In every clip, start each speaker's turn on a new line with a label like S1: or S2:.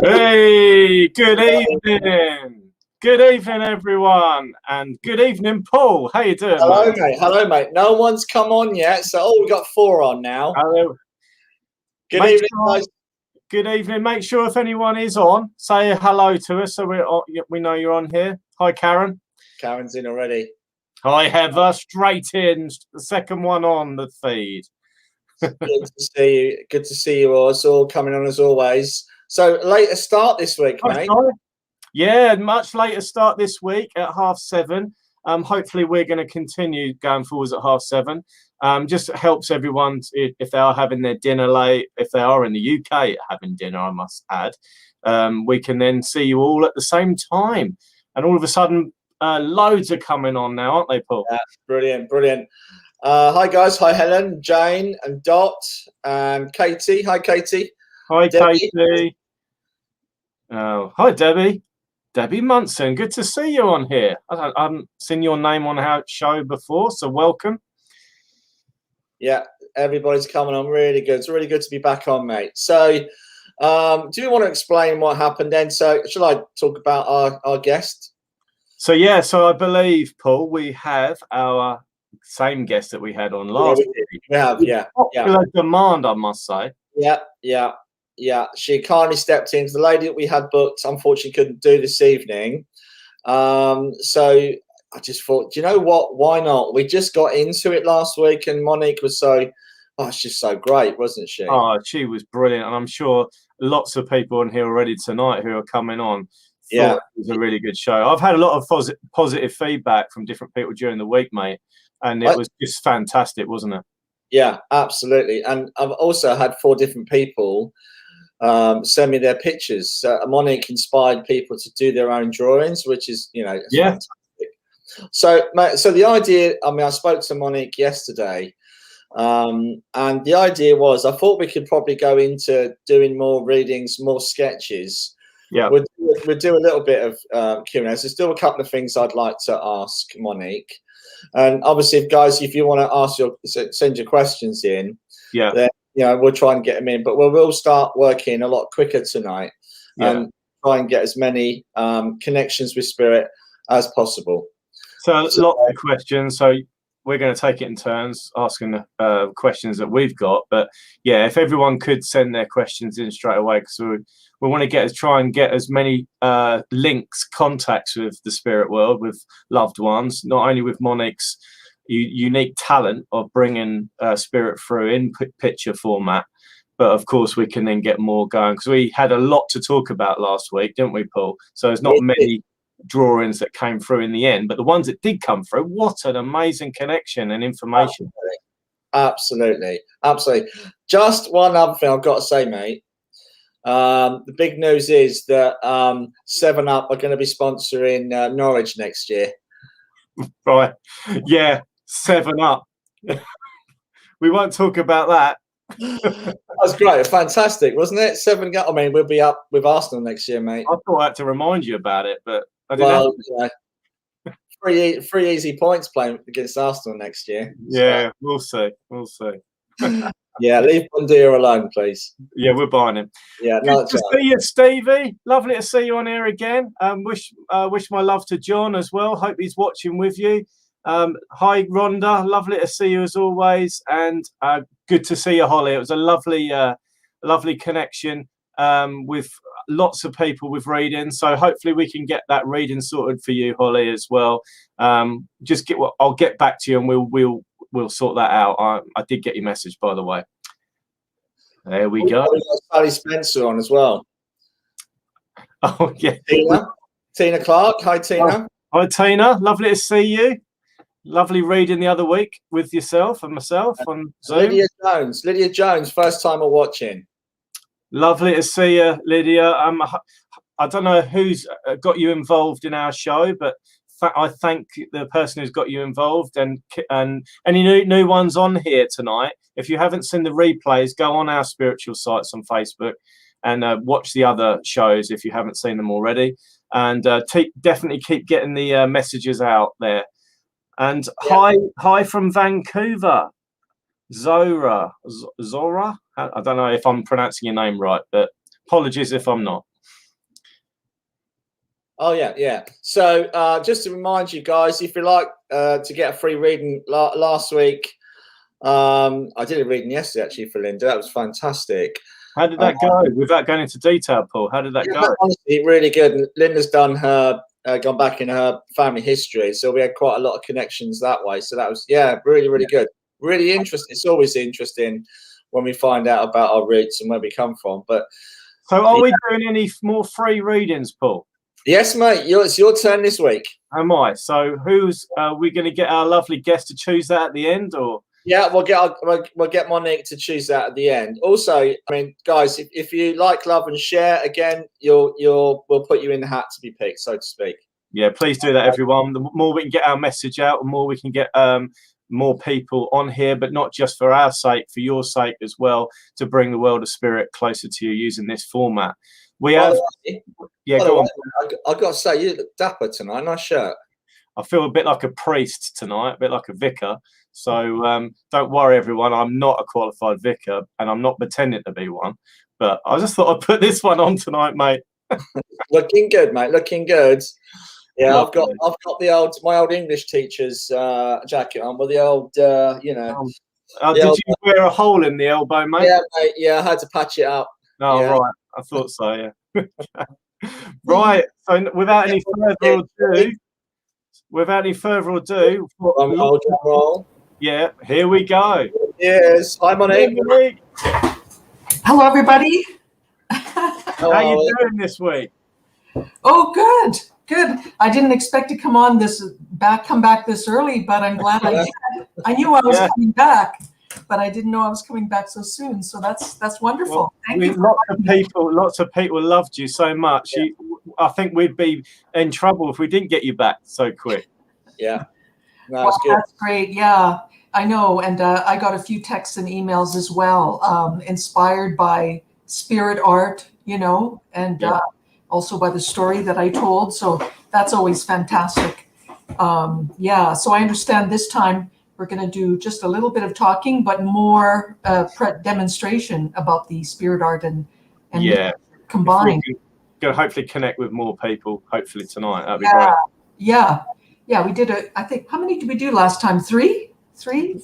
S1: Hey, good evening. Good evening, everyone. And good evening, Paul. How you doing,
S2: Hello,
S1: mate?
S2: mate. Hello, mate. No one's come on yet. So, we've got 4 on now.
S1: Hello.
S2: Good evening, guys.
S1: Good evening. Make sure if anyone is on, say hello to us so we know you're on here. Hi, Karen.
S2: Karen's in already.
S1: Hi, Heather. Straight in. The second one on the feed.
S2: Good to see you. Good to see you all. It's all coming on as always. So, later start this week, mate.
S1: Yeah, much later start this week at 7:30. Hopefully, we're going to continue going forwards at 7:30. Just helps everyone if they are having their dinner late. If they are in the UK having dinner, I must add, we can then see you all at the same time. And all of a sudden, loads are coming on now, aren't they, Paul?
S2: Yeah, brilliant, brilliant. Hi, guys. Hi, Helen, Jane, and Dot, and Katie. Hi, Katie.
S1: Hi, Debbie. Katie. Oh, hi, Debbie. Debbie Munson, good to see you on here. I haven't seen your name on our show before, so welcome.
S2: Yeah, everybody's coming on. Really good. It's really good to be back on, mate. So, do you want to explain what happened then? So, shall I talk about our guest?
S1: So, yeah, so I believe, Paul, we have our same guest that we had on last week.
S2: We have, yeah.
S1: Popular demand, I must say.
S2: Yeah. She kindly stepped in. The lady that we had booked, unfortunately, couldn't do this evening. So I just thought, do you know what? Why not? We just got into it last week, and Monique was it's just so great, wasn't she?
S1: Oh, she was brilliant, and I'm sure lots of people on here already tonight who are coming on.
S2: Yeah,
S1: it was a really good show. I've had a lot of positive feedback from different people during the week, mate, and it was just fantastic, wasn't it?
S2: Yeah, absolutely. And I've also had 4 different people send me their pictures. Monique inspired people to do their own drawings, which is, fantastic. So the idea, I spoke to Monique yesterday, and the idea was I thought we could probably go into doing more readings, more sketches.
S1: Yeah,
S2: we'll do a little bit of Q&A. There's still a couple of things I'd like to ask Monique. And obviously, guys, if you want to send your questions in, then we'll try and get them in. But we'll start working a lot quicker tonight and try and get as many connections with Spirit as possible.
S1: So lots of questions. So we're going to take it in turns, asking the questions that we've got. But yeah, if everyone could send their questions in straight away, because we want to try and get as many links, contacts with the spirit world, with loved ones, not only with Monique's unique talent of bringing spirit through in picture format, but of course we can then get more going, because we had a lot to talk about last week, didn't we, Paul? So there's not many drawings that came through in the end, but the ones that did come through, what an amazing connection and information.
S2: Absolutely. Just one other thing I've got to say, mate. The big news is that 7-Up are going to be sponsoring Norwich next year.
S1: Right. Yeah, 7-Up. We won't talk about that.
S2: That was great. Fantastic, wasn't it? 7. I mean, we'll be up with Arsenal next year, mate.
S1: I thought I had to remind you about it, but I didn't.
S2: Well, 3 easy points playing against Arsenal next year.
S1: Yeah, so. We'll see.
S2: Yeah, leave Bundia alone, please.
S1: Yeah, we're buying him.
S2: Yeah,
S1: good to see you, Stevie. Lovely to see you on here again. Wish my love to John as well. Hope he's watching with you. Hi, Rhonda. Lovely to see you as always, and good to see you, Holly. It was a lovely connection with lots of people with reading. So hopefully we can get that reading sorted for you, Holly, as well. I'll get back to you, and we'll sort that out. I did get your message, by the way. There we go.
S2: We've got Sally Spencer on as well.
S1: Oh, yeah.
S2: Tina Clark. Hi, Tina.
S1: Hi, Tina. Lovely to see you. Lovely reading the other week with yourself and myself on Zoom.
S2: Lydia Jones, first timer watching.
S1: Lovely to see you, Lydia. I don't know who's got you involved in our show, but I thank the person who's got you involved, and any new ones on here tonight. If you haven't seen the replays, go on our spiritual sites on Facebook and watch the other shows if you haven't seen them already. And definitely keep getting the messages out there. And hi from Vancouver, Zora. I don't know if I'm pronouncing your name right, but apologies if I'm not.
S2: Oh yeah. So just to remind you guys, if you like to get a free reading, last week I did a reading yesterday actually for Linda. That was fantastic.
S1: How did that go? Without going into detail, Paul, how did that go?
S2: Honestly, really good. And Linda's done her gone back in her family history, so we had quite a lot of connections that way. So that was really good, really interesting. It's always interesting when we find out about our roots and where we come from. But
S1: so, are we doing any more free readings, Paul?
S2: Yes, mate. It's your turn this week.
S1: Am I? So, who's we going to get our lovely guest to choose that at the end, or?
S2: Yeah, we'll get Monique to choose that at the end. Also, I mean, guys, if you like, love, and share, again, we'll put you in the hat to be picked, so to speak.
S1: Yeah, please do that, everyone. The more we can get our message out, the more we can get more people on here, but not just for our sake, for your sake as well, to bring the world of spirit closer to you using this format. We have. Go on.
S2: I've got to say, you look dapper tonight. Nice shirt.
S1: I feel a bit like a priest tonight, a bit like a vicar. So don't worry, everyone. I'm not a qualified vicar, and I'm not pretending to be one. But I just thought I'd put this one on tonight, mate.
S2: Looking good, mate. Looking good. Yeah, I've got my old English teacher's jacket on with the old, Did
S1: you wear a hole in the elbow, mate?
S2: Yeah, mate. Yeah, I had to patch it up.
S1: Oh, yeah. Right. I thought so. Yeah. Right. So without any further ado,
S2: roll.
S1: Yeah, here we go.
S2: Yes. Hi, Monique.
S3: Hello, everybody.
S1: How are you doing this week?
S3: Oh, good. I didn't expect to come back this early, but I'm glad I did. I knew I was coming back, but I didn't know I was coming back so soon. So that's wonderful.
S1: Well,
S3: Thank you.
S1: Lots of people loved you so much. I think we'd be in trouble if we didn't get you back so quick.
S2: Yeah. No, that's good.
S3: That's great. Yeah, I know. And I got a few texts and emails as well, inspired by spirit art, and also by the story that I told. So that's always fantastic. So I understand this time we're going to do just a little bit of talking, but more demonstration about the spirit art and combined.
S1: Going to hopefully connect with more people, hopefully tonight. That'd be great.
S3: Yeah, we did how many did we do last time? 3,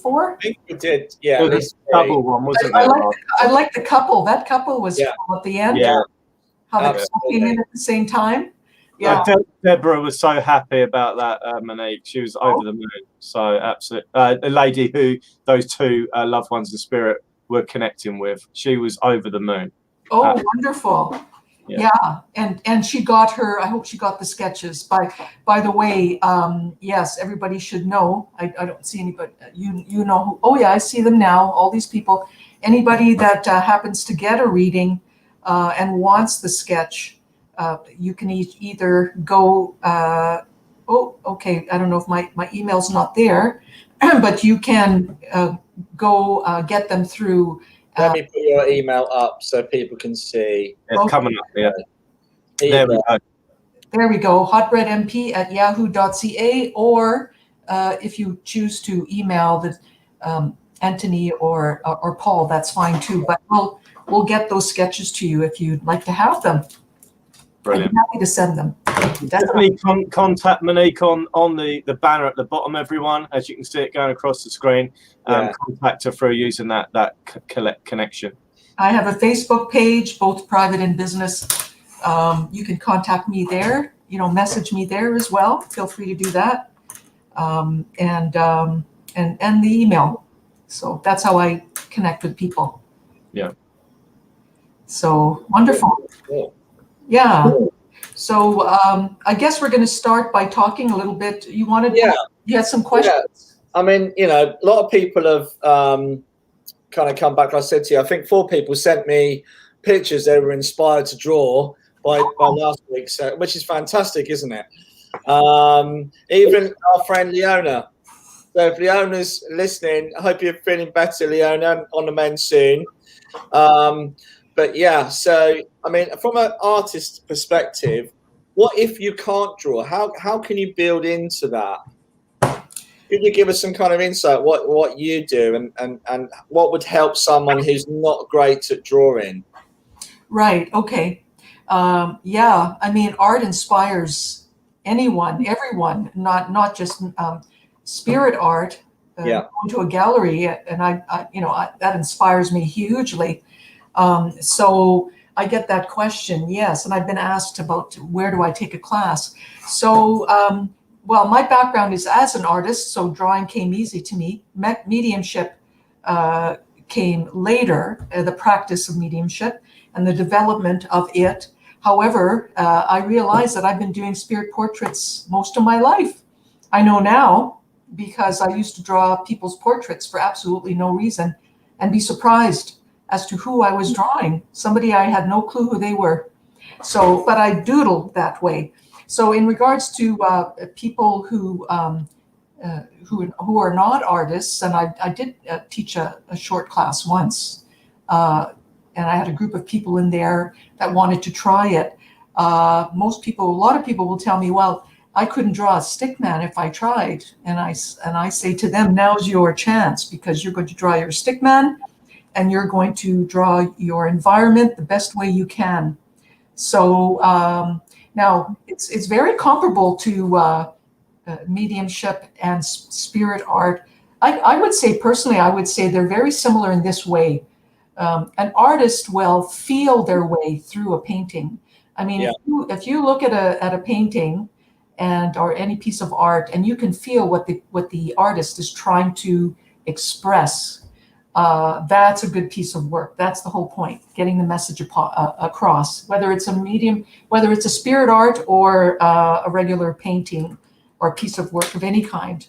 S3: 4?
S2: I think we did. Yeah,
S1: it was a double one, wasn't
S3: it? I like the couple. That couple was cool at the end.
S1: Yeah.
S3: How they came in at the same time. Yeah.
S1: Deborah was so happy about that, Monique. She was over the moon. So absolutely, the lady who those two loved ones in spirit were connecting with, she was over the moon.
S3: Oh, wonderful. Yeah. And she got her, I hope she got the sketches. By the way, yes, everybody should know. I don't see anybody, you know who, oh yeah, I see them now, all these people. Anybody that happens to get a reading and wants the sketch, you can either go, okay, I don't know if my email's not there, but you can go get them through.
S2: Let me put your email up so people can see.
S1: It's coming up there. There we go.
S3: There we go. hotbreadmp@yahoo.ca, or if you choose to email Anthony or Paul, that's fine too. But we'll get those sketches to you if you'd like to have them.
S1: Brilliant.
S3: I'm happy to send them.
S1: Definitely contact Monique on the banner at the bottom, everyone. As you can see it going across the screen. Contact her through using that connection.
S3: I have a Facebook page, both private and business. You can contact me there. Message me there as well. Feel free to do that. And the email. So that's how I connect with people.
S1: Yeah.
S3: So wonderful.
S2: Cool.
S3: Yeah. So I guess we're going to start by talking a little bit. You had some questions.
S2: Yeah. I mean, a lot of people have kind of come back. Like I said to you, I think 4 people sent me pictures they were inspired to draw by last week, which is fantastic, isn't it? Even our friend Leona. So if Leona's listening, I hope you're feeling better, Leona, on the mend soon. But yeah, so I mean, from an artist's perspective, what if you can't draw? How can you build into that? Could you give us some kind of insight what you do and what would help someone who's not great at drawing?
S3: Right. Okay. Yeah, I mean, art inspires anyone, everyone, not just spirit art. Going to a gallery, and that inspires me hugely. So I get that question, yes, and I've been asked about where do I take a class. So, well, my background is as an artist, so drawing came easy to me. Mediumship came later, the practice of mediumship and the development of it. However, I realized that I've been doing spirit portraits most of my life. I know now because I used to draw people's portraits for absolutely no reason and be surprised as to who I was drawing. Somebody I had no clue who they were. So, but I doodled that way. So in regards to people who are not artists, and I did teach a short class once, and I had a group of people in there that wanted to try it. A lot of people will tell me, well, I couldn't draw a stick man if I tried. And I say to them, now's your chance, because you're going to draw your stick man and you're going to draw your environment the best way you can. So now it's very comparable to mediumship and spirit art. I would say personally, I would say they're very similar in this way. An artist will feel their way through a painting. I mean, if you look at a painting or any piece of art, and you can feel what the artist is trying to express, that's a good piece of work. That's the whole point, getting the message across, whether it's a spirit art or a regular painting or a piece of work of any kind.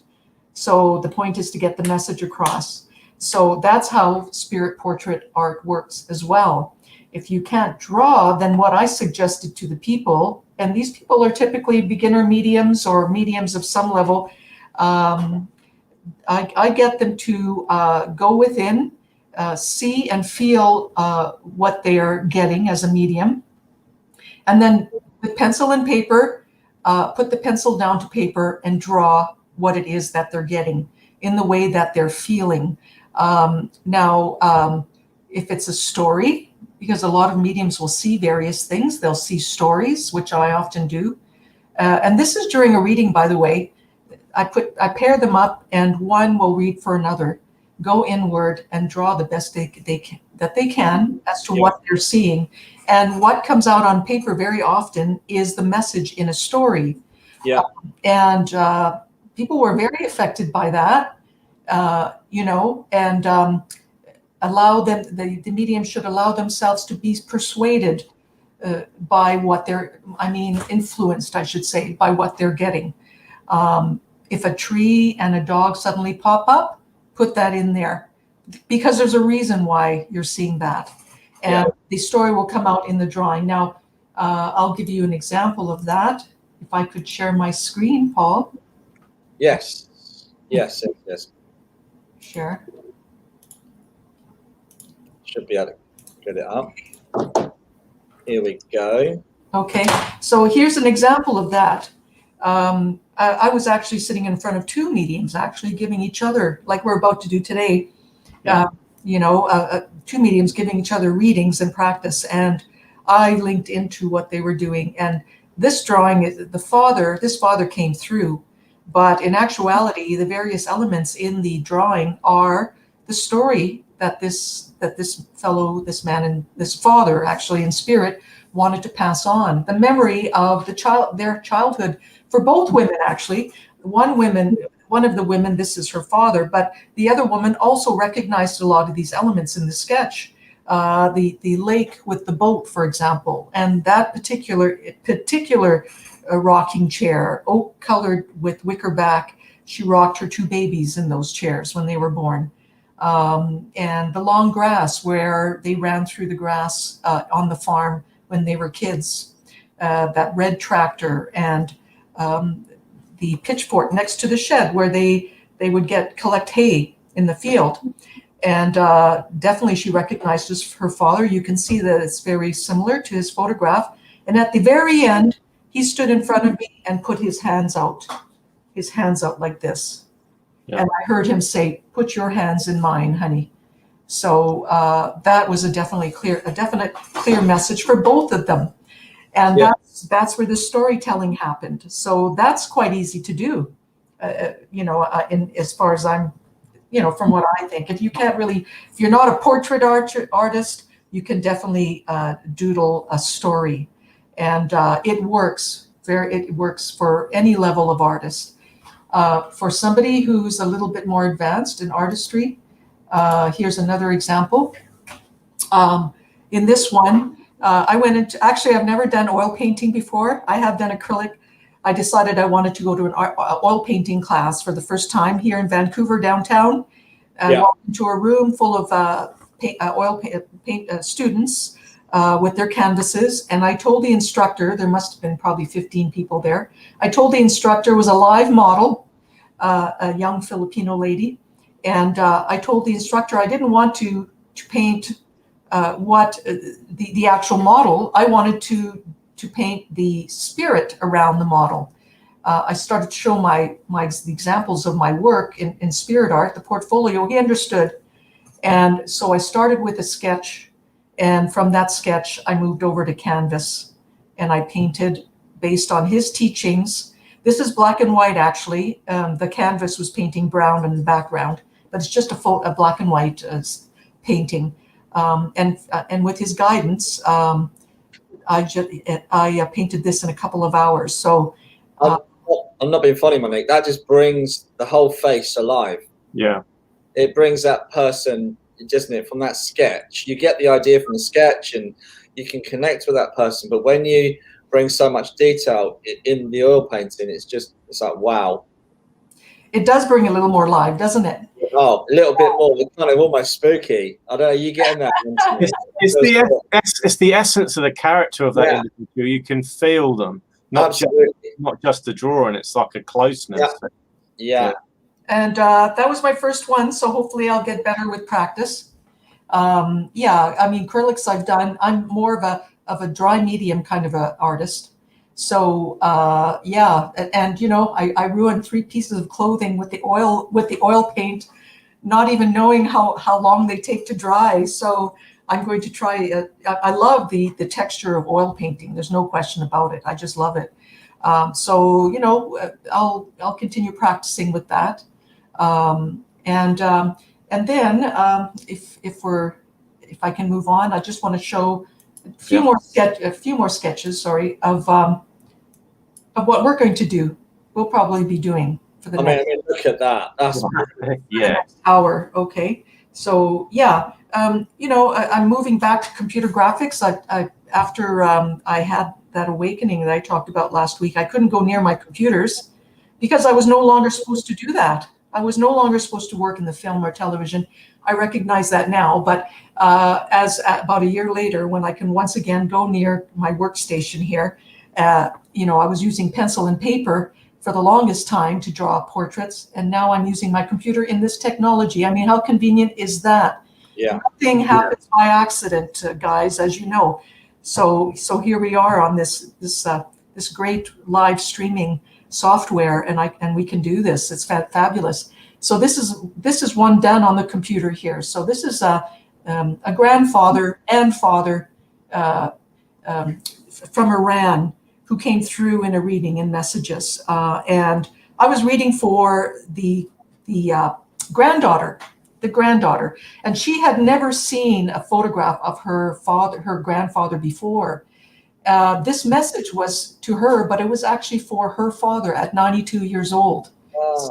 S3: So the point is to get the message across. So that's how spirit portrait art works as well. If you can't draw, then what I suggested to the people, and these people are typically beginner mediums or mediums of some level, I get them to go within, see and feel what they are getting as a medium, and then with pencil and paper, put the pencil down to paper and draw what it is that they're getting in the way that they're feeling. Now, if it's a story, because a lot of mediums will see various things, they'll see stories, which I often do. And this is during a reading, by the way. I pair them up, and one will read for another. Go inward and draw the best they can as to what they're seeing. And what comes out on paper very often is the message in a story. Yeah. And people were very affected by that, and allow them, the medium should allow themselves to be persuaded by what influenced, I should say, by what they're getting. If a tree and a dog suddenly pop up, put that in there, because there's a reason why you're seeing that. And the story will come out in the drawing. Now, I'll give you an example of that. If I could share my screen, Paul.
S2: Yes.
S3: Share.
S2: Should be able to get it up. Here we go.
S3: Okay, so here's an example of that. I was actually sitting in front of two mediums, actually giving each other, like we're about to do today, two mediums giving each other readings and practice. And I linked into what they were doing. And this drawing, this father came through, but in actuality, the various elements in the drawing are the story that this man and this father, actually in spirit, wanted to pass on. The memory of their childhood for both women, actually. One of the women, this is her father, but the other woman also recognized a lot of these elements in the sketch. The lake with the boat, for example, and that particular rocking chair, oak colored with wicker back. She rocked her two babies in those chairs when they were born. And the long grass where they ran through the grass on the farm when they were kids, that red tractor, and the pitchfork next to the shed where they would collect hay in the field. And definitely she recognized her father. You can see that it's very similar to his photograph. And at the very end, he stood in front of me and put his hands out like this. Yeah. And I heard him say, "Put your hands in mine, honey." So that was a definite clear message for both of them. And that's where the storytelling happened. So that's quite easy to do, in as far as I'm, from what I think. If you're not a portrait artist, you can definitely doodle a story, and it works. It works for any level of artist. For somebody who's a little bit more advanced in artistry, here's another example. In this one, I went into, actually, I've never done oil painting before. I have done acrylic. I decided I wanted to go to an oil painting class for the first time here in Vancouver downtown. I walked into a room full of oil paint students with their canvases, and I told the instructor, there must have been probably 15 people there. I told the instructor, it was a live model, a young Filipino lady, and I told the instructor I didn't want to paint the actual model. I wanted to paint the spirit around the model. I started to show the examples of my work in spirit art, the portfolio. He understood. And so I started with a sketch, and from that sketch, I moved over to canvas, and I painted based on his teachings. This is black and white, actually. The canvas was painting brown in the background, but it's just a black and white painting. And with his guidance, I painted this in a couple of hours. So
S2: I'm not being funny, Monique. That just brings the whole face alive.
S1: Yeah.
S2: It brings that person, doesn't it, from that sketch. You get the idea from the sketch and you can connect with that person. But when you bring so much detail in the oil painting, it's like, wow.
S3: It does bring a little more live, doesn't it?
S2: Oh, a little bit more. It's kind of almost spooky. I don't know. You getting that?
S1: It's the essence of the character of that individual. You can feel them, not just the drawing. It's like a closeness.
S2: Yeah.
S3: And that was my first one, so hopefully I'll get better with practice. I mean, acrylics I've done. I'm more of a dry medium kind of an artist. So and I ruined 3 pieces of clothing with the oil paint, not even knowing how long they take to dry. So I'm going to try. I love the texture of oil painting. There's no question about it. I just love it. So I'll continue practicing with that. And then if I can move on, I just want to show a few more sketches. Sorry, of what we're going to do. We'll probably be doing for the next.
S2: I mean, look at that. That's
S3: next hour. Okay, so I'm moving back to computer graphics. After I had that awakening that I talked about last week, I couldn't go near my computers because I was no longer supposed to do that. I was no longer supposed to work in the film or television. I recognize that now, but as about a year later, when I can once again go near my workstation here, I was using pencil and paper for the longest time to draw portraits, and now I'm using my computer in this technology. I mean, how convenient is that?
S2: Yeah.
S3: Nothing happens by accident, guys, as you know. So here we are on this great live streaming software, and we can do this. It's fabulous. So this is one done on the computer here. So this is a grandfather and father from Iran who came through in a reading in messages, and I was reading for the granddaughter, and she had never seen a photograph of her grandfather before. This message was to her, but it was actually for her father at 92 years old,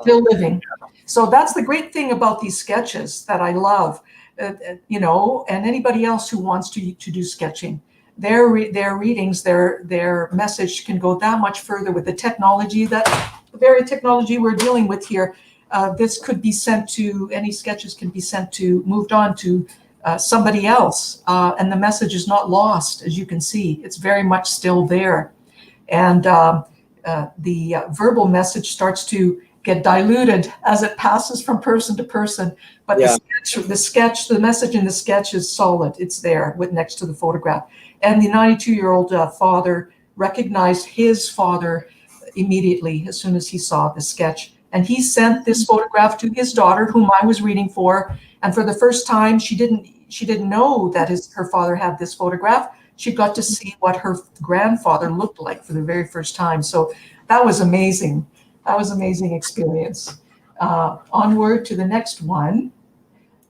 S3: still living. So that's the great thing about these sketches that I love, and anybody else who wants to do sketching. Their readings, their message can go that much further with the technology, the very technology we're dealing with here. This could be sent to, any sketches can be moved on to somebody else, and the message is not lost, as you can see. It's very much still there. And the verbal message starts to get diluted as it passes from person to person. But the message in the sketch is solid. It's there next to the photograph. And the 92-year-old father recognized his father immediately as soon as he saw the sketch. And he sent this photograph to his daughter, whom I was reading for. And for the first time, she didn't know that her father had this photograph. she got to see what her grandfather looked like for the very first time. So that was amazing. That was an amazing experience. Onward to the next one.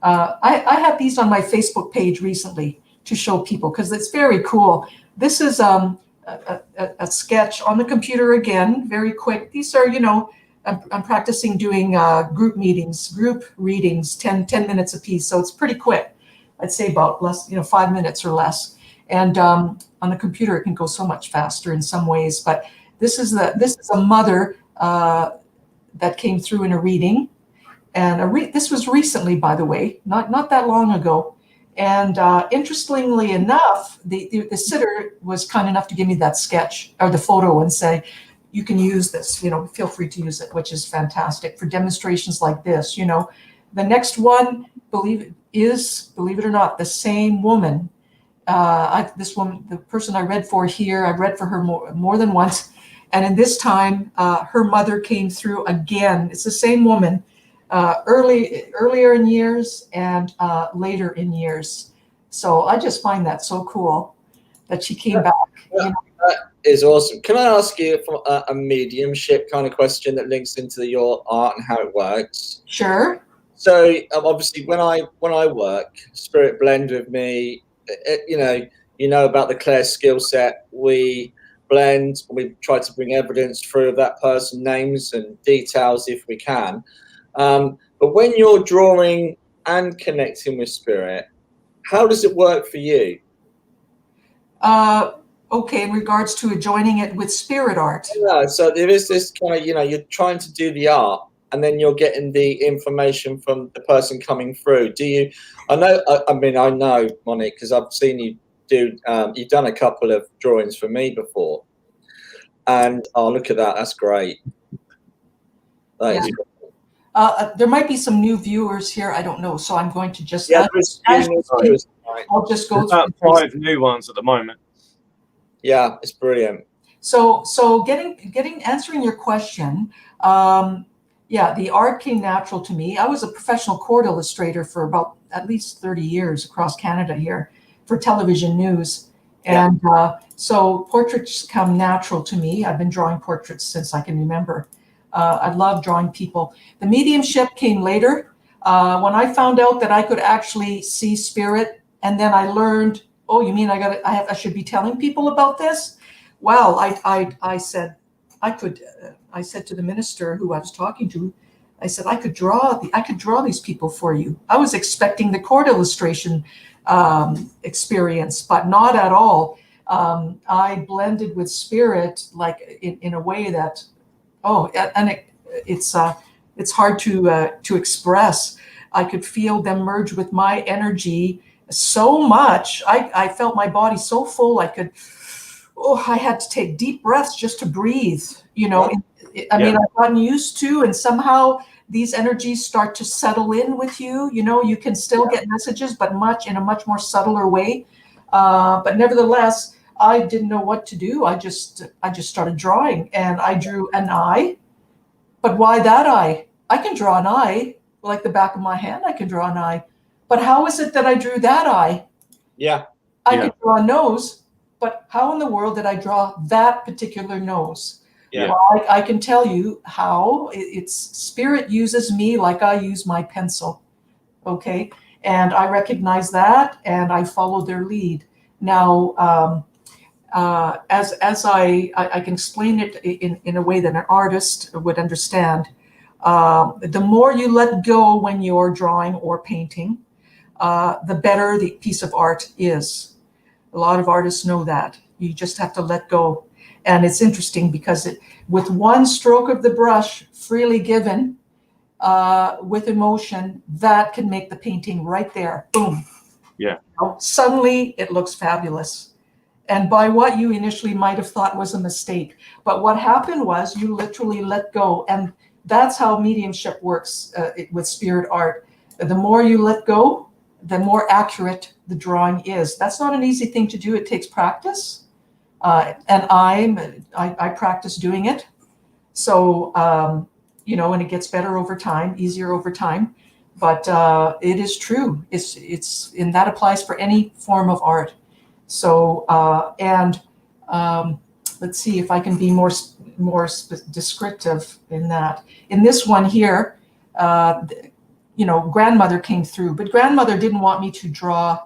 S3: I had these on my Facebook page recently to show people because it's very cool. This is a sketch on the computer again, very quick. These are, I'm practicing doing group readings, 10 minutes a piece. So it's pretty quick. I'd say about less, 5 minutes or less. And on the computer, it can go so much faster in some ways. But this is a mother that came through in a reading. And this was recently, by the way, not that long ago. And interestingly enough, the sitter was kind enough to give me that sketch or the photo and say, you can use this, feel free to use it, which is fantastic for demonstrations like this. The next one, believe it or not, the same woman. This woman, the person I read for here, I read for her more than once. And in this time, her mother came through again. It's the same woman. Earlier in years and later in years. So I just find that so cool that she came back.
S2: That is awesome. Can I ask you a mediumship kind of question that links into your art and how it works?
S3: Sure.
S2: So obviously when I work, spirit blend with me, you know about the Claire skill set. We blend, we try to bring evidence through of that person, names and details if we can. But when you're drawing and connecting with spirit, how does it work for you?
S3: Okay, in regards to joining it with spirit art.
S2: Yeah, so there is this kind of, you're trying to do the art and then you're getting the information from the person coming through. Do you, I know, Monique, because I've seen you do, you've done a couple of drawings for me before. And, oh, look at that, that's great. That is great.
S3: There might be some new viewers here. I don't know. So I'm going to just,
S2: I'll
S3: just go
S1: through 5 new ones at the moment.
S2: Yeah, it's brilliant.
S3: So answering your question, the art came natural to me. I was a professional cord illustrator for about at least 30 years across Canada here for television news. And so portraits come natural to me. I've been drawing portraits since I can remember. I love drawing people. The mediumship came later when I found out that I could actually see spirit, and then I learned, oh, you mean I should be telling people about this? Well, I said to the minister who I was talking to, I said I could draw these people for you. I was expecting the cord illustration experience, but not at all. I blended with spirit like in a way that. It's hard to express. I could feel them merge with my energy so much. I felt my body so full. I had to take deep breaths just to breathe. Mean, I've gotten used to, and somehow these energies start to settle in with you. You can still get messages, but in a much more subtler way. But nevertheless, I didn't know what to do. I just started drawing, and I drew an eye. But why that eye? I can draw an eye like the back of my hand. I can draw an eye. But how is it that I drew that eye?
S2: Yeah.
S3: I could draw a nose, but how in the world did I draw that particular nose?
S2: Yeah.
S3: Well, I can tell you how. It's spirit uses me like I use my pencil. Okay. And I recognize that, and I follow their lead. Now, as I can explain it in a way that an artist would understand, the more you let go when you're drawing or painting, the better the piece of art is. A lot of artists know that. You just have to let go. And it's interesting because with one stroke of the brush, freely given, with emotion, that can make the painting right there. Boom.
S1: Yeah.
S3: Suddenly, it looks fabulous. And by what you initially might have thought was a mistake. But what happened was you literally let go. And that's how mediumship works with spirit art. The more you let go, the more accurate the drawing is. That's not an easy thing to do. It takes practice. And I practice doing it. So, and it gets better over time, easier over time. But it is true. And that applies for any form of art. So let's see if I can be more descriptive in that. In this one here, grandmother came through, but grandmother didn't want me to draw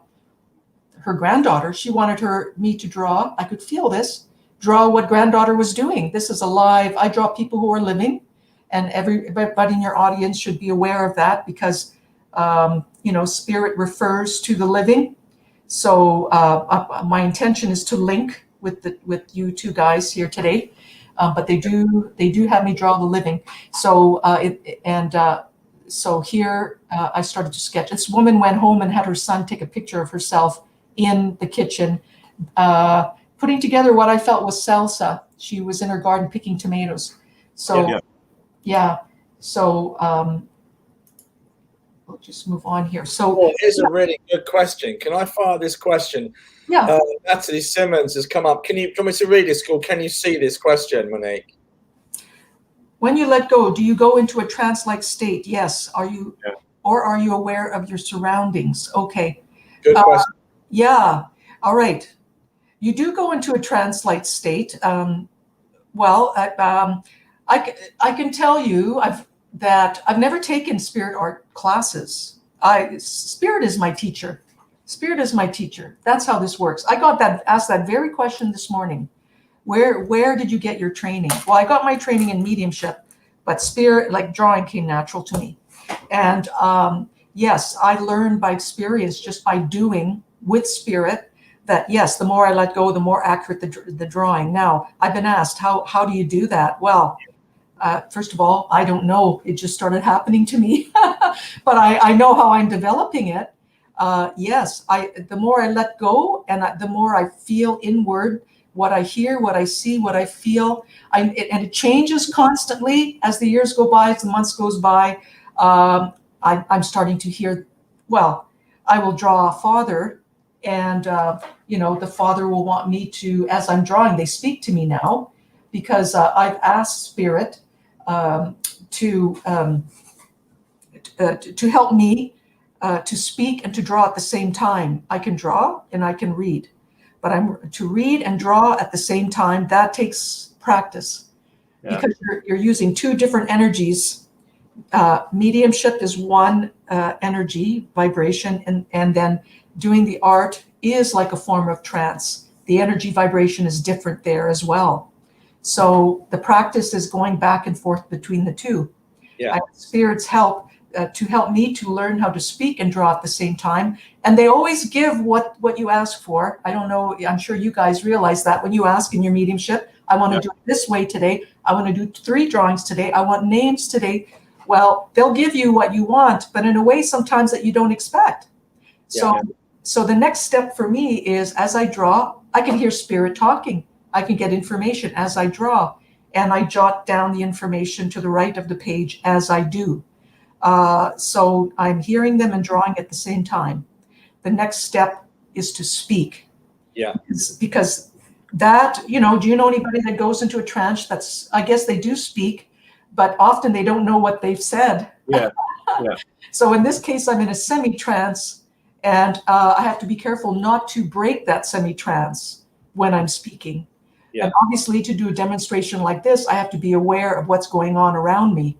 S3: her granddaughter. She wanted me to draw. I could feel this. Draw what granddaughter was doing. This is alive. I draw people who are living, and everybody in your audience should be aware of that because spirit refers to the living. So my intention is to link with you two guys here today, but they do have me draw the living. So so here I started to sketch. This woman went home and had her son take a picture of herself in the kitchen, putting together what I felt was salsa. She was in her garden picking tomatoes. So yeah. So we'll just move on here. So
S2: here's a really good question. Can I fire this question?
S3: Yeah.
S2: Natalie Simmons has come up. Do you want me to read this, or can you see this question, Monique?
S3: When you let go, do you go into a trance-like state? Yes. Or are you aware of your surroundings? Okay.
S2: Good question.
S3: Yeah. All right. You do go into a trance-like state. I can tell you that I've never taken spirit art classes. Spirit is my teacher. Spirit is my teacher. That's how this works. I got asked that very question this morning. Where did you get your training? Well, I got my training in mediumship, but spirit, like drawing, came natural to me. And yes, I learned by experience, just by doing with spirit, that yes, the more I let go, the more accurate the drawing. Now, I've been asked, how do you do that? Well, first of all, I don't know. It just started happening to me, but I know how I'm developing it. Yes, the more I let go and the more I feel inward, what I hear, what I see, what I feel, and it changes constantly as the years go by, as the months goes by. I'm starting to hear, well, I will draw a father, and the father will want me to, as I'm drawing, they speak to me now, because I've asked spirit to help me to speak and to draw at the same time. I can draw and I can read, but to read and draw at the same time, that takes practice, because you're using two different energies. Mediumship is one energy vibration, and then doing the art is like a form of trance. The energy vibration is different there as well. So the practice is going back and forth between the two. I have spirits help to help me to learn how to speak and draw at the same time. And they always give what you ask for. I don't know, I'm sure you guys realize that when you ask in your mediumship, I want to do it this way today. I want to do 3 drawings today. I want names today. Well, they'll give you what you want, but in a way sometimes that you don't expect. So the next step for me is, as I draw, I can hear spirit talking. I can get information as I draw, and I jot down the information to the right of the page as I do. So I'm hearing them and drawing at the same time. The next step is to speak. Because that, do you know anybody that goes into a trance I guess they do speak, but often they don't know what they've said. So in this case, I'm in a semi-trance, and I have to be careful not to break that semi-trance when I'm speaking. And obviously, to do a demonstration like this, I have to be aware of what's going on around me.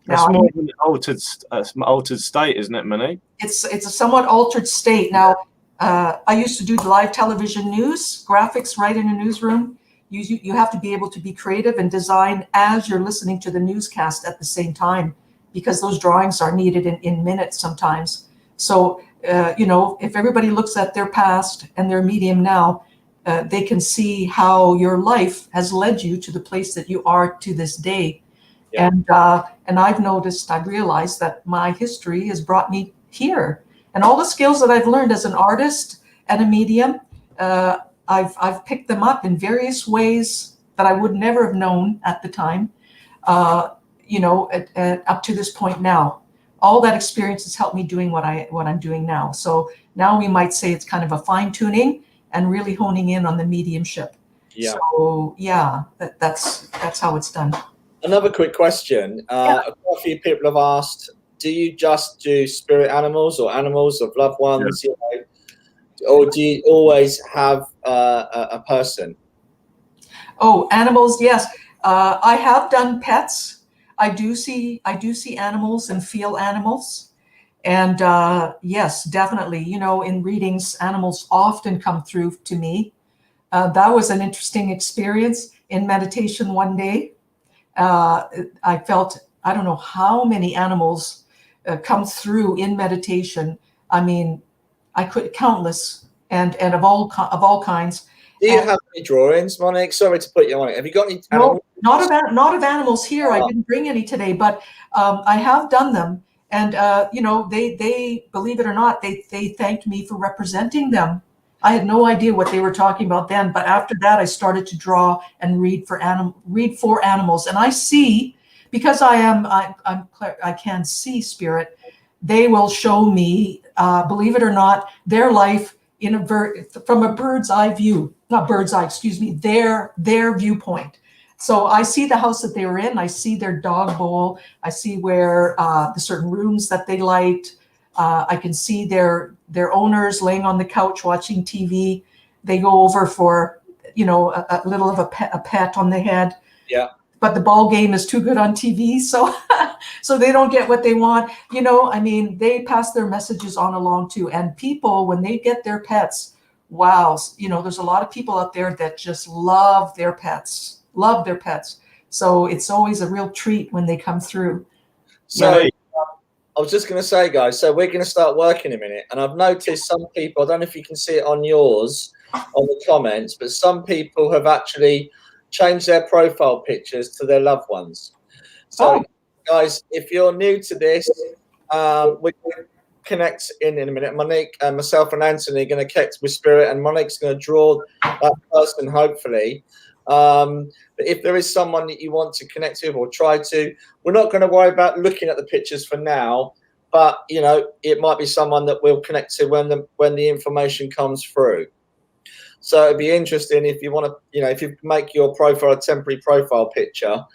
S1: That's more of an altered state, isn't it, Monique?
S3: It's a somewhat altered state. Now, I used to do live television news, graphics right in a newsroom. You have to be able to be creative and design as you're listening to the newscast at the same time, because those drawings are needed in minutes sometimes. So, if everybody looks at their past and their medium now, they can see how your life has led you to the place that you are to this day. And I've realized that my history has brought me here, and all the skills that I've learned as an artist and a medium, I've picked them up in various ways that I would never have known at the time, up to this point now. All that experience has helped me doing what I'm doing now. So now we might say it's kind of a fine tuning and really honing in on the mediumship. So that's how it's done.
S2: Another quick question. A few people have asked, do you just do spirit animals or animals of loved ones? or do you always have a person?
S3: Oh, animals, yes. I have done pets. I do see animals and feel animals. And yes, definitely, in readings, animals often come through to me. That was an interesting experience in meditation one day. I felt, I don't know how many animals come through in meditation. I mean, I could countless and of all kinds.
S2: Do you have any drawings, Monique? Sorry to put you on it. Have you got any animals?
S3: No, not of animals here. I didn't bring any today, but I have done them. And they believe it or not, they thanked me for representing them. I had no idea what they were talking about then, but after that, I started to draw and read for animals. And I see, because I can see spirit. They will show me, believe it or not, their life from a bird's eye view, not bird's eye, excuse me, their viewpoint. So I see the house that they were in. I see their dog bowl. I see where the certain rooms that they liked. I can see their owners laying on the couch watching TV. They go over for, a little of a pet on the head.
S2: Yeah.
S3: But the ball game is too good on TV, so so they don't get what they want. They pass their messages on along too. And people, when they get their pets, wow, there's a lot of people out there that just love their pets. So it's always a real treat when they come through.
S2: So I was just going to say, guys, so we're going to start working in a minute. And I've noticed some people, I don't know if you can see it on yours, on the comments, but some people have actually changed their profile pictures to their loved ones. So, guys, if you're new to this, we can connect in a minute. Monique, myself and Anthony are going to connect with Spirit, and Monique's going to draw that person, hopefully. But if there is someone that you want to connect with or try to, we're not going to worry about looking at the pictures for now, but it might be someone that we'll connect to when the information comes through. So it'd be interesting if you want to, if you make your profile a temporary profile picture.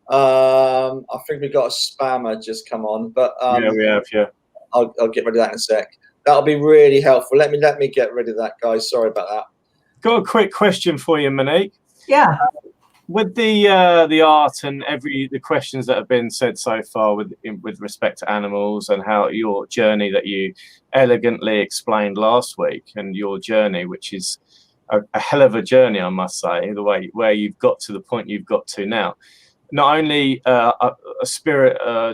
S2: I think we got a spammer just come on, but
S1: yeah, we have. Yeah,
S2: I'll get rid of that in a sec. That'll be really helpful. Let me get rid of that, guys. Sorry about that.
S1: Got a quick question for you, Monique.
S3: Yeah.
S1: With the art and the questions that have been said so far with respect to animals and how your journey that you elegantly explained last week, and your journey, which is a hell of a journey, I must say, the way where you've got to the point you've got to now. Not only a spirit, I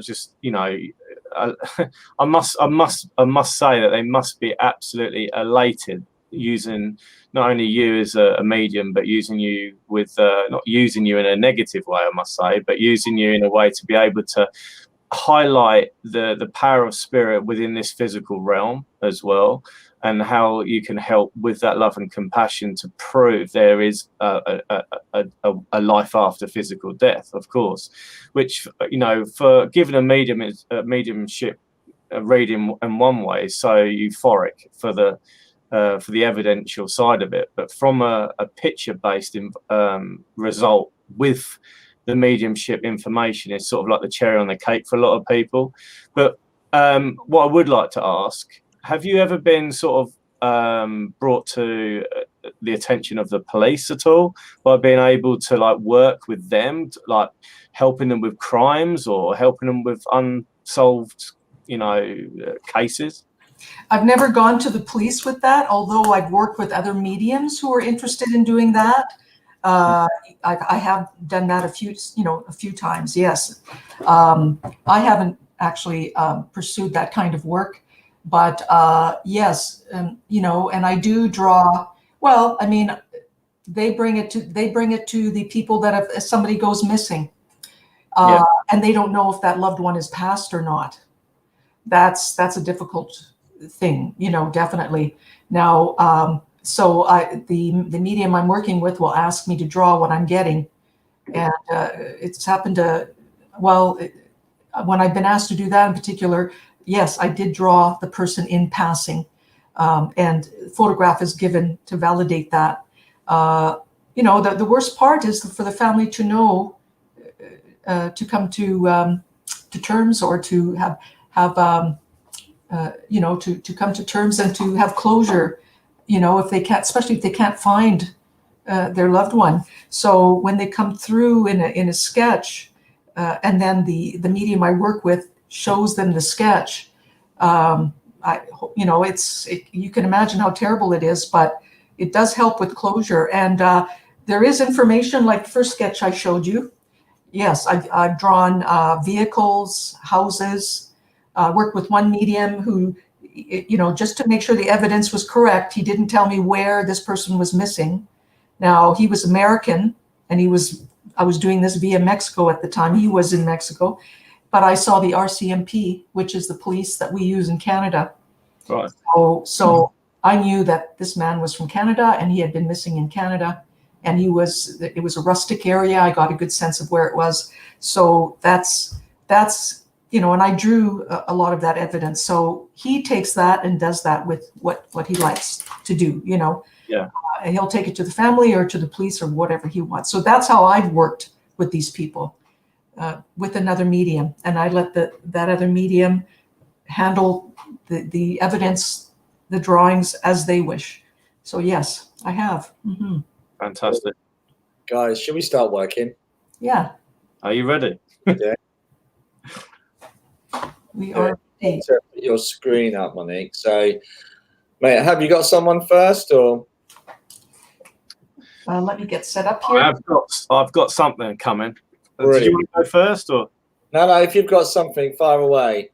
S1: must say that they must be absolutely elated using not only you as a medium, but using you with not using you in a negative way, I must say, but using you in a way to be able to highlight the power of spirit within this physical realm as well, and how you can help with that love and compassion to prove there is a life after physical death, of course, which for giving a mediumship reading in one way is so euphoric for the evidential side of it, but from a picture-based result with the mediumship information is sort of like the cherry on the cake for a lot of people. But what I would like to ask, have you ever been sort of brought to the attention of the police at all by being able to work with them, helping them with crimes or helping them with unsolved cases?
S3: I've never gone to the police with that, although I've worked with other mediums who are interested in doing that. I have done that a few times. Yes, I haven't actually pursued that kind of work, but yes, and I do draw. Well, they bring it to the people that if somebody goes missing, and they don't know if that loved one is passed or not. That's a difficult thing, definitely. Now, so the medium I'm working with will ask me to draw what I'm getting, and it's happened to, when I've been asked to do that in particular, yes, I did draw the person in passing, and photograph is given to validate that. The worst part is for the family to know, to come to terms, or to have to come to terms and to have closure you know, if they can't, especially if they can't find their loved one. So when they come through in a sketch, and then the medium I work with shows them the sketch, you know, you can imagine how terrible it is, but it does help with closure. And there is information, like the first sketch I showed you. Yes, I've drawn vehicles, houses, worked with one medium who, you know, just to make sure the evidence was correct, he didn't tell me where this person was missing. Now, he was American, and I was doing this via Mexico at the time. He was in Mexico, but I saw the RCMP, which is the police that we use in Canada.
S1: Right.
S3: So I knew that this man was from Canada, and he had been missing in Canada, and it was a rustic area. I got a good sense of where it was. So that's, you know, and I drew a lot of that evidence. So he takes that and does that with what he likes to do, you know.
S1: Yeah.
S3: He'll take it to the family or to the police or whatever he wants. So that's how I've worked with these people, with another medium. And I let that other medium handle the evidence, the drawings as they wish. So yes, I have. Mm-hmm.
S1: Fantastic.
S2: Guys, should we start working?
S3: Yeah.
S1: Are you ready?
S2: Yeah.
S3: We are.
S2: Put your screen up, Monique. So, mate, have you got someone first, or?
S3: Let me get set up here.
S1: I've got something coming.
S2: Really?
S1: Did you want to go first, or?
S2: No, if you've got something, fire away.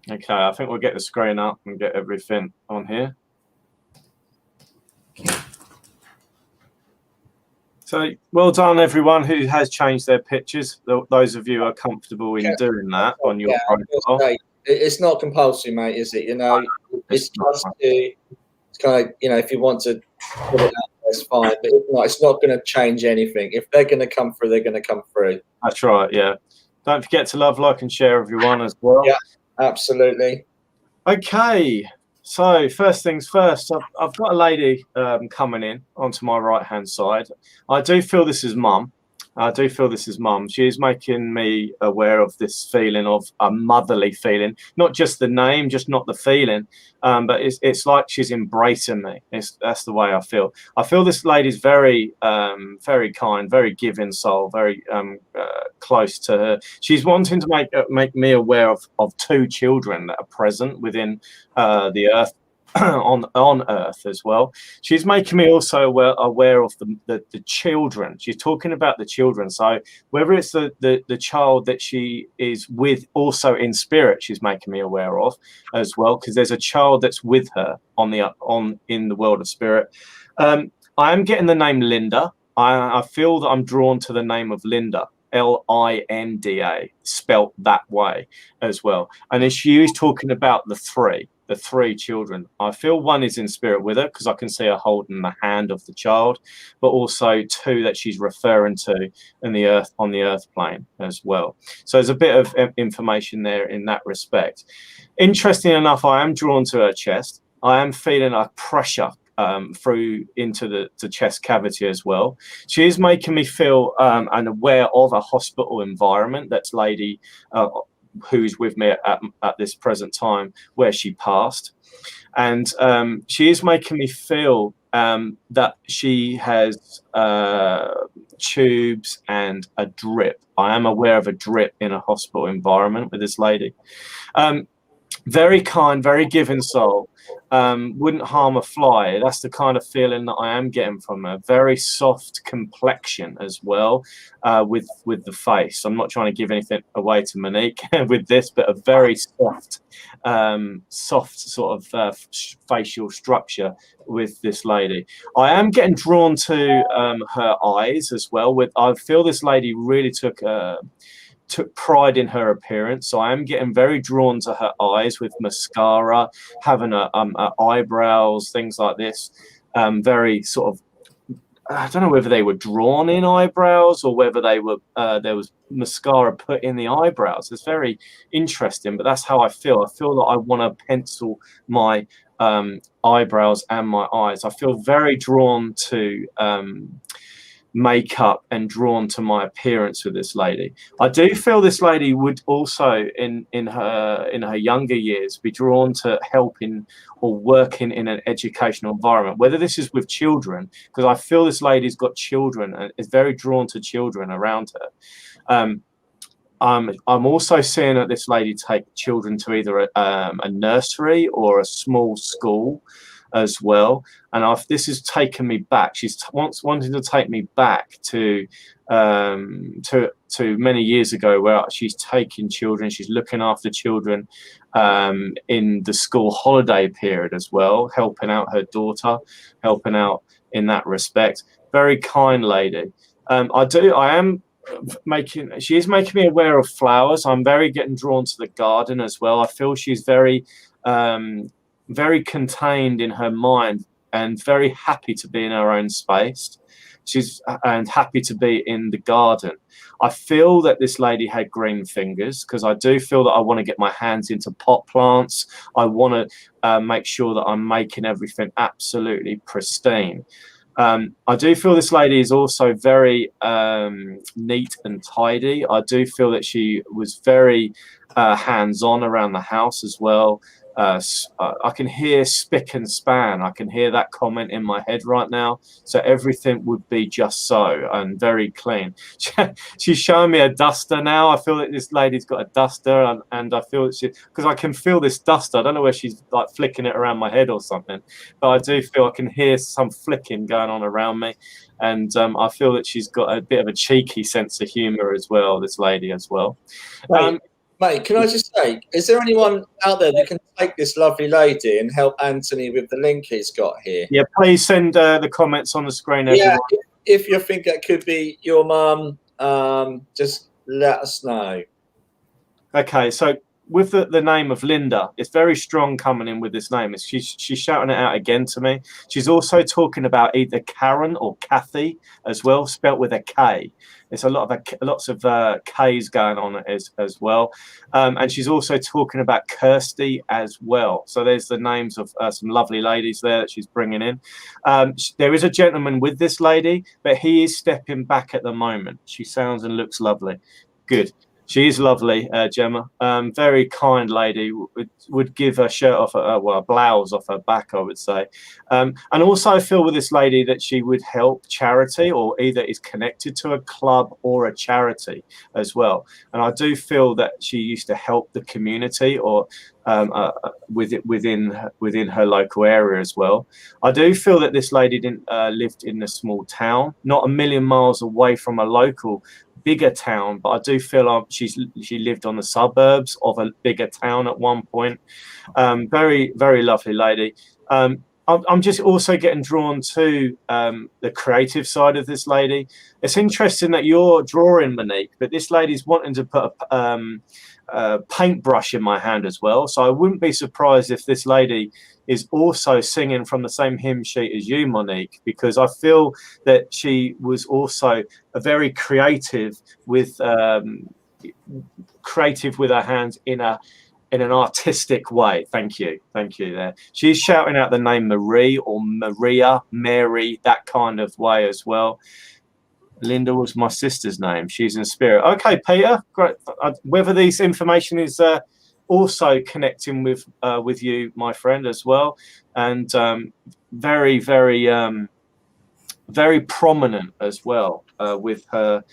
S1: Okay, I think we'll get the screen up and get everything on here.
S3: Okay.
S1: So, well done, everyone who has changed their pictures. Those of you who are comfortable in doing that on your profile.
S2: It's not compulsory, mate, is it? You know, it's just it's kind of, you know, if you want to put it out, that's fine. But if not, it's not going to change anything. If they're going to come through, they're going to come through.
S1: That's right. Yeah. Don't forget to love, like, and share, everyone, as well.
S2: Yeah, absolutely.
S1: Okay. So first things first, I've got a lady coming in onto my right-hand side. I do feel this is Mum. She is making me aware of this feeling of a motherly feeling, not just the name, just not the feeling, but it's like she's embracing me. That's the way I feel. I feel this lady's very, very kind, very giving soul, very close to her. She's wanting to make me aware of two children that are present within the earth. on earth as well. She's making me also aware of the children. She's talking about the children. So whether it's the child that she is with also in spirit, she's making me aware of as well, because there's a child that's with her in the world of spirit. I am getting the name Linda. I feel that I'm drawn to the name of Linda. Linda, spelt that way as well. And as she is talking about the three children, I feel one is in spirit with her, because I can see her holding the hand of the child, but also two that she's referring to on the earth plane as well. So there's a bit of information there in that respect. Interesting enough, I am drawn to her chest. I am feeling a pressure through into the chest cavity as well. She is making me feel and aware of a hospital environment. That's lady who's with me at this present time where she passed. And she is making me feel that she has tubes and a drip. I am aware of a drip in a hospital environment with this lady. Very kind, very giving soul. Wouldn't harm a fly. That's the kind of feeling that I am getting from her. Very soft complexion as well, with the face. I'm not trying to give anything away to Monique with this, but a very soft sort of facial structure with this lady. I am getting drawn to her eyes as well. I feel this lady really took pride in her appearance, so I am getting very drawn to her eyes with mascara, having eyebrows, things like this. Very sort of, I don't know whether they were drawn in eyebrows or whether they were there was mascara put in the eyebrows. It's very interesting, but that's how I feel. I feel that I want to pencil my eyebrows and my eyes. I feel very drawn to makeup and drawn to my appearance with this lady. I do feel this lady would also in her younger years be drawn to helping or working in an educational environment, whether this is with children, because I feel this lady's got children and is very drawn to children around her. I'm also seeing that this lady take children to either a nursery or a small school as well, and this has taken me back. She's wanted to take me back to many years ago, where she's taking children, she's looking after children in the school holiday period as well, helping out her daughter, helping out in that respect. Very kind lady. She is making me aware of flowers. I'm very getting drawn to the garden as well. I feel she's very very contained in her mind and very happy to be in her own space. She's happy to be in the garden. I feel that this lady had green fingers, because I do feel that I want to get my hands into pot plants. I want to make sure that I'm making everything absolutely pristine. I do feel this lady is also very neat and tidy. I do feel that she was very hands-on around the house as well. I can hear spick and span. I can hear that comment in my head right now. So everything would be just so and very clean. She's showing me a duster now. I feel that this lady's got a duster, and I feel that because I can feel this duster. I don't know where she's like flicking it around my head or something, but I do feel I can hear some flicking going on around me. And I feel that she's got a bit of a cheeky sense of humor as well, this lady as well.
S2: Mate, can I just say, is there anyone out there that can take this lovely lady and help Anthony with the link he's got here?
S1: Yeah, please send the comments on the screen.
S2: Yeah, if you think that could be your mum, just let us know.
S1: Okay, so with the name of Linda, it's very strong coming in with this name. She's shouting it out again to me. She's also talking about either Karen or Kathy as well, spelt with a K. There's lots of K's going on as well, and she's also talking about Kirsty as well. So there's the names of some lovely ladies there that she's bringing in. There is a gentleman with this lady, but he is stepping back at the moment. She sounds and looks lovely. Good. She is lovely, Gemma. Very kind lady. Would give her shirt off, a blouse off her back, I would say. And also I feel with this lady that she would help charity, or either is connected to a club or a charity as well. And I do feel that she used to help the community, or within her local area as well. I do feel that this lady didn't lived in a small town, not a million miles away from a local bigger town, but I do feel like she lived on the suburbs of a bigger town at one point. Very, very lovely lady. I'm just also getting drawn to the creative side of this lady. It's interesting that you're drawing, Monique, but this lady's wanting to put a paintbrush in my hand as well. So I wouldn't be surprised if this lady is also singing from the same hymn sheet as you, Monique, because I feel that she was also a very creative with her hands in an artistic way. Thank you there. She's shouting out the name Marie or Maria, Mary, that kind of way as well. Linda was my sister's name. She's in spirit. Okay, Peter, great. Whether this information is also connecting with you, my friend, as well, and very, very, very prominent as well with her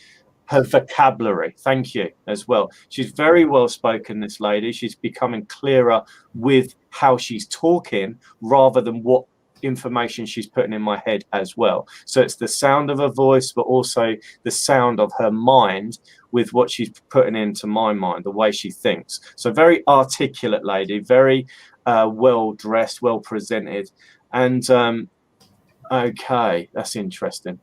S1: vocabulary. Thank you as well. She's very well spoken, this lady. She's becoming clearer with how she's talking rather than what information she's putting in my head as well. So it's the sound of her voice, but also the sound of her mind with what she's putting into my mind, the way she thinks. So very articulate lady, very well dressed, well presented. And okay, that's interesting.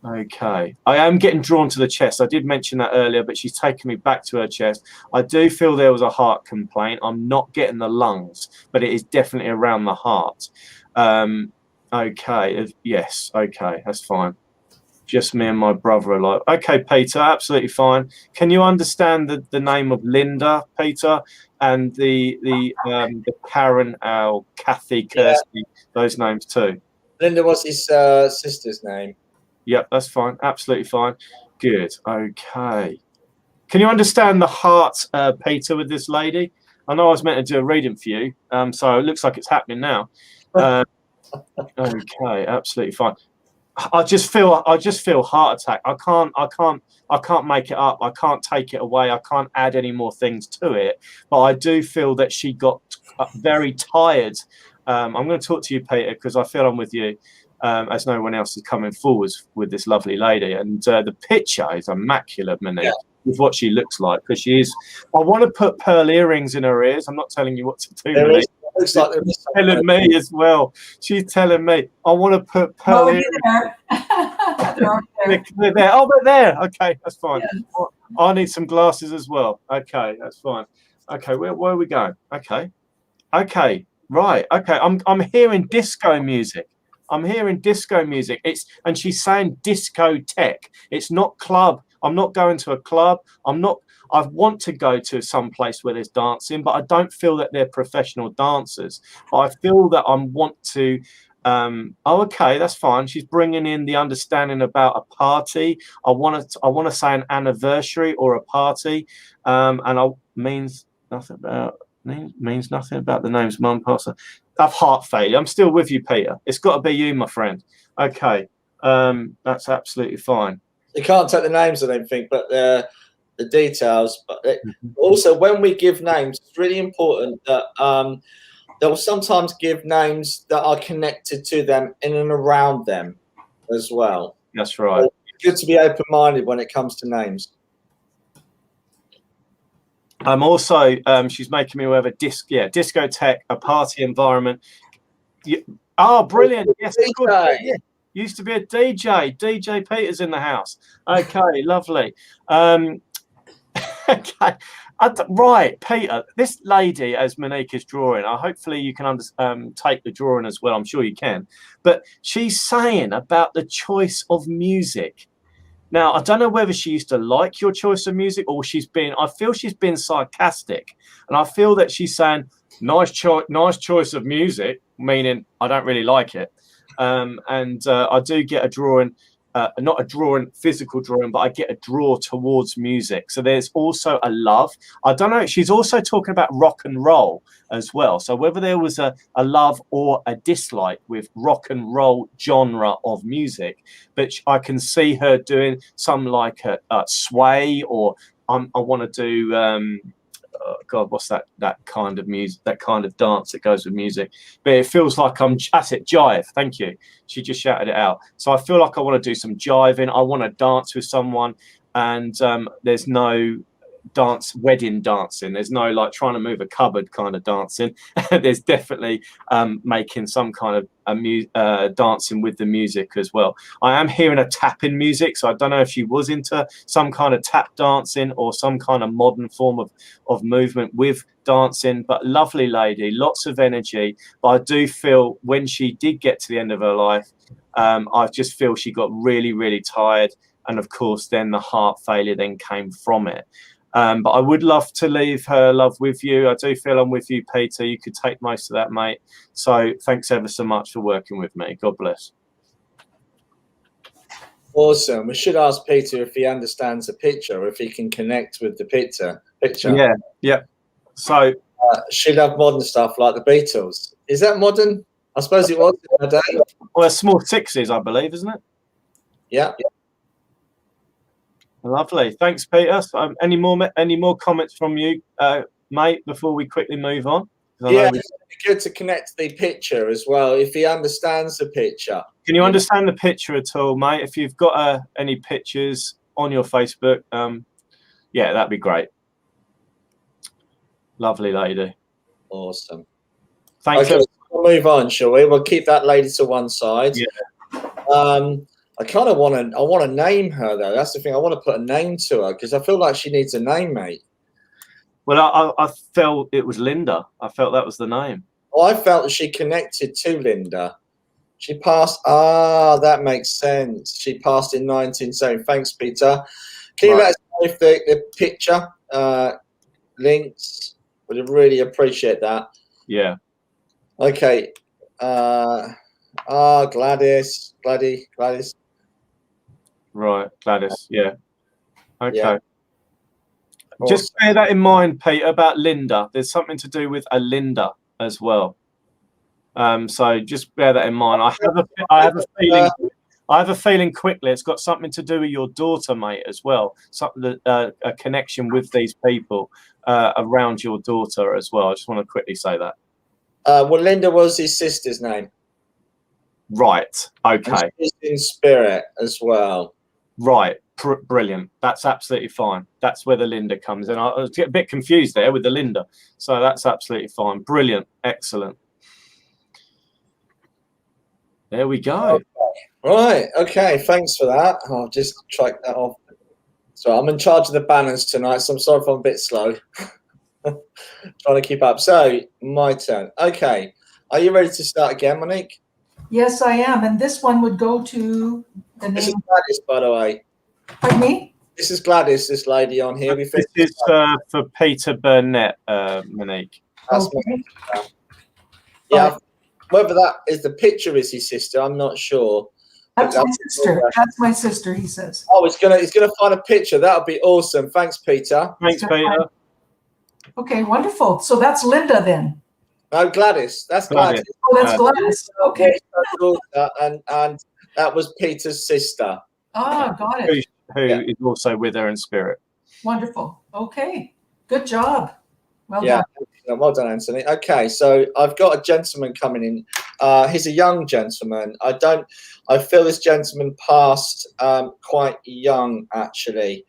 S1: Okay, I am getting drawn to the chest. I did mention that earlier, but she's taken me back to her chest. I do feel there was a heart complaint. I'm not getting the lungs, but it is definitely around the heart. Okay, yes, okay, that's fine. Just me and my brother are like, okay, Peter, absolutely fine. Can you understand the name of Linda, Peter, and the Karen, Kathy, Kirsty, those names too?
S2: Linda was his sister's name.
S1: Yep, that's fine. Absolutely fine. Good. Okay. Can you understand the heart, Peter, with this lady? I know I was meant to do a reading for you, so it looks like it's happening now. Okay, absolutely fine. I just feel heart attack. I can't make it up. I can't take it away. I can't add any more things to it. But I do feel that she got very tired. I'm going to talk to you, Peter, because I feel I'm with you, as no one else is coming forwards with this lovely lady. And the picture is immaculate, Monique. Yeah. With what she looks like, because she is. I want to put pearl earrings in her ears. I'm not telling you what to do. Monique.
S2: Looks like
S1: she's telling me as well. She's telling me I want to put pearl earrings. They're there. Oh, they're there. Okay, that's fine. Yeah. I need some glasses as well. Okay, that's fine. Okay, where are we going? Okay, right. Okay, I'm hearing disco music. I'm hearing disco music. And she's saying discotheque. It's not club. I'm not going to a club. I want to go to some place where there's dancing, but I don't feel that they're professional dancers. But I feel that I want to. Okay, that's fine. She's bringing in the understanding about a party. I want to say an anniversary or a party, and means nothing about the names. Mum, pastor. I've heart failure. I'm still with you, Peter. It's got to be you, my friend. Okay, that's absolutely fine.
S2: You can't take the names, I don't think, but the details. But also, when we give names, it's really important that they'll sometimes give names that are connected to them in and around them as well.
S1: That's right.
S2: So it's good to be open-minded when it comes to names.
S1: I'm also, she's making me aware of a discotheque, a party environment. Oh, brilliant. Yes, good. Yeah. Used to be a DJ. DJ Peter's in the house. Okay, lovely. Okay. Right, Peter, this lady, as Monique is drawing, hopefully you can take the drawing as well. I'm sure you can. But she's saying about the choice of music. Now, I don't know whether she used to like your choice of music or I feel she's been sarcastic. And I feel that she's saying, nice choice of music, meaning I don't really like it. I do get a drawing, not a drawing, physical drawing, but I get a draw towards music. So there's also a love. I don't know. She's also talking about rock and roll as well. So whether there was a love or a dislike with rock and roll genre of music, but I can see her doing some like a sway, or I want to do. God, what's that kind of music, that kind of dance that goes with music? But it feels like that's it, jive. Thank you. She just shouted it out. So I feel like I want to do some jiving. I want to dance with someone, and there's no wedding dancing. There's no like trying to move a cupboard kind of dancing. There's definitely making some kind of dancing with the music as well. I am hearing a tapping music, so I don't know if she was into some kind of tap dancing or some kind of modern form of movement with dancing. But lovely lady, lots of energy. But I do feel when she did get to the end of her life, I just feel she got really, really tired. And of course, then the heart failure then came from it. But I would love to leave her love with you. I do feel I'm with you, Peter. You could take most of that, mate. So thanks ever so much for working with me. God bless.
S2: Awesome. We should ask Peter if he understands the picture, or if he can connect with the picture.
S1: Yeah. So
S2: she loved modern stuff like the Beatles. Is that modern? I suppose it was in her day.
S1: Well, small sixes, I believe, isn't it?
S2: Yeah.
S1: Lovely. Thanks, Peter. Any more comments from you, mate, before we quickly move on?
S2: Yeah, it's good to connect the picture as well, if he understands the picture.
S1: Can you understand the picture at all, mate? If you've got any pictures on your Facebook, yeah, that'd be great. Lovely lady.
S2: Awesome.
S1: Thanks.
S2: Okay, we'll move on, shall we? We'll keep that lady to one side.
S1: Yeah.
S2: I kind of want to name her, though. That's the thing. I want to put a name to her because I feel like she needs a name, mate.
S1: Well, I felt it was Linda. I felt that was the name.
S2: Well, I felt that she connected to Linda. She passed. That makes sense. She passed in 1970. Thanks, Peter. Can you let us know if the picture links? Would really appreciate that.
S1: Yeah.
S2: Okay. Gladys.
S1: Right, Gladys. Yeah. Okay.
S2: Yeah.
S1: Just bear that in mind, Peter, about Linda. There's something to do with a Linda as well. So just bear that in mind. I have a feeling quickly it's got something to do with your daughter, mate, as well. Something a connection with these people around your daughter as well. I just want to quickly say that.
S2: Well, Linda was his sister's name.
S1: Right. Okay.
S2: And she's in spirit as well.
S1: Right. Brilliant. That's absolutely fine. That's where the Linda comes in. I was getting a bit confused there with the Linda. So that's absolutely fine. Brilliant. Excellent. There we go.
S2: Okay. Right. Okay. Thanks for that. I'll just track that off. So I'm in charge of the banners tonight, so I'm sorry if I'm a bit slow. Trying to keep up. So my turn. Okay. Are you ready to start again, Monique?
S3: Yes, I am. And this one would go to the name.
S2: This is Gladys, by the way.
S3: Pardon me?
S2: This is Gladys, this lady on here.
S1: This is for Peter Burnett, Monique.
S2: That's
S3: Okay.
S2: Yeah. Whether that is the picture is his sister, I'm not sure.
S3: That's my sister. That's my sister, he says.
S2: Oh, he's gonna find a picture. That would be awesome. Thanks, Peter.
S1: Thanks, Peter.
S3: Okay, wonderful. So that's Linda then.
S2: No, Gladys. That's Gladys.
S3: Oh, that's Gladys. Okay.
S2: And that was Peter's sister.
S3: Ah, got it.
S1: Who is also with her in spirit.
S3: Wonderful. Okay. Good job. Well
S2: Yeah.
S3: done.
S2: Well done, Anthony. Okay, so I've got a gentleman coming in. He's a young gentleman. I feel this gentleman passed quite young, actually.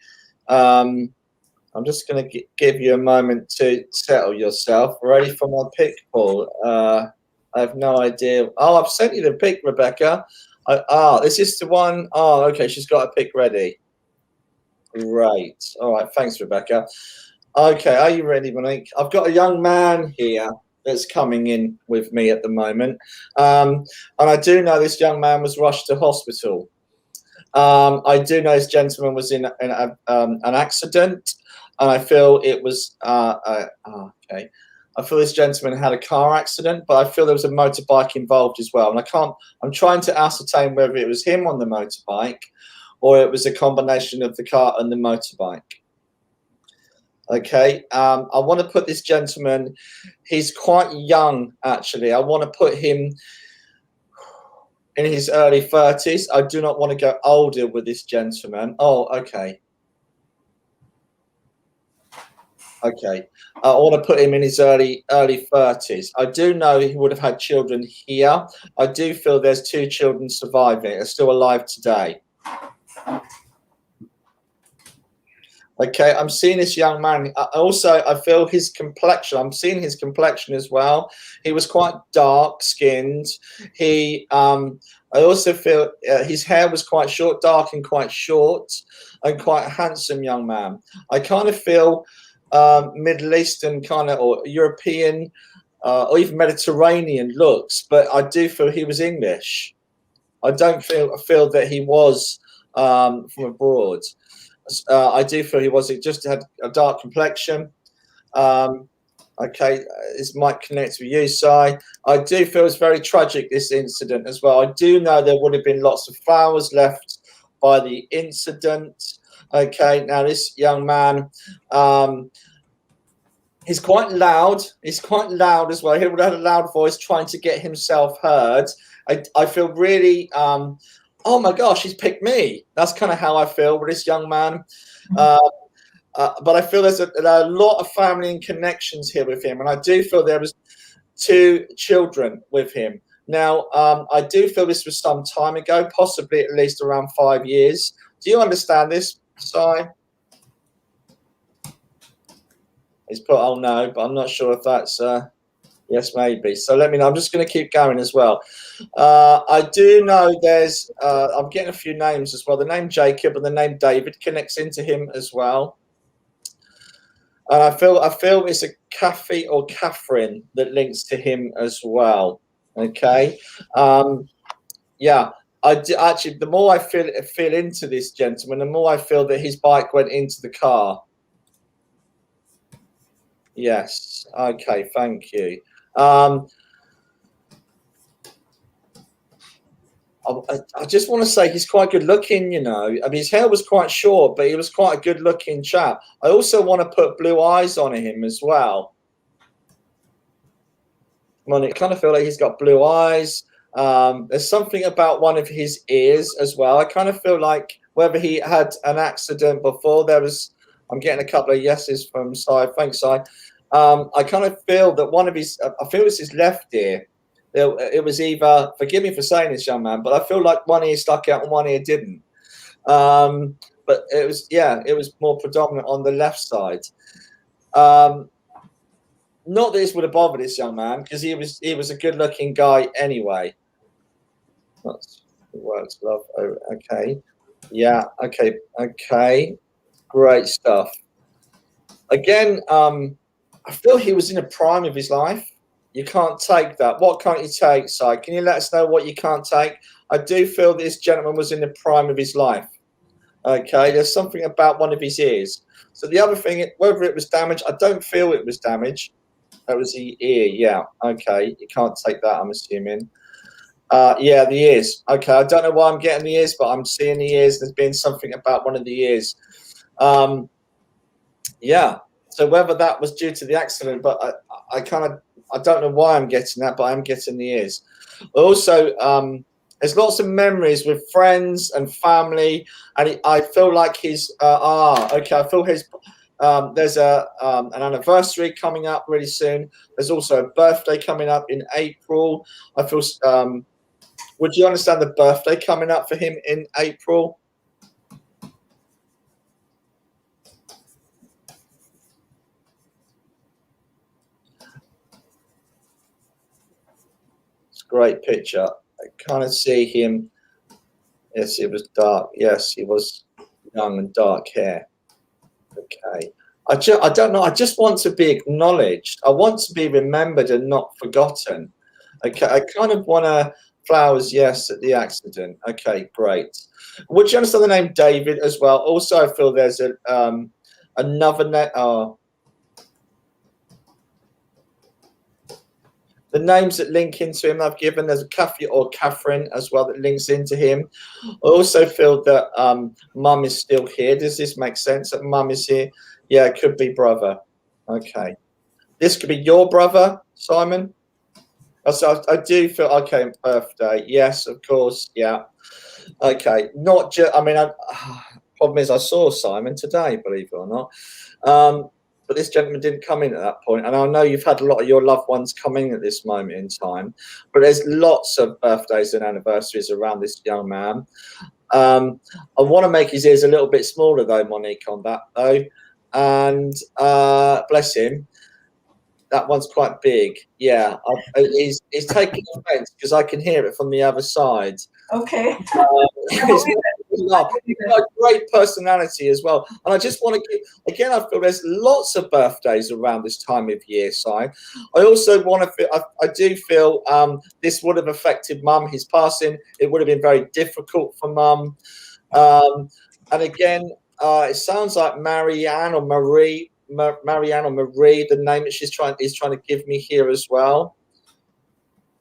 S2: I'm just going to give you a moment to settle yourself. Ready for my pick, Paul? I have no idea. Oh, I've sent you the pick, Rebecca. Is this the one? Oh, okay. She's got a pick ready. Great. All right. Thanks, Rebecca. Okay. Are you ready, Monique? I've got a young man here that's coming in with me at the moment. And I do know this young man was rushed to hospital. I do know this gentleman was in an accident. And I feel it was okay. I feel this gentleman had a car accident, but I feel there was a motorbike involved as well. And I'm trying to ascertain whether it was him on the motorbike or it was a combination of the car and the motorbike. Okay. I want to put this gentleman, he's quite young, actually. I want to put him in his early 30s. I do not want to go older with this gentleman. Oh, okay. Okay, I want to put him in his early 30s. I do know he would have had children here. I do feel there's 2 children surviving. They're still alive today. Okay, I'm seeing this young man. I feel his complexion. I'm seeing his complexion as well. He was quite dark-skinned. I also feel his hair was quite short, dark and quite short, and quite a handsome young man. I kind of feel Middle Eastern kind of, or European, or even Mediterranean looks, but I do feel he was English. I don't feel that he was from abroad. I do feel he was. He just had a dark complexion. Okay, this might connect with you, Si. I do feel it's very tragic, this incident as well. I do know there would have been lots of flowers left by the incident. Okay, now this young man, he's quite loud. He's quite loud as well. He would have had a loud voice trying to get himself heard. I feel really, oh my gosh, he's picked me. That's kind of how I feel with this young man. But I feel there's a lot of family and connections here with him. And I do feel there was 2 children with him. Now, I do feel this was some time ago, possibly at least around 5 years. Do you understand this, Si? He's put, oh no, but I'm not sure if that's, yes, maybe. So let me know. I'm just going to keep going as well. I do know there's, I'm getting a few names as well. The name Jacob and the name David connects into him as well. And I feel it's a Kathy or Catherine that links to him as well. Okay. Yeah. Actually, the more I feel into this gentleman, the more I feel that his bike went into the car. Yes. Okay. Thank you. I just want to say he's quite good looking, you know. I mean, his hair was quite short, but he was quite a good looking chap. I also want to put blue eyes on him as well. I kind of feel like he's got blue eyes. There's something about one of his ears as well. I kind of feel like whether he had an accident before, I'm getting a couple of yeses from Si. Thanks, Si. I kind of feel that one of his, I feel it's his left ear. It was either, forgive me for saying this, young man, but I feel like one ear stuck out and one ear didn't. But it was more predominant on the left side. Not that this would have bothered this young man, because he was a good-looking guy anyway. That's it works, love. Oh, okay. Yeah, okay. Great stuff. Again, I feel he was in the prime of his life. You can't take that. What can't you take, Si? Can you let us know what you can't take? I do feel this gentleman was in the prime of his life. Okay, there's something about one of his ears. So the other thing, whether it was damaged, I don't feel it was damaged. That was the ear, yeah. Okay, you can't take that, I'm assuming. Yeah, the ears. Okay, I don't know why I'm getting the ears, but I'm seeing the ears. There's been something about one of the ears. Yeah, so whether that was due to the accident, but I don't know why I'm getting that, but I'm getting the ears. Also, there's lots of memories with friends and family, and I feel like his okay, I feel his there's an anniversary coming up really soon. There's also a birthday coming up in April. I feel would you understand the birthday coming up for him in April? Great picture. I kind of see him. Yes, it was dark. Yes, he was young and dark hair. Okay. I don't know. I just want to be acknowledged. I want to be remembered and not forgotten. Okay. I kind of want to flowers. Yes, at the accident. Okay, great. Would you understand the name David as well? Also, I feel there's another name. The names that link into him I've given, there's a Kathy or Catherine as well that links into him. I also feel that mum is still here. Does this make sense that mum is here? Yeah, it could be brother. Okay. This could be your brother, Simon. So I do feel, okay, birthday. Yes, of course. Yeah. Okay. Not just, I mean, problem is I saw Simon today, believe it or not. But this gentleman didn't come in at that point. And I know you've had a lot of your loved ones coming at this moment in time, but there's lots of birthdays and anniversaries around this young man. I want to make his ears a little bit smaller though, Monique, on that though. And bless him. That one's quite big. Yeah, he's taking offense because I can hear it from the other side.
S3: Okay.
S2: He's got a great personality as well. And I just want to give, again, I feel there's lots of birthdays around this time of year, Si. I also want to feel, I do feel this would have affected mum, his passing. It would have been very difficult for mum. And again, it sounds like Marianne or Marie, the name that he's trying to give me here as well.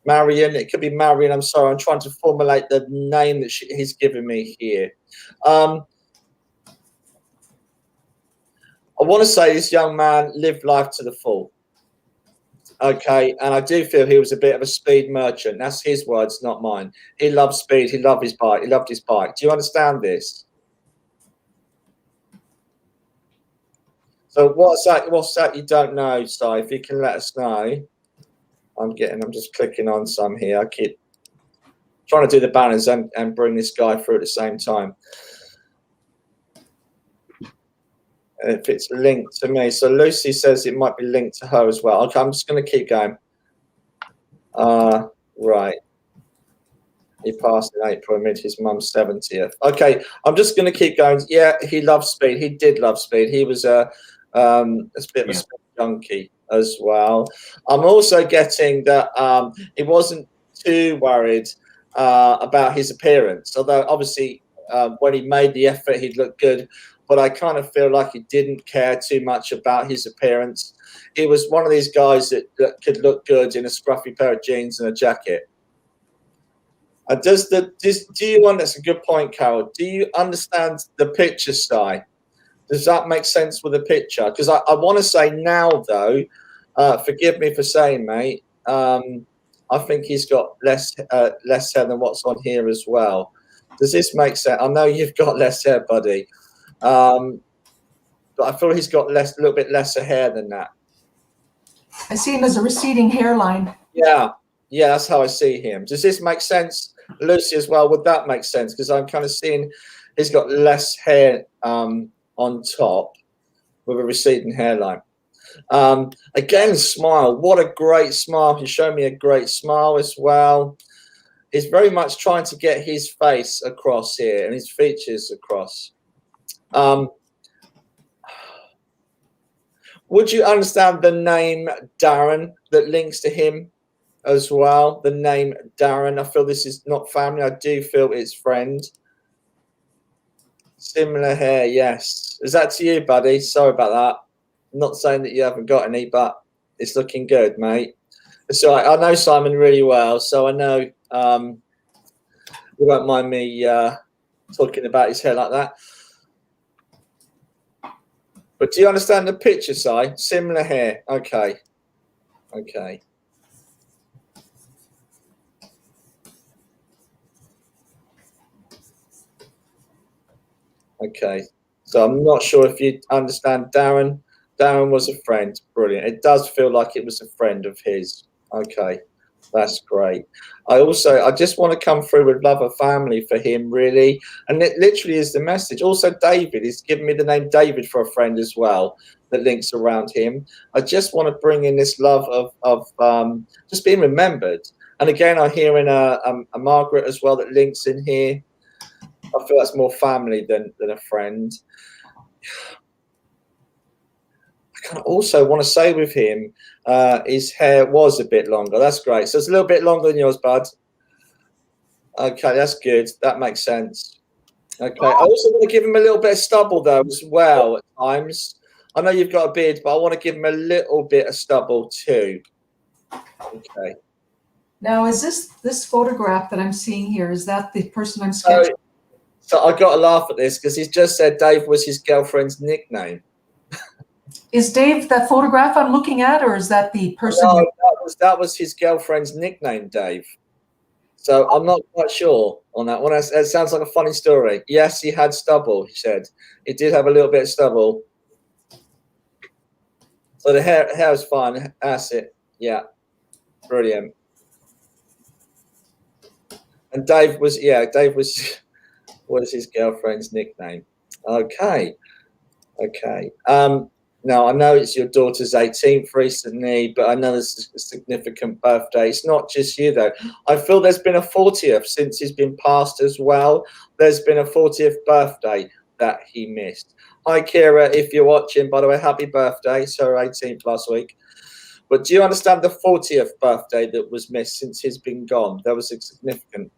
S2: Marion, it could be Marion. I'm sorry, I'm trying to formulate the name that he's given me here. I want to say this young man lived life to the full. Okay, and I do feel he was a bit of a speed merchant. That's his words, not mine. He loved speed. He loved his bike. He loved his bike. Do you understand this? So what's that you don't know, Si? If you can let us know. I'm just clicking on some here. I keep trying to do the banners and bring this guy through at the same time. And if it's linked to me. So Lucy says it might be linked to her as well. Okay, I'm just going to keep going. Right. He passed in April amid his mum's 70th. Okay, I'm just going to keep going. Yeah, he loved speed. He did love speed. He was a bit of a speed junkie as well. I'm also getting that he wasn't too worried about his appearance, although obviously when he made the effort he'd look good, but I kind of feel like he didn't care too much about his appearance. He was one of these guys that could look good in a scruffy pair of jeans and a jacket. That's a good point, Carol. Do you understand the picture style? Does that make sense with the picture? Because I want to say now, though, forgive me for saying, mate, I think he's got less hair than what's on here as well. Does this make sense? I know you've got less hair, buddy, but I feel he's got a little bit lesser hair than that.
S3: I see him as a receding hairline.
S2: Yeah, that's how I see him. Does this make sense, Lucy, as well? Would that make sense? Because I'm kind of seeing he's got less hair on top with a receding hairline. Again, smile. What a great smile. He's shown me a great smile as well. He's very much trying to get his face across here and his features across. Would you understand the name Darren that links to him as well? The name Darren. I feel this is not family. I do feel it's friend. Similar hair, yes. Is that to you, buddy? Sorry about that. I'm not saying that you haven't got any, but it's looking good, mate. So I know Simon really well, so I know you won't mind me talking about his hair like that. But do you understand the picture side? Similar hair. Okay. Okay. Okay. So I'm not sure if you understand Darren. Darren was a friend. Brilliant. It does feel like it was a friend of his. Okay. That's great. I just want to come through with love of family for him, really. And it literally is the message. Also, David, he's given me the name David for a friend as well that links around him. I just want to bring in this love of just being remembered. And again, I hear in a Margaret as well that links in here. I feel that's more family than a friend. I kind of also want to say with him, his hair was a bit longer. That's great. So it's a little bit longer than yours, bud. Okay, that's good. That makes sense. Okay. I also want to give him a little bit of stubble, though, as well at times. I know you've got a beard, but I want to give him a little bit of stubble, too. Okay.
S3: Now, is this photograph that I'm seeing here, is that the person I'm sketching?
S2: So I got to laugh at this because he's just said Dave was his girlfriend's nickname.
S3: Is Dave that photograph I'm looking at, or is that the person?
S2: No, that was his girlfriend's nickname, Dave. So I'm not quite sure on that one. It sounds like a funny story. Yes, he had stubble, he said. He did have a little bit of stubble. So the hair is fine. That's it. Yeah. Brilliant. And Dave was his girlfriend's nickname. Okay. Okay. Now, I know it's your daughter's 18th recently, but I know this is a significant birthday. It's not just you, though. I feel there's been a 40th since he's been passed as well. There's been a 40th birthday that he missed. Hi, Kira, if you're watching, by the way, happy birthday. It's her 18th last week. But do you understand the 40th birthday that was missed since he's been gone? That was significant.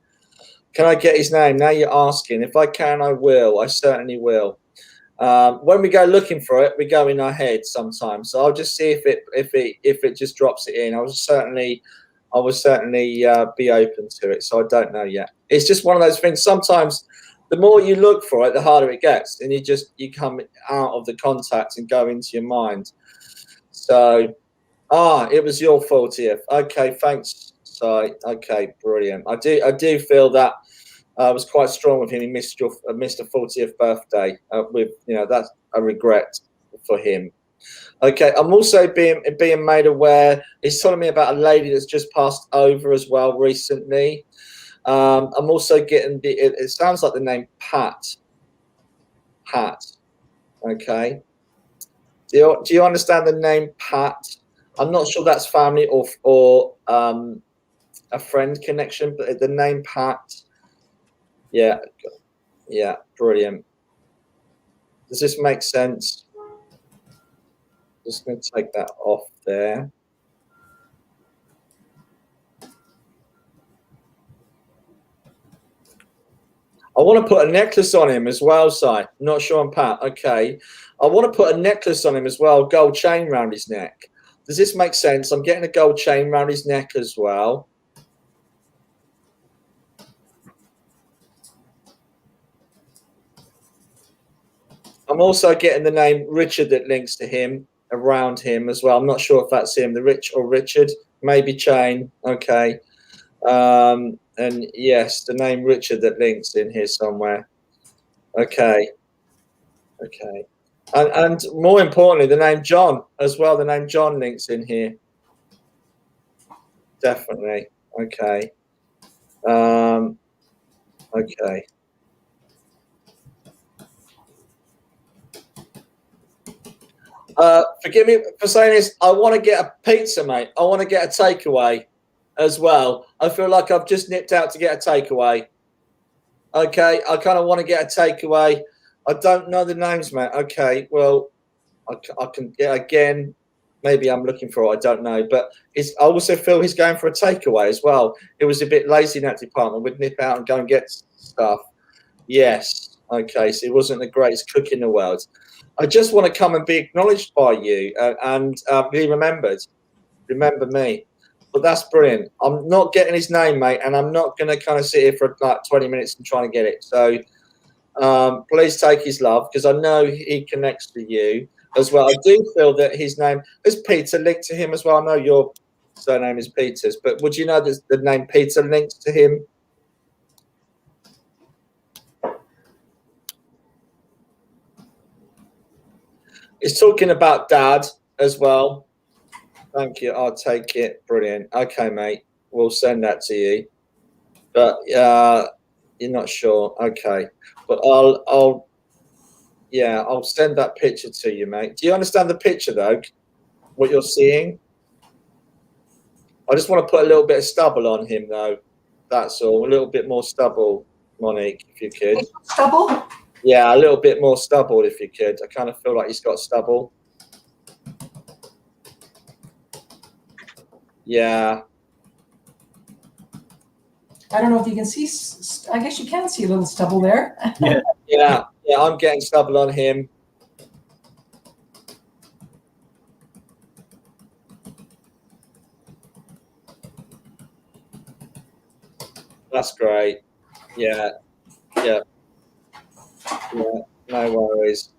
S2: Can I get his name? Now you're asking. If I can, I will. I certainly will. When we go looking for it, we go in our head sometimes. So I'll just see if it just drops it in. I will certainly be open to it. So I don't know yet. It's just one of those things. Sometimes the more you look for it, the harder it gets, and you come out of the contact and go into your mind. So, it was your 40th. Okay, thanks. So, okay, brilliant. I do feel that. I was quite strong with him. He missed a 40th birthday. That's a regret for him. Okay, I'm also being made aware. He's telling me about a lady that's just passed over as well recently. I'm also getting it sounds like the name Pat. Pat. Okay. Do you understand the name Pat? I'm not sure that's family or a friend connection, but the name Pat. Yeah, brilliant. Does this make sense? Just going to take that off there. I want to put a necklace on him as well, Si. Not sure on Pat. Okay. I want to put a necklace on him as well, gold chain around his neck. Does this make sense? I'm getting a gold chain around his neck as well. I'm also getting the name Richard that links to him, around him as well. I'm not sure if that's him, the Rich or Richard, maybe Chain. Okay. And yes, the name Richard that links in here somewhere. Okay. Okay. And more importantly, the name John as well. The name John links in here. Definitely. Okay. Okay. Forgive me for saying this. I want to get a pizza, mate. I want to get a takeaway as well. I feel like I've just nipped out to get a takeaway. Okay. I kind of want to get a takeaway. I don't know the names, mate. Okay. Well, I can get again. Maybe I'm looking for it. I don't know. But I also feel he's going for a takeaway as well. It was a bit lazy in that department. We'd nip out and go and get stuff. Yes. Okay. So he wasn't the greatest cook in the world. I just want to come and be acknowledged by you and be remembered. Remember me. But that's brilliant. I'm not getting his name, mate, and I'm not going to kind of sit here for like 20 minutes and try to get it. So please take his love, because I know he connects to you as well. I do feel that his name is Peter linked to him as well. I know your surname is Peters, but would you know that the name Peter links to him? It's talking about Dad as well. Thank you. I'll take it. Brilliant. Okay, mate. We'll send that to you. But you're not sure. Okay. But I'll send that picture to you, mate. Do you understand the picture though? What you're seeing? I just want to put a little bit of stubble on him though. That's all. A little bit more stubble, Monique, if you could.
S3: Stubble?
S2: Yeah, a little bit more stubble if you could. I kind of feel like he's got stubble. Yeah.
S3: I don't know if you can see. I guess you can see a little stubble there.
S2: Yeah, I'm getting stubble on him. That's great. Yeah. No worries.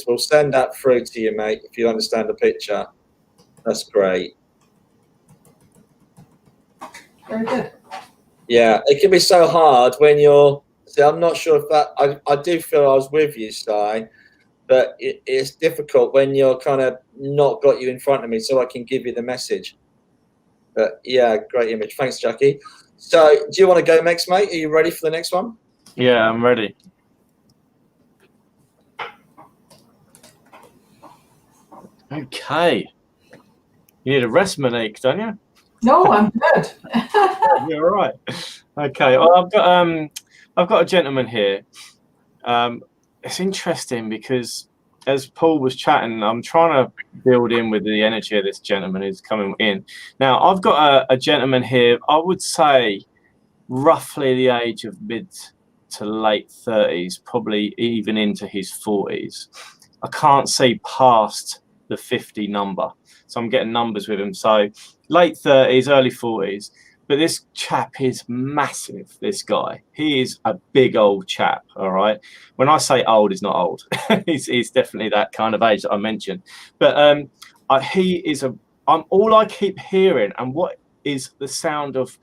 S2: We'll send that through to you, mate, if you understand the picture. That's great.
S3: Very good.
S2: Yeah, it can be so hard when you're. See, I'm not sure if that. I do feel I was with you, Sty, but it's difficult when you're kind of not got you in front of me, so I can give you the message. But yeah, great image. Thanks, Jackie. So, do you want to go next, mate? Are you ready for the next one?
S1: Yeah, I'm ready. Okay. You need a rest, Monique, don't you?
S3: No, I'm good.
S1: You're all right. Okay. Well, I've got a gentleman here. It's interesting because as Paul was chatting, I'm trying to build in with the energy of this gentleman who's coming in. Now, I've got a gentleman here, I would say roughly the age of mid to late 30s, probably even into his 40s. I can't see past the 50 number. So I'm getting numbers with him. So late 30s, early 40s. But this chap is massive, this guy. He is a big old chap, all right? When I say old, he's not old. he's definitely that kind of age that I mentioned. But all I keep hearing, and what is the sound of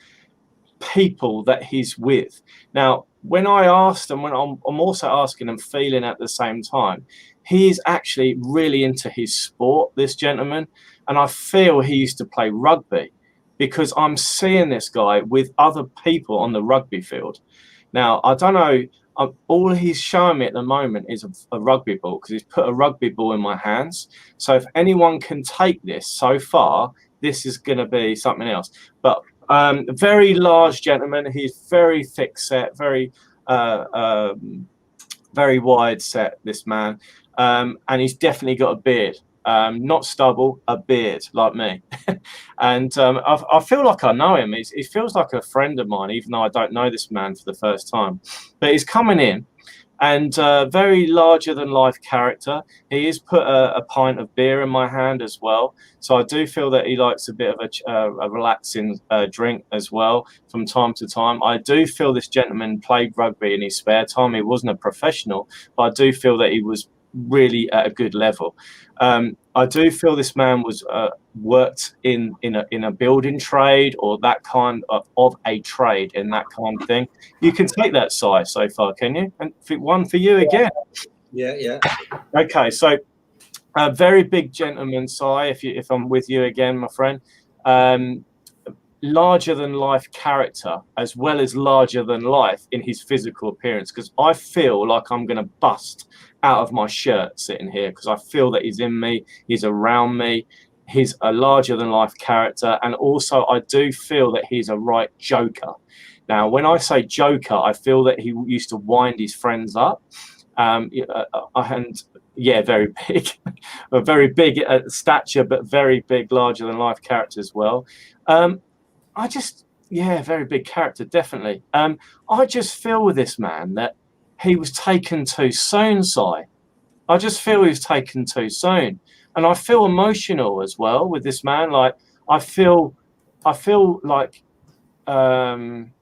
S1: people that he's with. Now, when I asked him, when I'm also asking and feeling at the same time, he is actually really into his sport, this gentleman. And I feel he used to play rugby, because I'm seeing this guy with other people on the rugby field. Now, I don't know, all he's showing me at the moment is a rugby ball, because he's put a rugby ball in my hands. So if anyone can take this so far, this is going to be something else. But very large gentleman. He's very thick set, very wide set, this man. And he's definitely got a beard. Not stubble, a beard like me. And I feel like I know him. He feels like a friend of mine, even though I don't know this man for the first time. But he's coming in, and very larger than life character. He has put a pint of beer in my hand as well. So I do feel that he likes a bit of a relaxing drink as well from time to time. I do feel this gentleman played rugby in his spare time. He wasn't a professional, but I do feel that he was really at a good level. I do feel this man was worked in a building trade or that kind of a trade in that kind of thing. You can take that size so far, can you? And one for you again.
S2: Yeah.
S1: Okay, so a very big gentleman, Si, if I'm with you again, my friend. Larger than life character as well as larger than life in his physical appearance, because I feel like I'm going to bust out of my shirt sitting here, because I feel that he's in me, he's around me, he's a larger than life character, and also I do feel that he's a right joker. Now when I say joker, I feel that he used to wind his friends up, and yeah, very big a very big stature, but very big larger than life character as well. Very big character, definitely. I just feel with this man that he was taken too soon, Si. I just feel he was taken too soon. And I feel emotional as well with this man. Like, I feel like that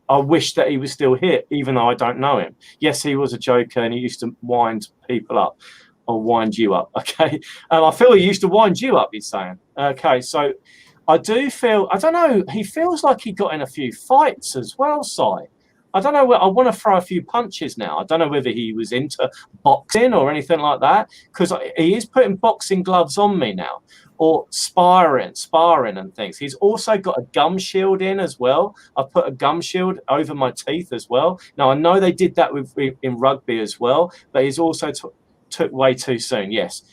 S1: I wish that he was still here, even though I don't know him. Yes, he was a joker and he used to wind people up or wind you up, okay? And I feel he used to wind you up, he's saying. Okay, so I do feel, I don't know, he feels like he got in a few fights as well, Si. I don't know, I want to throw a few punches now. I don't know whether he was into boxing or anything like that, because he is putting boxing gloves on me now, or sparring and things. He's also got a gum shield in as well. I've put a gum shield over my teeth as well. Now, I know they did that in rugby as well, but he's also took way too soon, yes.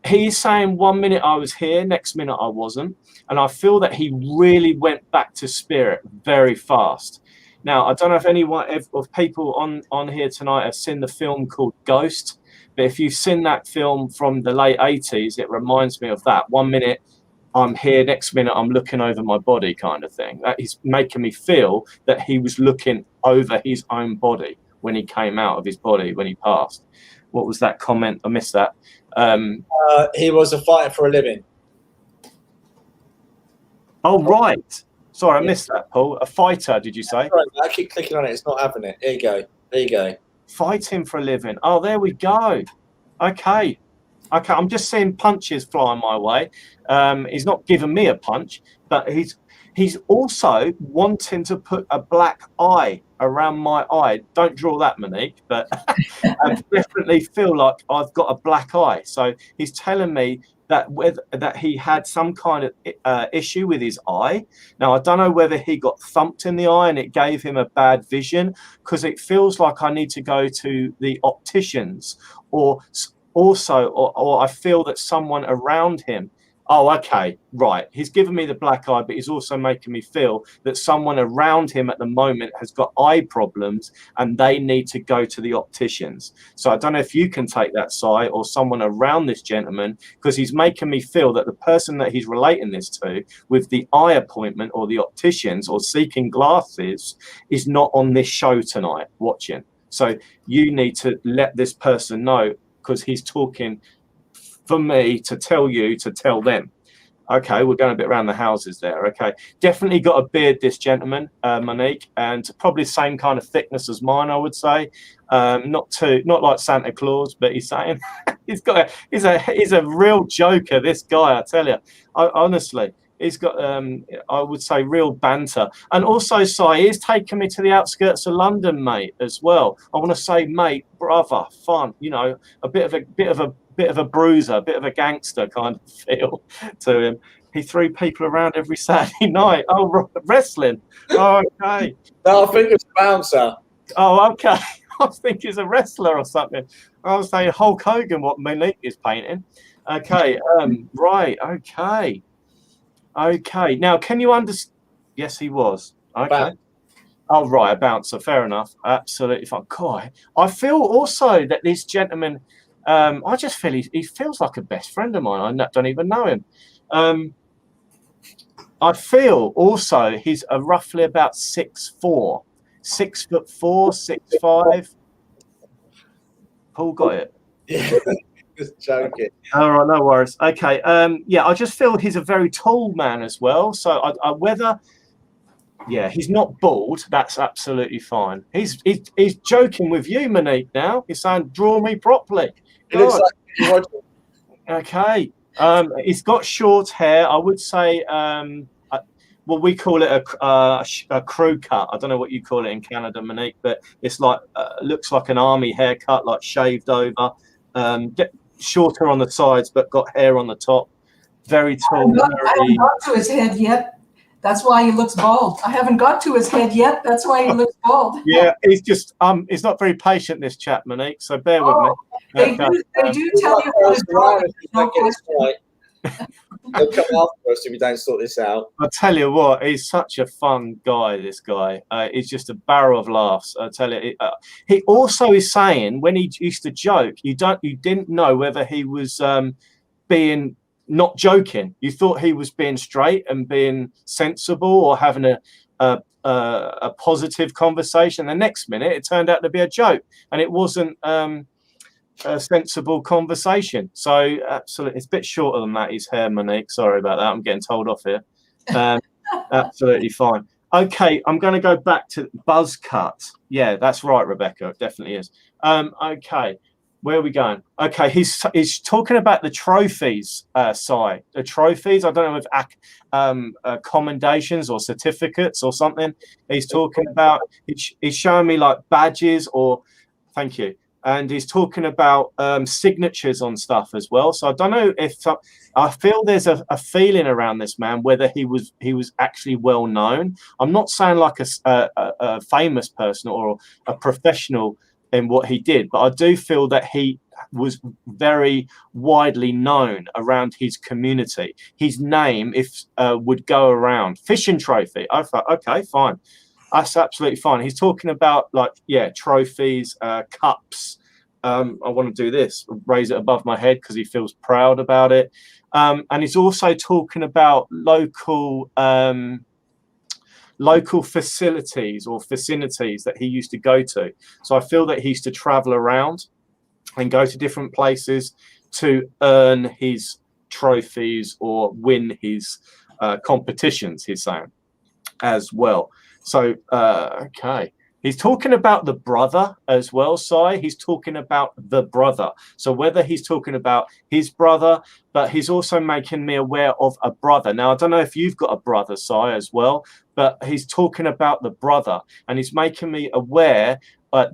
S1: He's saying 1 minute I was here, next minute I wasn't. And I feel that he really went back to spirit very fast. Now, I don't know if anyone of people on here tonight have seen the film called Ghost, but if you've seen that film from the late 80s, it reminds me of that. 1 minute I'm here, next minute I'm looking over my body kind of thing. That is making me feel that he was looking over his own body when he came out of his body, when he passed. What was that comment? I missed that.
S2: He was a fighter for a living.
S1: Oh, right. Sorry, I missed that, Paul. A fighter, did you say?
S2: Right, I keep clicking on it. It's not having it. There you go.
S1: Fighting for a living. Oh, there we go. Okay. I'm just seeing punches flying my way. He's not giving me a punch, but he's also wanting to put a black eye around my eye. Don't draw that, Monique, but I definitely feel like I've got a black eye. So he's telling me that he had some kind of issue with his eye. Now, I don't know whether he got thumped in the eye and it gave him a bad vision, because it feels like I need to go to the opticians, or I feel that someone around him. Oh, okay, right. He's given me the black eye, but he's also making me feel that someone around him at the moment has got eye problems and they need to go to the opticians. So I don't know if you can take that side, or someone around this gentleman, because he's making me feel that the person that he's relating this to with the eye appointment or the opticians or seeking glasses is not on this show tonight watching. So you need to let this person know, because he's talking for me to tell you to tell them. Okay, we're going a bit around the houses there. Okay, definitely got a beard, this gentleman, Monique, and probably the same kind of thickness as mine, I would say. Not like Santa Claus, but he's saying he's a real joker. This guy, I tell you, honestly, he's got I would say real banter. And also, Si, he's taken me to the outskirts of London, mate, as well. I want to say, mate, brother, fun, you know, a bit of a bruiser, a bit of a gangster kind of feel to him. He threw people around every Saturday night. Oh, wrestling. Oh, okay.
S2: No, I think it's a bouncer.
S1: Oh, okay. I was thinking he's a wrestler or something. I was saying Hulk Hogan, what Monique is painting. Okay. Right. Okay. Okay. Now, can you understand? Yes, he was. Okay. Oh, right. A bouncer. Fair enough. Absolutely fine. God, I feel also that this gentleman, I just feel he feels like a best friend of mine. I don't even know him. I feel also he's roughly about 6'4", 6'4", 6'5". Paul got it.
S2: Yeah, just joking.
S1: All right, no worries. Okay. Yeah, I just feel he's a very tall man as well. So I whether Yeah, he's not bald. That's absolutely fine. He's joking with you, Monique. Now he's saying, "Draw me properly."
S2: He looks like Roger.
S1: Okay. He's got short hair. I would say, well, we call it a crew cut. I don't know what you call it in Canada, Monique, but it's like looks like an army haircut, like shaved over. Shorter on the sides, but got hair on the top. Very tall.
S3: I haven't got to his head yet. That's why he looks bald. I haven't got to his head yet. That's why he looks bald.
S1: Yeah, he's just he's not very patient, this chap, Monique. So bear with me.
S3: They do tell you how to draw it. No question.
S2: He'll come after us if we don't sort this out.
S1: I'll tell you what, he's such a fun guy, this guy. He's just a barrel of laughs. I tell you. He also is saying, when he used to joke, you didn't know whether he was being not joking. You thought he was being straight and being sensible or having a positive conversation. The next minute, it turned out to be a joke, and it wasn't a sensible conversation. So absolutely, it's a bit shorter than that, his hair, Monique. Sorry about that. I'm getting told off here. Absolutely fine. Okay, I'm going to go back to buzz cut. Yeah, that's right, Rebecca. It definitely is. Okay, where are we going? Okay, he's talking about the trophies, Si. The trophies, I don't know if commendations or certificates or something. He's talking about, he's showing me like badges or, thank you. And he's talking about signatures on stuff as well. So I don't know if I feel there's a feeling around this man whether he was actually well known. I'm not saying like a famous person or a professional in what he did, but I do feel that he was very widely known around his community. His name, would go around. Fishing trophy. I thought, okay, fine. That's absolutely fine. He's talking about trophies, cups. I want to do this, raise it above my head because he feels proud about it. And he's also talking about local facilities or vicinities that he used to go to. So I feel that he used to travel around and go to different places to earn his trophies or win his competitions, he's saying, as well. So, okay. He's talking about the brother as well, Si. He's talking about the brother. So whether he's talking about his brother, but he's also making me aware of a brother. Now, I don't know if you've got a brother, Si, as well, but he's talking about the brother. And he's making me aware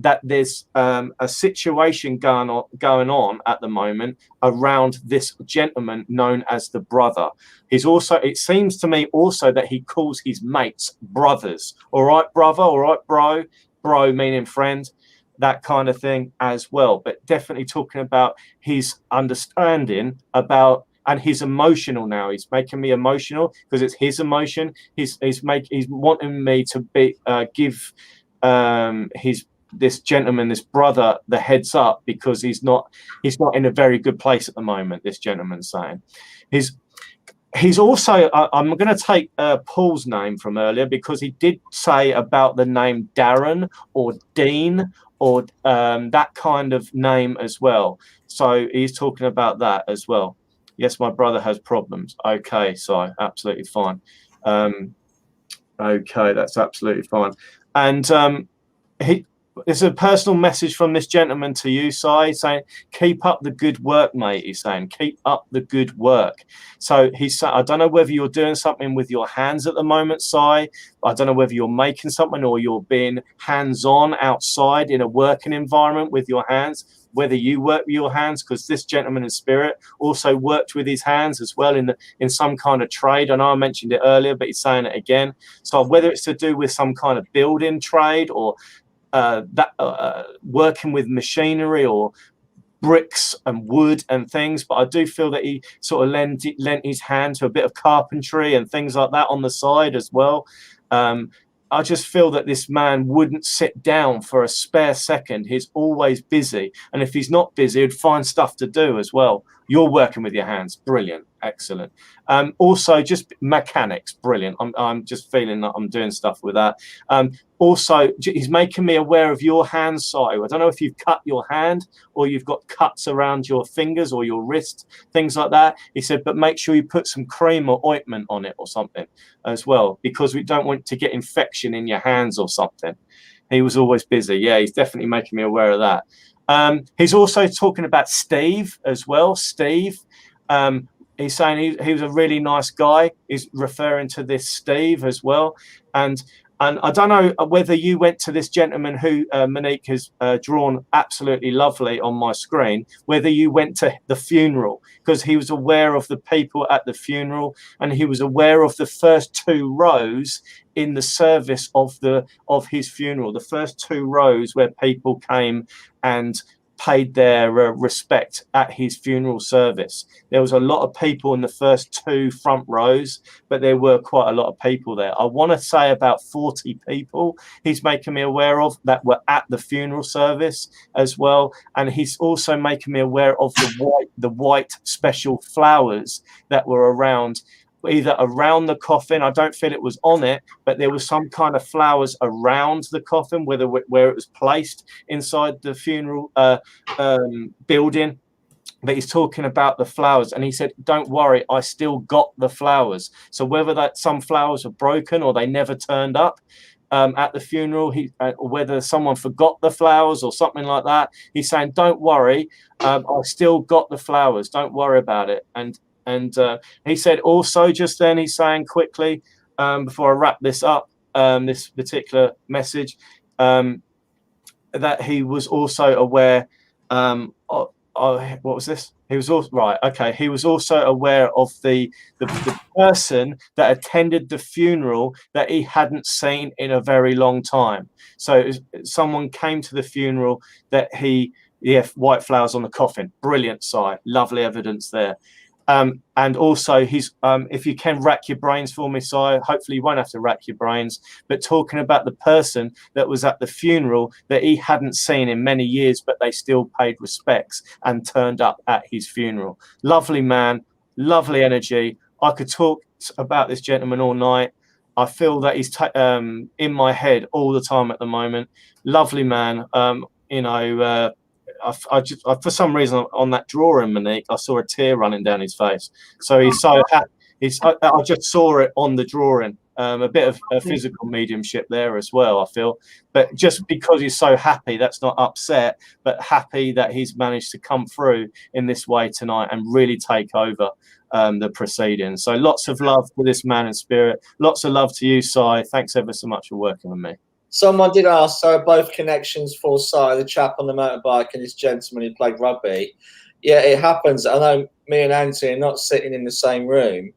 S1: that there's a situation going on at the moment around this gentleman known as the brother. He's also, it seems to me also that he calls his mates brothers. All right, brother. All right, bro. Bro meaning friend, that kind of thing as well. But definitely talking about his understanding about, and he's emotional now. He's making me emotional because it's his emotion. He's wanting me to give this gentleman, this brother, the heads up because he's not in a very good place at the moment. This gentleman's saying he's also, I'm going to take Paul's name from earlier because he did say about the name Darren or Dean or that kind of name as well. So he's talking about that as well. Yes, my brother has problems. Okay, so absolutely fine. Okay, that's absolutely fine. And it's a personal message from this gentleman to you, Si, saying, keep up the good work, mate. He's saying, keep up the good work. So he's saying, I don't know whether you're doing something with your hands at the moment, Si. I don't know whether you're making something or you're being hands-on outside in a working environment with your hands, whether you work with your hands, because this gentleman in spirit also worked with his hands as well in some kind of trade. I know I mentioned it earlier, but he's saying it again. So whether it's to do with some kind of building trade or working with machinery or bricks and wood and things, but I do feel that he sort of lent his hand to a bit of carpentry and things like that on the side as well. I just feel that this man wouldn't sit down for a spare second. He's always busy, and if he's not busy, he'd find stuff to do as well. you're working with your hands. Brilliant. Excellent. Also, just mechanics. Brilliant. I'm just feeling that I'm doing stuff with that. Also, he's making me aware of your hand side. I don't know if you've cut your hand or you've got cuts around your fingers or your wrist, things like that. He said, but make sure you put some cream or ointment on it or something as well, because we don't want to get infection in your hands or something. He was always busy. Yeah, he's definitely making me aware of that. He's also talking about Steve as well. Steve, he's saying he was a really nice guy. He's referring to this Steve as well. And I don't know whether you went to this gentleman who Monique has drawn absolutely lovely on my screen, whether you went to the funeral, because he was aware of the people at the funeral, and he was aware of the first 2 rows in the service of his funeral, the first 2 rows where people came and paid their respect at his funeral service. There was a lot of people in the first 2 front rows, but there were quite a lot of people there. I want to say about 40 people he's making me aware of that were at the funeral service as well. And he's also making me aware of the white special flowers that were around, either around the coffin. I don't feel it was on it, but there was some kind of flowers around the coffin, where it was placed inside the funeral building. But he's talking about the flowers, and he said, don't worry, I still got the flowers. So whether that some flowers are broken or they never turned up at the funeral, or whether someone forgot the flowers or something like that, he's saying, don't worry, I still got the flowers, don't worry about it. And he said also just then, he's saying quickly, before I wrap this up, this particular message, that he was also aware what was this? He was also right. Okay, he was also aware of the person that attended the funeral that he hadn't seen in a very long time. So someone came to the funeral that white flowers on the coffin. Brilliant, Si. Lovely evidence there. And also, if you can rack your brains for me, Si, hopefully you won't have to rack your brains, but talking about the person that was at the funeral that he hadn't seen in many years, but they still paid respects and turned up at his funeral. Lovely man, lovely energy. I could talk about this gentleman all night. I feel that he's in my head all the time at the moment. Lovely man. I for some reason on that drawing, Monique, I saw a tear running down his face. So he's so happy. I just saw it on the drawing. A bit of physical mediumship there as well, I feel. But just because he's so happy, that's not upset, but happy that he's managed to come through in this way tonight and really take over the proceedings. So lots of love for this man in spirit. Lots of love to you, Si. Thanks ever so much for working with me.
S2: Someone did ask, so both connections for Si, the chap on the motorbike and this gentleman who played rugby? Yeah, it happens. I know me and Anthony are not sitting in the same room,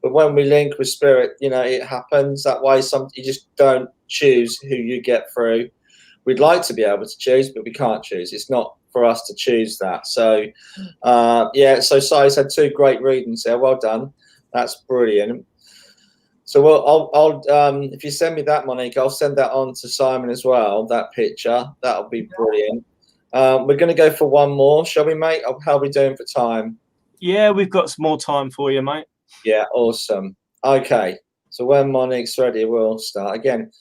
S2: but when we link with spirit, it happens that way. You just don't choose who you get through. We'd like to be able to choose, but we can't choose. It's not for us to choose that. So, so Si's had 2 great readings there. Well done. That's brilliant. So, I'll if you send me that, Monique, I'll send that on to Simon as well, that picture. That'll be brilliant. We're going to go for one more, shall we, mate? How are we doing for time?
S1: Yeah, we've got some more time for you, mate.
S2: Yeah, awesome. Okay, so when Monique's ready, we'll start again.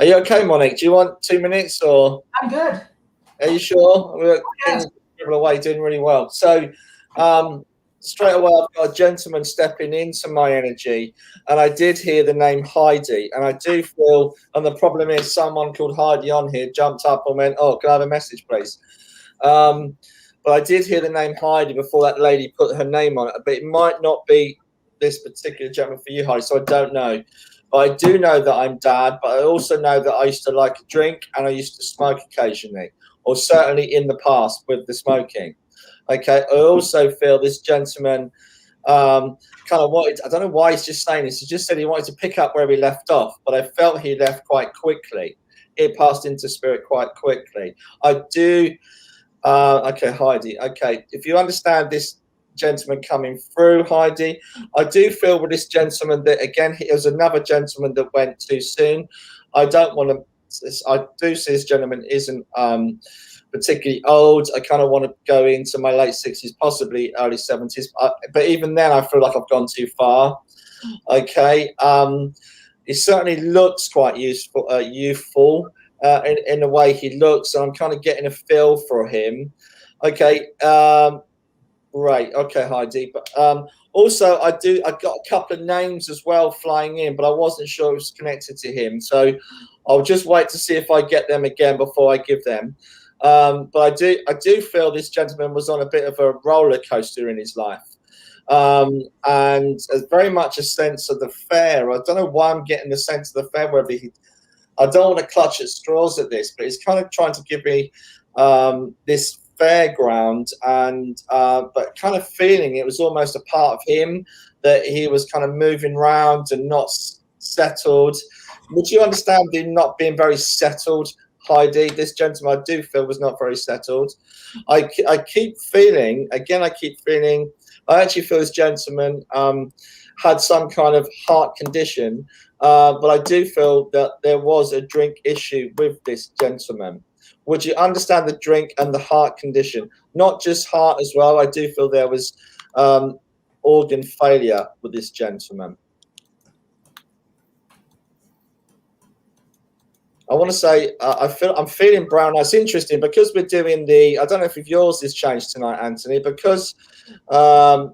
S2: Are you okay, Monique? Do you want 2 minutes or?
S3: I'm good.
S2: Are you sure? We're people away doing really well. So, straight away, I've got a gentleman stepping into my energy, and I did hear the name Heidi, and I do feel, and the problem is someone called Heidi on here jumped up and went, oh, can I have a message, please? But I did hear the name Heidi before that lady put her name on it, but it might not be this particular gentleman for you, Heidi, so I don't know. But I do know that I'm dad, but I also know that I used to like a drink and I used to smoke occasionally, or certainly in the past with the smoking. Okay, I also feel this gentleman kind of wanted, I don't know why he's just saying this, he just said he wanted to pick up where he left off, but I felt he left quite quickly. It passed into spirit quite quickly. I do, okay, Heidi, okay, if you understand this gentleman coming through, Heidi, I do feel with this gentleman that, again, it was another gentleman that went too soon. I don't want to, I do see this gentleman isn't particularly old. I kind of want to go into my late 60s, possibly early 70s. But even then, I feel like I've gone too far. Okay. He certainly looks quite youthful in the way he looks. And I'm kind of getting a feel for him. Okay. Right. Okay, Heidi. But also, I got a couple of names as well flying in, but I wasn't sure it was connected to him. So I'll just wait to see if I get them again before I give them. But I do feel this gentleman was on a bit of a roller coaster in his life, and very much a sense of the fair. I don't know why I'm getting the sense of the fair. Whether I don't want to clutch at straws at this, but he's kind of trying to give me this fairground, and but kind of feeling it was almost a part of him that he was kind of moving around and not settled. Would you understand him not being very settled, Heidi? This gentleman, I do feel, was not very settled. I keep feeling, again, I actually feel this gentleman had some kind of heart condition, but I do feel that there was a drink issue with this gentleman. Would you understand the drink and the heart condition? Not just heart as well. I do feel there was organ failure with this gentleman. I want to say I'm feeling brown. It's interesting because we're doing the. I don't know if yours is changed tonight, Anthony, because I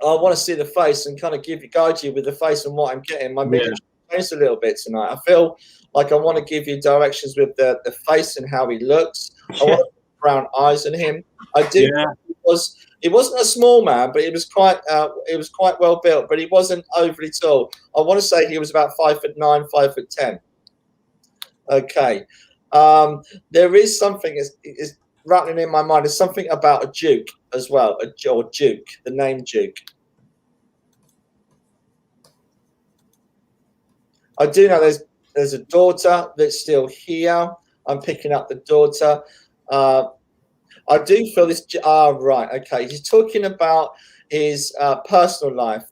S2: want to see the face and kind of guide you with the face and what I'm getting. My meter changed a little bit tonight. I feel like I want to give you directions with the face and how he looks. I want to put brown eyes on him. I do. He wasn't a small man, but he was quite well built. But he wasn't overly tall. I want to say he was about 5'9", 5'10". Okay. There is something is rattling in my mind. There's something about a Duke as well, or Duke, the name Duke. I do know there's a daughter that's still here. I'm picking up the daughter. I do feel this. Right. Okay. He's talking about his personal life.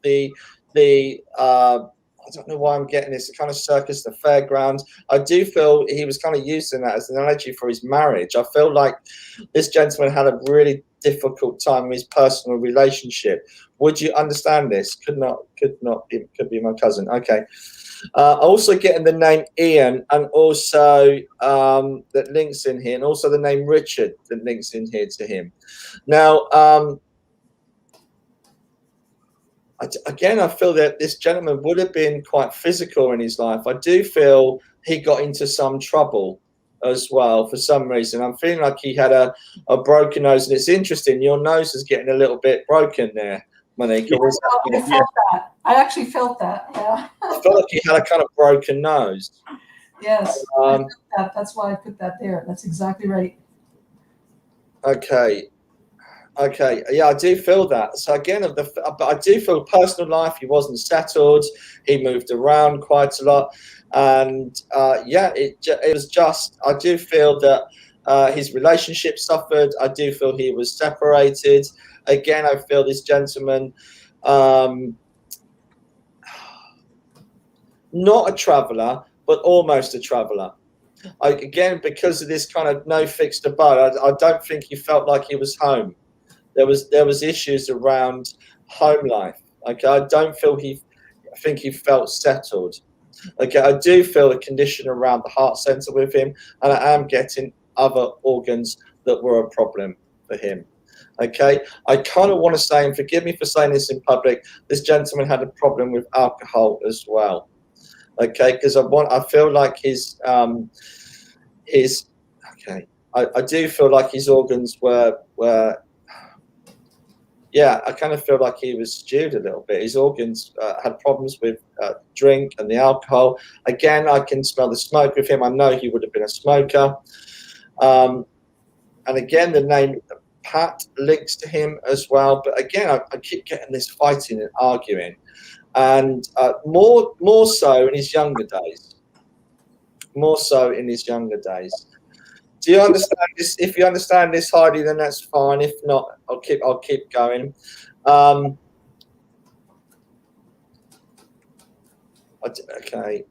S2: I don't know why I'm getting this. The kind of circus, the fairground. I do feel he was kind of using that as an analogy for his marriage. I feel like this gentleman had a really difficult time with his personal relationship. Would you understand this? Could be my cousin. Okay. Also getting the name Ian, and also that links in here, and also the name Richard that links in here to him. Now, again, I feel that this gentleman would have been quite physical in his life. I do feel he got into some trouble as well for some reason. I'm feeling like he had a broken nose, and it's interesting. Your nose is getting a little bit broken there, Monique.
S3: I felt that. I actually felt that. Yeah.
S2: I felt like he had a kind of broken nose.
S3: Yes, I felt that. That's why I put that there. That's exactly right.
S2: Okay. Yeah, I do feel that. So again, but I do feel personal life. He wasn't settled. He moved around quite a lot, and it was just. I do feel that his relationship suffered. I do feel he was separated. Again, I feel this gentleman, not a traveller, but almost a traveller. Again, because of this kind of no fixed abode, I don't think he felt like he was home. There was issues around home life. Okay, I don't think he felt settled. Okay, I do feel a condition around the heart center with him, and I am getting other organs that were a problem for him. Okay, I kind of want to say, and forgive me for saying this in public, this gentleman had a problem with alcohol as well. Okay, because I feel like his okay, I do feel like his organs were. Yeah, I kind of feel like he was stewed a little bit. His organs had problems with drink and the alcohol. Again, I can smell the smoke with him. I know he would have been a smoker. And again, the name Pat links to him as well. But again, I keep getting this fighting and arguing. And more so in his younger days. More so in his younger days. Do you understand this? If you understand this, Heidi, then that's fine. If not, I'll keep going. Okay.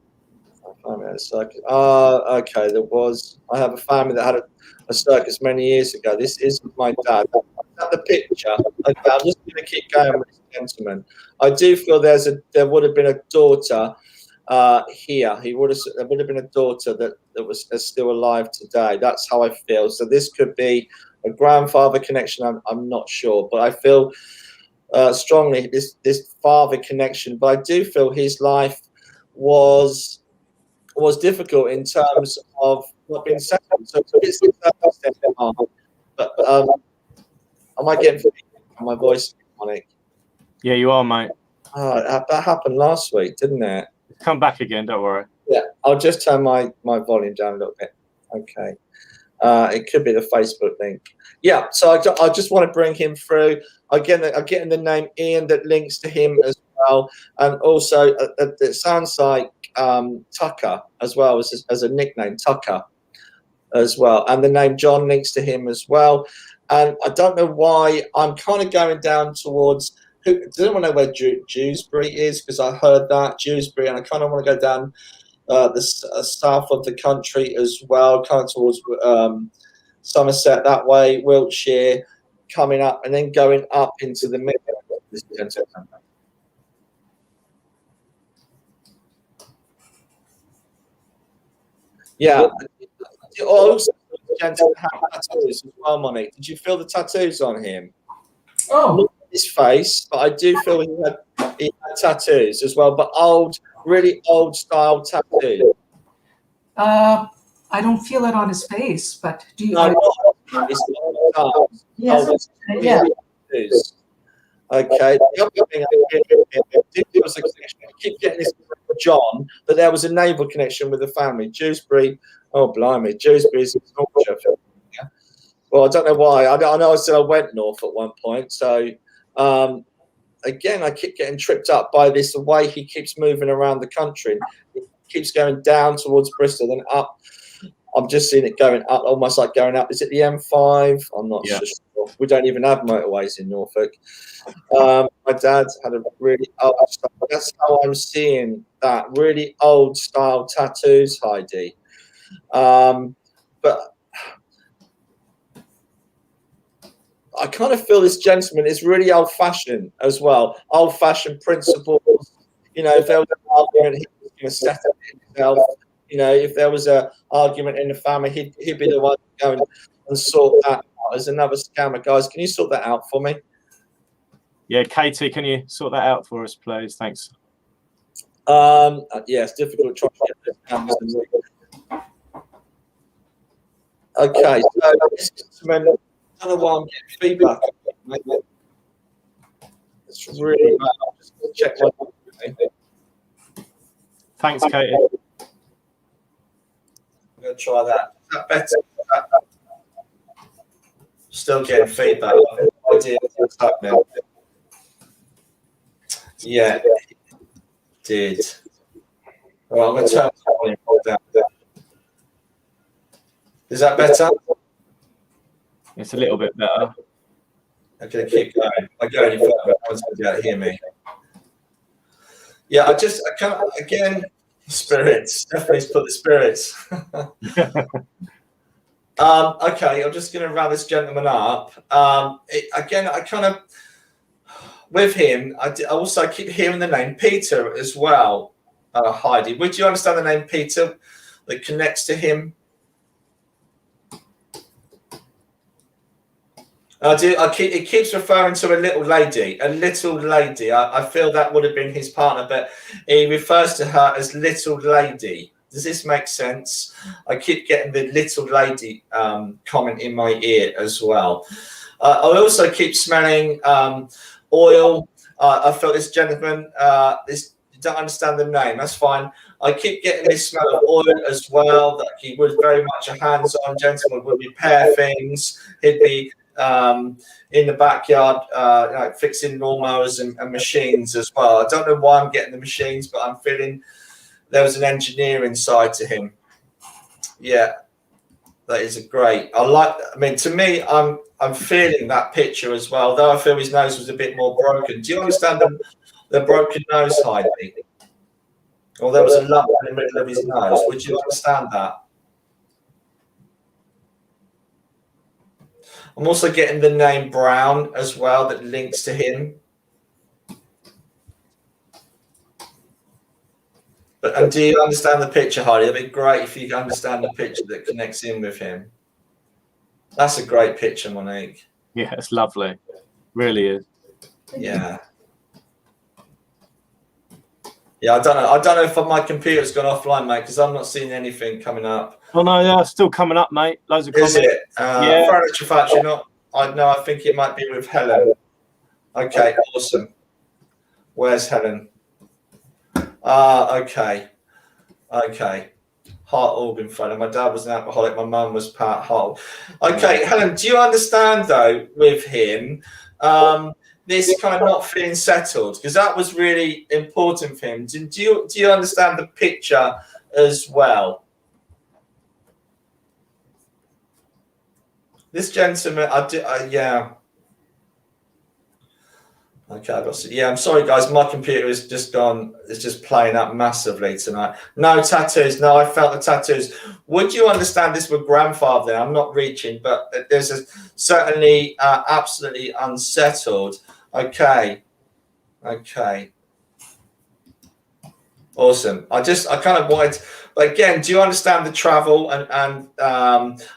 S2: Circus. Okay. I have a family that had a circus many years ago. This isn't my dad. At the picture. Okay, I'm just going to keep going with this gentleman. I do feel there would have been a daughter here. There would have been a daughter that was still alive today. That's how I feel. So this could be a grandfather connection. I'm not sure, but I feel strongly this father connection. But I do feel his life was difficult in terms of not being settled. So it's but am I getting on my voice, Monique?
S1: Yeah, you are, mate.
S2: That happened last week, didn't it?
S1: Come back again, don't worry.
S2: Yeah, I'll just turn my volume down a little bit. Okay. It could be the Facebook link. Yeah, so I just want to bring him through. I'm getting the name Ian that links to him as well. And also, it sounds like Tucker as well as a nickname, Tucker as well. And the name John links to him as well. And I don't know why I'm kind of going down towards. Does anyone know where Dewsbury is? Because I heard that Dewsbury, and I kind of want to go down the south of the country as well, kind of towards Somerset that way, Wiltshire, coming up, and then going up into the middle. Yeah. Also, gentleman had tattoos as well, Monique. Did you feel the tattoos on him?
S3: Oh.
S2: Not his face, but I do feel he had tattoos as well, but really old style tattoos.
S3: I don't feel it on his face, but do you?
S2: Yes. Yeah. Okay. The other thing I keep getting this from John, that there was a naval connection with the family. Dewsbury, oh blimey, Dewsbury is Yorkshire. Yeah. Well, I don't know why. I know I said I went north at one point. So again, I keep getting tripped up by this, the way he keeps moving around the country. He keeps going down towards Bristol, then up. I'm just seeing it going up, almost like going up. Is it the M5? I'm not sure. We don't even have motorways in Norfolk. My dad had a really old style. That's how I'm seeing that. Really old style tattoos, Heidi. But I kind of feel this gentleman is really old-fashioned as well. Old-fashioned principles. You know, if there was an argument, he was going to settle it himself. You know, if there was an argument in the family, he'd be the one to go and sort that out. There's another scammer, guys. Can you sort that out for me?
S1: Yeah, Katie, can you sort that out for us, please? Thanks.
S2: Yeah, it's difficult trying to get this down. Okay, so I don't know why I'm getting feedback. It's really bad. I'll just check one.
S1: Thanks, Katie.
S2: I'm going to try that. Is that better? Still getting feedback. I have no idea what's happening. Yeah, it did. Well, I'm going to turn the volume down. Is that better?
S1: It's a little bit better.
S2: I'm going to keep going. I go any further, no one's going to be able to hear me. Yeah, I can't, again, spirits. Definitely put the spirits. Okay, I'm just going to round this gentleman up. Again, I kind of, with him, I also keep hearing the name Peter as well, Heidi. Would you understand the name Peter that connects to him? It keeps referring to a little lady. I feel that would have been his partner, but he refers to her as little lady. Does this make sense? I keep getting the little lady comment in my ear as well. I also keep smelling oil. I felt this gentleman, you don't understand the name, that's fine. I keep getting this smell of oil as well, that he was very much a hands-on gentleman, would repair things. He'd be in the backyard, like fixing lawnmowers and machines as well. I don't know why I'm getting the machines, but I'm feeling there was an engineering side to him. Yeah, that is great. To me, I'm feeling that picture as well, though I feel his nose was a bit more broken. Do you understand the broken nose, Heidi? Or there was a lump in the middle of his nose. Would you understand that? I'm also getting the name Brown as well that links to him. And do you understand the picture, Heidi? It'd be great if you understand the picture that connects in with him. That's a great picture, Monique.
S1: Yeah, it's lovely. Really is.
S2: Yeah. Yeah, I don't know if my computer's gone offline, mate, because I'm not seeing anything coming up.
S1: Oh no, yeah, it's still coming up, mate. Loads of comments.
S2: Is it? Yeah. Furniture Factory, not. I think it might be with Helen. Okay, awesome. Where's Helen? Okay. Heart organ failure. My dad was an alcoholic. My mum was part heart. Okay, Helen, do you understand though with him this kind of not feeling settled, because that was really important for him? Do you understand the picture as well? This gentleman, yeah. Okay, I've got to, yeah, I'm sorry, guys. My computer is just gone. It's just playing up massively tonight. No tattoos. No, I felt the tattoos. Would you understand this with grandfather? I'm not reaching, but there's certainly absolutely unsettled. Okay. Awesome. I kind of wanted, but again, do you understand the travel and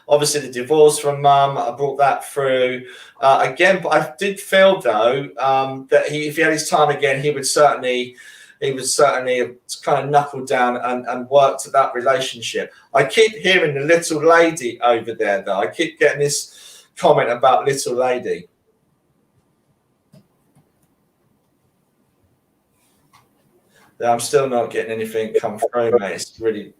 S2: obviously the divorce from mum? I brought that through again, but I did feel though that if he had his time again, he would certainly kind of knuckle down and work to that relationship. I keep hearing the little lady over there though. I keep getting this comment about little lady. I'm still not getting anything come through, mate. It's really,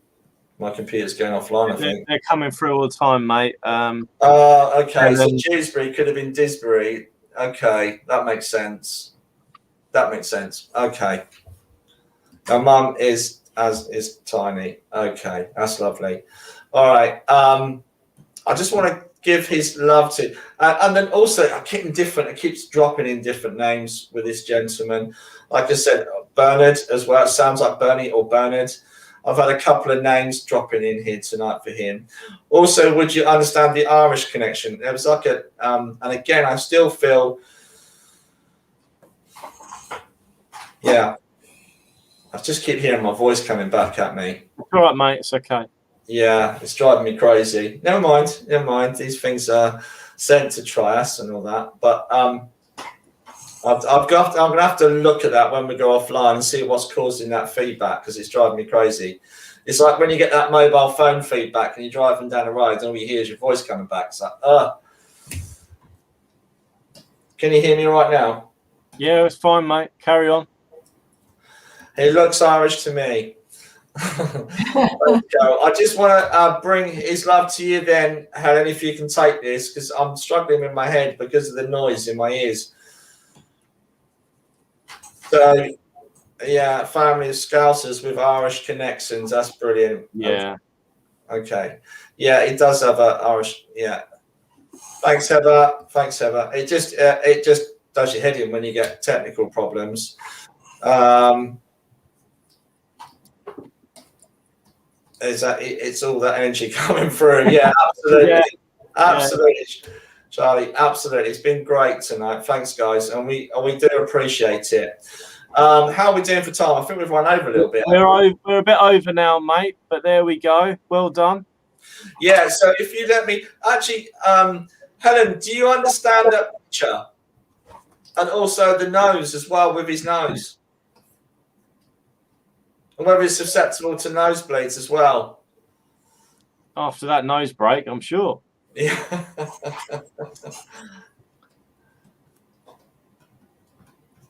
S2: my computer's going offline, I think.
S1: They're coming through all the time, mate.
S2: Okay, so Dewsbury could have been Disbury. Okay, that makes sense. Okay. My mum is Tiny. Okay, that's lovely. All right. I just want to give his love to, and then also I keep different. It keeps dropping in different names with this gentleman. Like I said, Bernard as well. It sounds like Bernie or Bernard. I've had a couple of names dropping in here tonight for him. Also, would you understand the Irish connection? There was like a, and again, I still feel, yeah. I just keep hearing my voice coming back at me.
S1: It's all right, mate. It's okay.
S2: Yeah, it's driving me crazy. Never mind. These things are sent to try us and all that. But I'm going to have to look at that when we go offline and see what's causing that feedback, because it's driving me crazy. It's like when you get that mobile phone feedback and you're driving down the road and all you hear is your voice coming back. It's like, Can you hear me right now?
S1: Yeah, it's fine, mate. Carry on.
S2: He looks Irish to me. I just want to bring his love to you then, Helen, if you can take this, because I'm struggling with my head because of the noise in my ears. So, yeah, family of Scousers with Irish connections. That's brilliant.
S1: Yeah.
S2: Okay. Yeah, it does have a Irish. Yeah. Thanks, Heather. It just does your head in when you get technical problems. It's all that energy coming through. Yeah, absolutely. Absolutely. Charlie, absolutely. It's been great tonight. Thanks, guys. And we do appreciate it. How are we doing for time? I think we've run over a little bit.
S1: We're a bit over now, mate, but there we go. Well done.
S2: Yeah, so if you let me, actually, Helen, do you understand that picture? And also the nose as well, with his nose. And whether it's susceptible to nosebleeds as well.
S1: After that nose break, I'm sure.
S2: Yeah.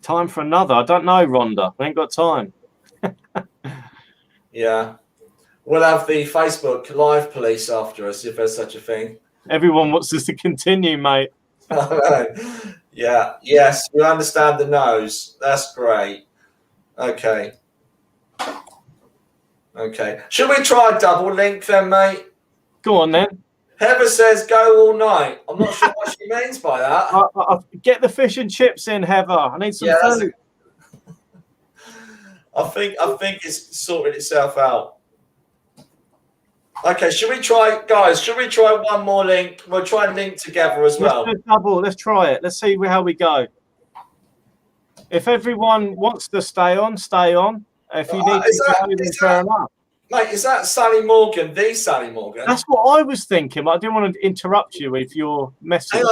S1: Time for another. I don't know, Rhonda. We ain't got time.
S2: Yeah. We'll have the Facebook live police after us, if there's such a thing.
S1: Everyone wants us to continue, mate.
S2: Yeah. Yes, you understand the nose. That's great. Okay. Should we try a double link then, mate?
S1: Go on then.
S2: Heather says go all night. I'm not sure what she means by that.
S1: Get the fish and chips in, Heather. I need some food.
S2: I think it's sorted itself out. Okay, should we try, guys? Should we try one more link? We'll try and link together as well.
S1: Let's do double. Let's try it. Let's see how we go. If everyone wants to stay on, stay on. If you need to go, then fair enough.
S2: Mate, is that Sally Morgan? The Sally Morgan?
S1: That's what I was thinking, but I didn't want to interrupt you with your message.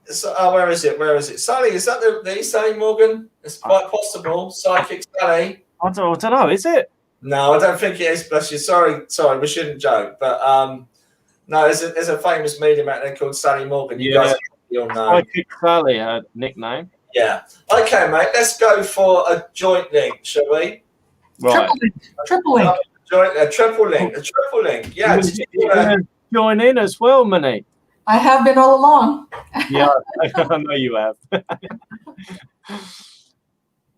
S2: So, where is it? Where is it? Sally, is that the Sally Morgan? It's quite possible. Psychic Sally.
S1: I don't know. Is it?
S2: No, I don't think it is. Bless you. Sorry. We shouldn't joke. But no, there's a famous medium out there called Sally Morgan. You guys all know.
S1: Psychic Sally, her nickname.
S2: Yeah. Okay, mate. Let's go for a joint link, shall we?
S1: Right.
S3: Triple link.
S2: A triple link. Yeah.
S1: Join in as well, Monique.
S3: I have been all along.
S1: Yeah, I know you have.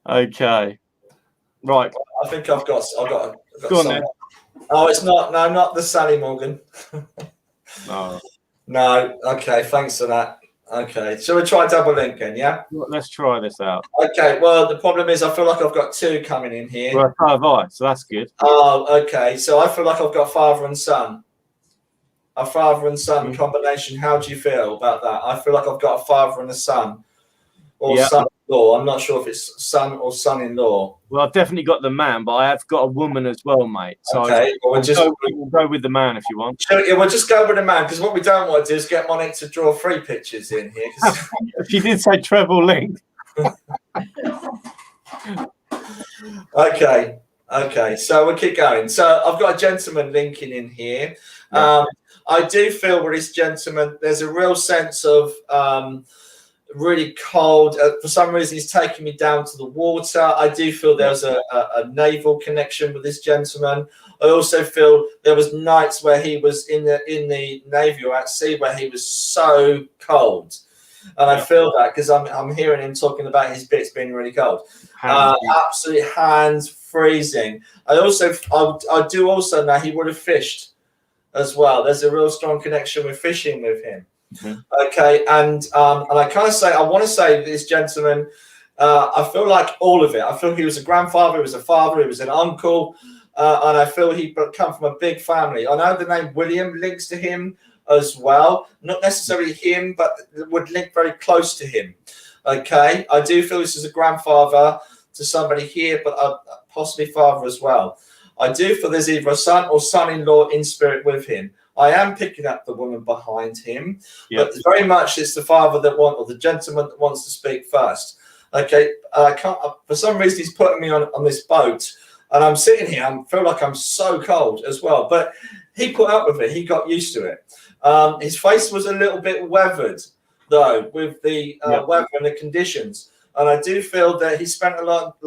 S1: Okay. Right.
S2: I think I've got
S1: Go on then.
S2: Oh, it's not. No, not the Sally Morgan.
S1: No.
S2: No. Okay. Thanks for that. Okay. Shall we try double link then? Yeah.
S1: Let's try this out.
S2: Okay. Well, the problem is I feel like I've got two coming in here.
S1: Well, so have I. So that's good.
S2: Oh, okay. So I feel like I've got father and son. A father and son combination. How do you feel about that? I feel like I've got a father and a son, or son-in-law. I'm not sure if it's son or son-in-law.
S1: Well, I've definitely got the man, but I have got a woman as well, mate. So
S2: okay, well,
S1: we'll go with the man if you want.
S2: Yeah, we'll just go with the man, because what we don't want to do is get Monique to draw 3 pictures in here.
S1: She did say treble link.
S2: Okay, so we'll keep going. So I've got a gentleman linking in here. I do feel with this gentleman, there's a real sense of really cold. For some reason, he's taking me down to the water. I do feel there's a naval connection with this gentleman. I also feel there was nights where he was in the Navy or at sea where he was so cold. And I feel that because I'm hearing him talking about his bits being really cold. Absolutely hands freezing. I do also know he would have fished as well. There's a real strong connection with fishing with him. Okay, and I kind of I want to say this gentleman, I feel like all of it. I feel he was a grandfather, he was a father, he was an uncle, and I feel he come from a big family. I know the name William links to him as well, not necessarily him, but would link very close to him. Okay, I do feel this is a grandfather to somebody here, but possibly father as well. I do feel there's either a son or son-in-law in spirit with him. I am picking up the woman behind him, but very much it's the father or the gentleman that wants to speak first. Okay, I can't. For some reason, he's putting me on this boat, and I'm sitting here. I feel like I'm so cold as well. But he put up with it. He got used to it. His face was a little bit weathered, though, with the weather and the conditions. And I do feel that he spent a lot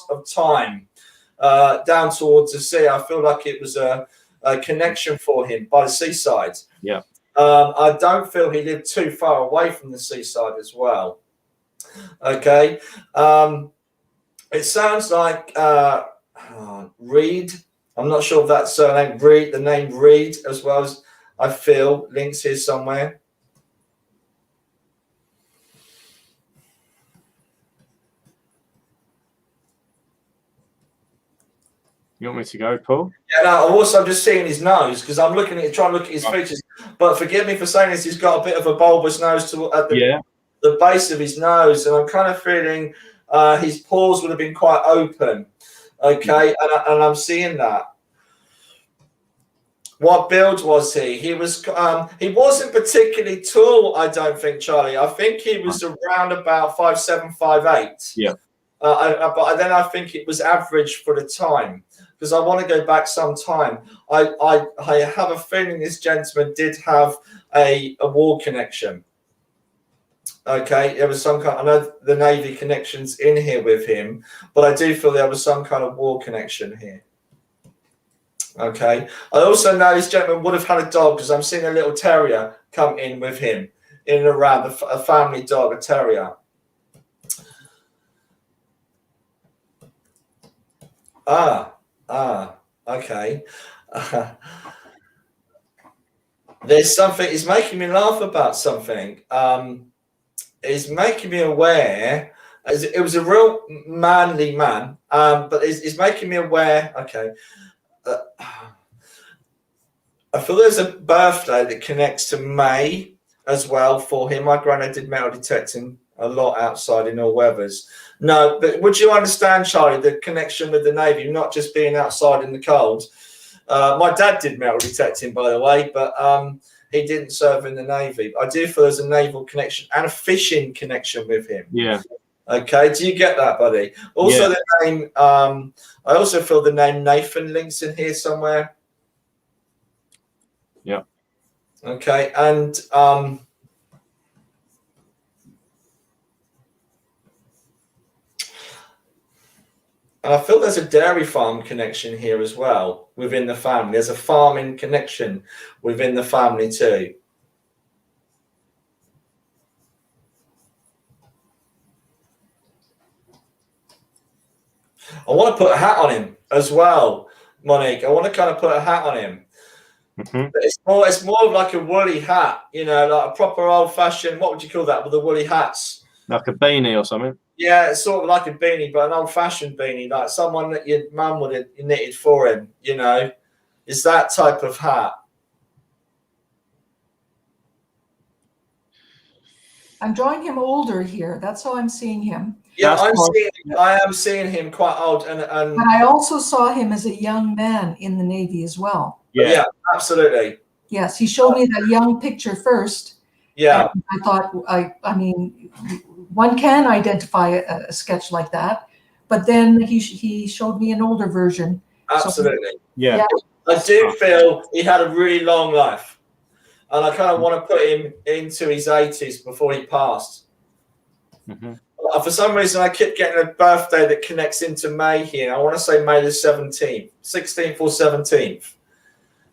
S2: of time down towards the sea. I feel like it was a connection for him by the seaside. Yeah. I don't feel he lived too far away from the seaside as well. Okay. It sounds like Reed. I'm not sure if that's surname Reed. The name Reed as well as I feel links here somewhere.
S1: You want me to go, Paul?
S2: Yeah, no, I'm just seeing his nose because I'm trying to look at his features. But forgive me for saying this, he's got a bit of a bulbous nose at the base of his nose, and I'm kind of feeling his pores would have been quite open. Okay, and I'm seeing that. What build was he? He wasn't particularly tall, I don't think, Charlie. I think he was around about 5'7", 5'8". Yeah. But then I think it was average for the time. Because I want to go back some time. I have a feeling this gentleman did have a war connection. Okay, there was some kind. I know the Navy connections in here with him, but I do feel there was some kind of war connection here. Okay, I also know this gentleman would have had a dog because I'm seeing a little terrier come in with him, in and around a family dog, a terrier. Okay. There's something. It's making me laugh about something. It's making me aware It was a real manly man, but it's making me aware. Okay, I feel there's a birthday that connects to May as well for him. My granddad did metal detecting a lot outside in all weathers. No, but would you understand, Charlie, the connection with the Navy, not just being outside in the cold? My dad did metal detecting, by the way, but he didn't serve in the Navy. I do feel there's a naval connection and a fishing connection with him.
S1: Yeah.
S2: Okay, do you get that, buddy? Also, the name, I also feel the name Nathan links in here somewhere.
S1: Yeah.
S2: Okay, and I feel there's a dairy farm connection here as well within the family. There's a farming connection within the family too. I want to put a hat on him as well, Monique. I want to kind of put a hat on him.
S1: Mm-hmm.
S2: But it's more of like a woolly hat, you know, like a proper old-fashioned, what would you call that, with the woolly hats?
S1: Like a beanie or something?
S2: Yeah, it's sort of like a beanie, but an old-fashioned beanie, like someone that your mum would have knitted for him, you know. It's that type of hat.
S3: I'm drawing him older here. That's how I'm seeing him.
S2: Yeah, I am seeing him quite old, and
S3: but I also saw him as a young man in the Navy as well.
S2: Yeah, absolutely.
S3: Yes, he showed me that young picture first.
S2: Yeah,
S3: I thought, I mean, one can identify a sketch like that, but then he showed me an older version.
S2: Absolutely.
S3: So,
S1: yeah.
S2: I do feel he had a really long life, and I kind of want to put him into his 80s before he passed.
S1: Mm-hmm.
S2: For some reason, I keep getting a birthday that connects into May here. I want to say May the 17th, 16th or 17th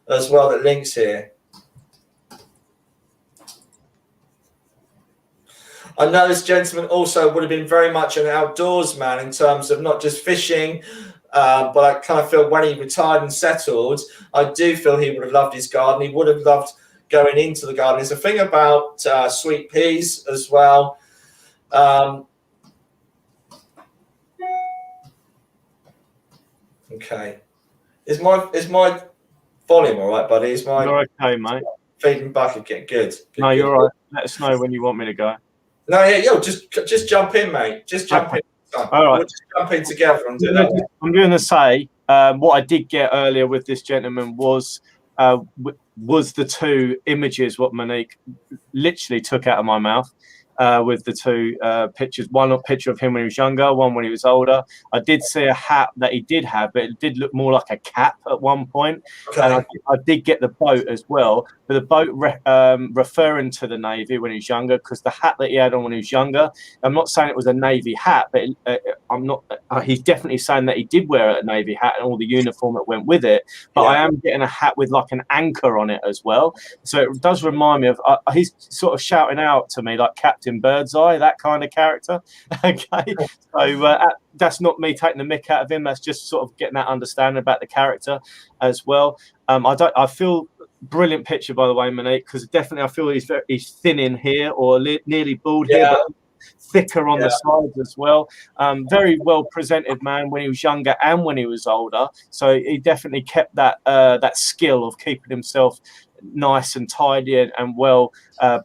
S2: as well, that links here. I know this gentleman also would have been very much an outdoors man in terms of not just fishing, but I kind of feel when he retired and settled, I do feel he would have loved his garden. He would have loved going into the garden. There's a thing about sweet peas as well. Okay. Is my volume all right, buddy? Is my
S1: You're okay, mate.
S2: Feeding back again? Good.
S1: No, you're all right. Let us know when you want me to go.
S2: No, yeah, just jump in, mate. Just jump in.
S1: All right.
S2: We'll just jump in together and do that.
S1: I'm going to say what I did get earlier with this gentleman was the two images what Monique literally took out of my mouth. With the two pictures, one a picture of him when he was younger, one when he was older. I did see a hat that he did have, but it did look more like a cap at one point. Okay. And I did get the boat as well, but the boat referring to the Navy when he was younger, because the hat that he had on when he was younger, I'm not saying it was a Navy hat, but I'm not. He's definitely saying that he did wear a Navy hat and all the uniform that went with it. But yeah. I am getting a hat with like an anchor on it as well. So it does remind me of. He's sort of shouting out to me like Captain Birdseye, that kind of character. Okay, so that's not me taking the mick out of him. That's just sort of getting that understanding about the character as well. I feel brilliant picture, by the way, Monique, because definitely I feel he's thin in here or nearly bald here, but thicker on the sides as well. Very well presented man when he was younger and when he was older. So he definitely kept that skill of keeping himself nice and tidy and well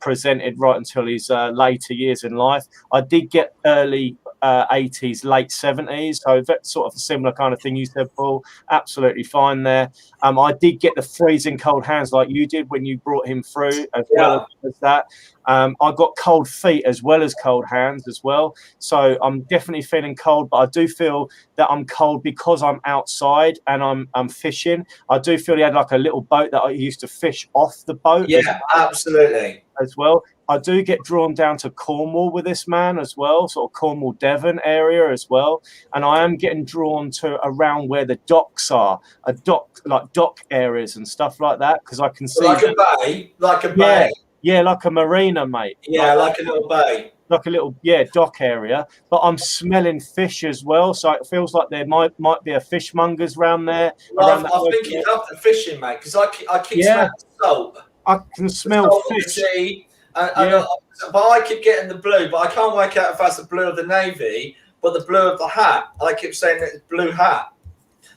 S1: presented right until his later years in life. I did get early 80s, late 70s, so that's sort of a similar kind of thing you said, Paul. Absolutely fine there. I did get the freezing cold hands like you did when you brought him through as well as that. I got cold feet as well as cold hands as well. So I'm definitely feeling cold, but I do feel that I'm cold because I'm outside and I'm fishing. I do feel he had like a little boat that I used to fish off the boat.
S2: Yeah, absolutely.
S1: As well. I do get drawn down to Cornwall with this man as well, sort of Cornwall, Devon area as well. And I am getting drawn to around where the docks are, like dock areas and stuff like that, because I can see.
S2: Like a bay.
S1: Yeah, like a marina, mate.
S2: Yeah, like a little bay.
S1: Like a little, dock area. But I'm smelling fish as well, so it feels like there might be a fishmongers around there.
S2: Well, I think you love the fishing, mate, because I keep smelling salt.
S1: I can smell fish.
S2: But I keep getting the blue, but I can't work out if that's the blue of the navy, but the blue of the hat. I keep saying it's blue hat,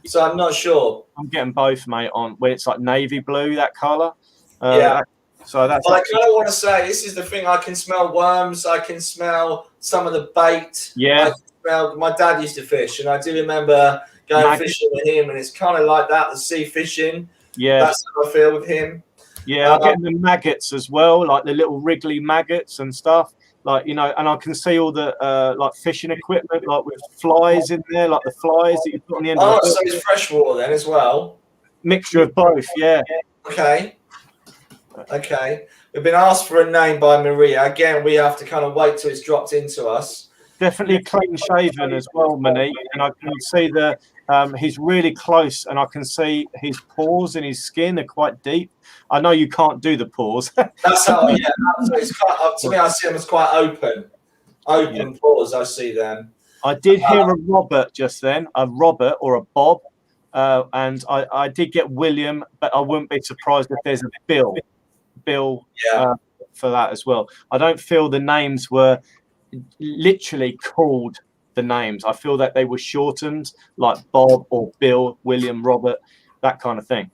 S2: so I'm not sure.
S1: I'm getting both, mate. On when it's like navy blue, that color. So that's.
S2: But I kind of want to say this is the thing. I can smell worms. I can smell some of the bait.
S1: Yeah.
S2: I can smell. My dad used to fish, and I do remember going fishing with him, and it's kind of like that, the sea fishing.
S1: Yeah.
S2: That's how I feel with him.
S1: Yeah, I'm getting the maggots as well, like the little wriggly maggots and stuff. Like, you know, and I can see all the like fishing equipment, like with flies in there, like the flies that you put on the end of the
S2: so it's freshwater then as well.
S1: Mixture of both, yeah.
S2: Okay. We've been asked for a name by Maria. Again, we have to kind of wait till it's dropped into us.
S1: Definitely clean shaven as well, Monique. And I can see he's really close, and I can see his pores in his skin are quite deep. I know you can't do the pores.
S2: That's how, yeah. It's quite, to me, I see them as quite open pores. I see them.
S1: I did hear a Robert just then, a Robert or a Bob, and I did get William, but I wouldn't be surprised if there's a Bill for that as well. I don't feel the names were literally called the names. I feel that they were shortened, like Bob or Bill, William, Robert, that kind of thing.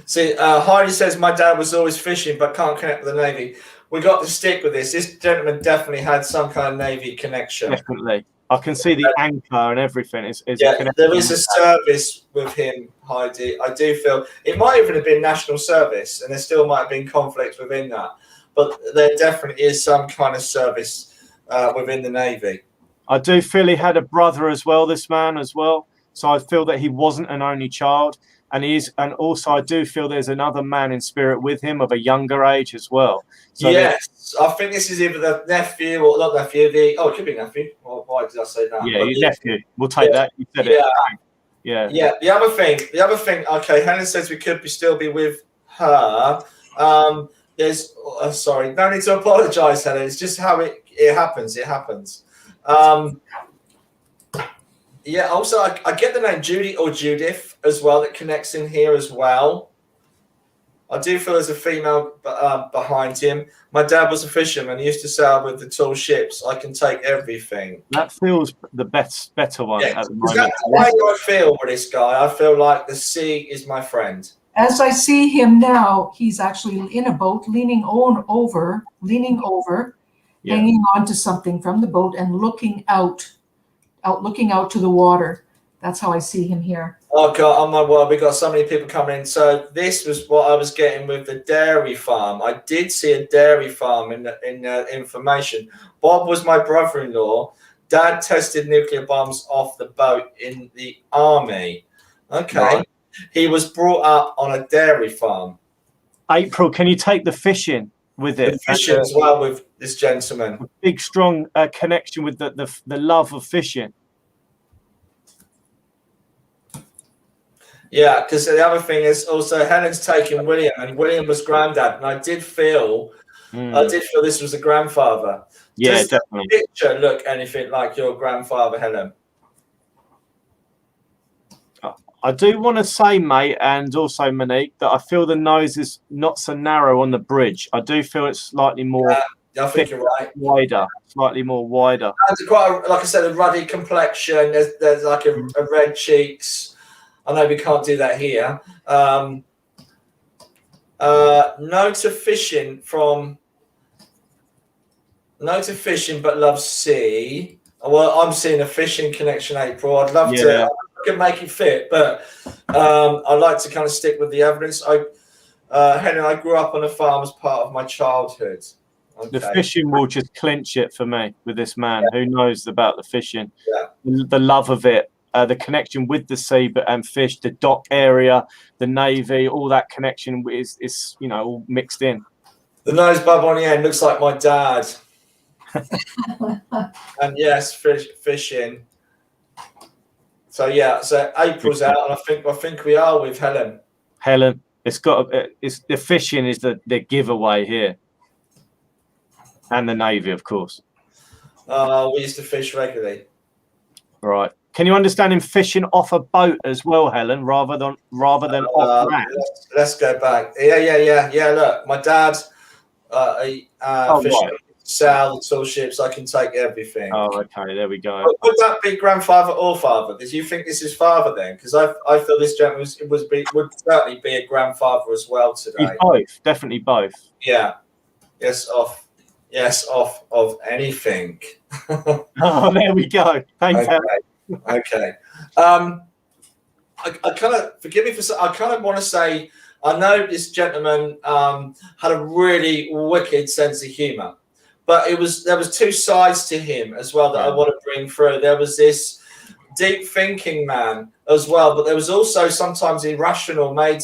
S2: See, Heidi says my dad was always fishing but can't connect with the Navy. We got to stick with this. This gentleman definitely had some kind of Navy connection.
S1: Definitely. I can see the anchor and everything.
S2: There is a service with him, Heidi. I do feel it might even have been national service, and there still might have been conflicts within that. But there definitely is some kind of service within the Navy.
S1: I do feel he had a brother as well, this man as well. So I feel that he wasn't an only child. And also I do feel there's another man in spirit with him of a younger age as well. So
S2: yes, I think this is either the nephew or not nephew. It could be nephew. Well, why did I say that?
S1: Yeah, your nephew. We'll take that. You said it. Yeah.
S2: Yeah. The other thing. Okay, Helen says we could still be with her. There's sorry, no need to apologise, Helen. It's just how it happens. It happens. Yeah, also, I get the name Judy or Judith as well that connects in here as well. I do feel there's a female behind him. My dad was a fisherman. He used to sail with the tall ships. I can take everything.
S1: That feels the better one at the moment.
S2: That's the way I feel with this guy. I feel like the sea is my friend.
S3: As I see him now, he's actually in a boat, leaning over, hanging on to something from the boat and looking out to the water. That's how I see him here.
S2: Oh God, oh my word, we got so many people coming in. So this was what I was getting with the dairy farm. I did see a dairy farm in the information. Bob was my brother-in-law. Dad tested nuclear bombs off the boat in the army. Okay. Right. He was brought up on a dairy farm.
S1: April, can you take the fishing with it?
S2: The fishing as well with this gentleman.
S1: A big, strong connection with the love of fishing.
S2: Yeah, because the other thing is also Helen's taking William, and William was granddad, and I did feel this was a grandfather.
S1: Yeah,
S2: does
S1: definitely.
S2: The picture look anything like your grandfather, Helen?
S1: I do want to say, mate, and also Monique, that I feel the nose is not so narrow on the bridge. I do feel it's slightly more.
S2: I think you're right.
S1: Wider, slightly more wider.
S2: It's quite, like I said, a ruddy complexion. There's like a red cheeks. I know we can't do that here. No to fishing, but loves sea. Well, I'm seeing a fishing connection, April. I'd love to. I can make it fit, but I like to kind of stick with the evidence. Henry, I grew up on a farm as part of my childhood. Okay.
S1: The fishing will just clinch it for me with this man who knows about the fishing, the love of it, the connection with the sea and fish, the dock area, the Navy, all that connection is all mixed in.
S2: The nose bub on the end looks like my dad. And yes, fishing. So April's out, and I think we are with Helen.
S1: Helen, it's the fishing is the giveaway here, and the Navy, of course.
S2: We used to fish regularly.
S1: Right. Can you understand him fishing off a boat as well, Helen, rather than off land?
S2: Let's go back. Yeah. Look, my dad fish,
S1: right.
S2: sell the tall ships. I can take everything.
S1: Oh, okay, there we go.
S2: But would that be grandfather or father? Did you think this is father then? Because I feel this gentleman would certainly be a grandfather as well today.
S1: He's both, definitely both.
S2: Yeah. Yes, off of anything.
S1: Oh, there we go. Thanks.
S2: Okay. I kind of forgive me for. I kind of want to say I know this gentleman had a really wicked sense of humour, but there was two sides to him as well that I want to bring through. There was this deep thinking man as well, but there was also sometimes irrational, made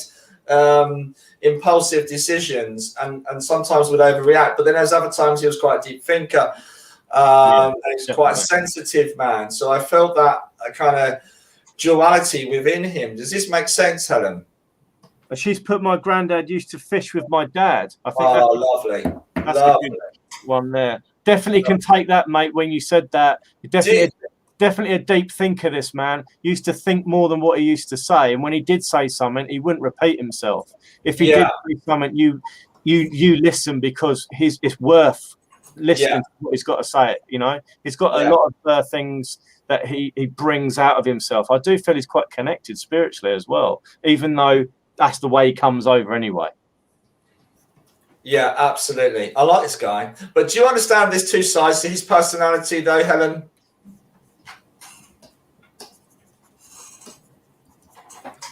S2: impulsive decisions, and sometimes would overreact. But then there's other times he was quite a deep thinker, and he's quite a sensitive man. So I felt that a kind of duality within him. Does this make sense, Helen?
S1: She's put my granddad used to fish with my dad. I think
S2: lovely.
S1: That's a good one there. Definitely can take that, mate. When you said that, definitely a deep thinker. This man used to think more than what he used to say, and when he did say something, he wouldn't repeat himself. If he did say something, you listen because it's worth listening to what he's got to say. You know, he's got a lot of things that he brings out of himself. I do feel he's quite connected spiritually as well, even though that's the way he comes over anyway.
S2: Yeah, absolutely. I like this guy. But do you understand there's two sides to his personality though, Helen?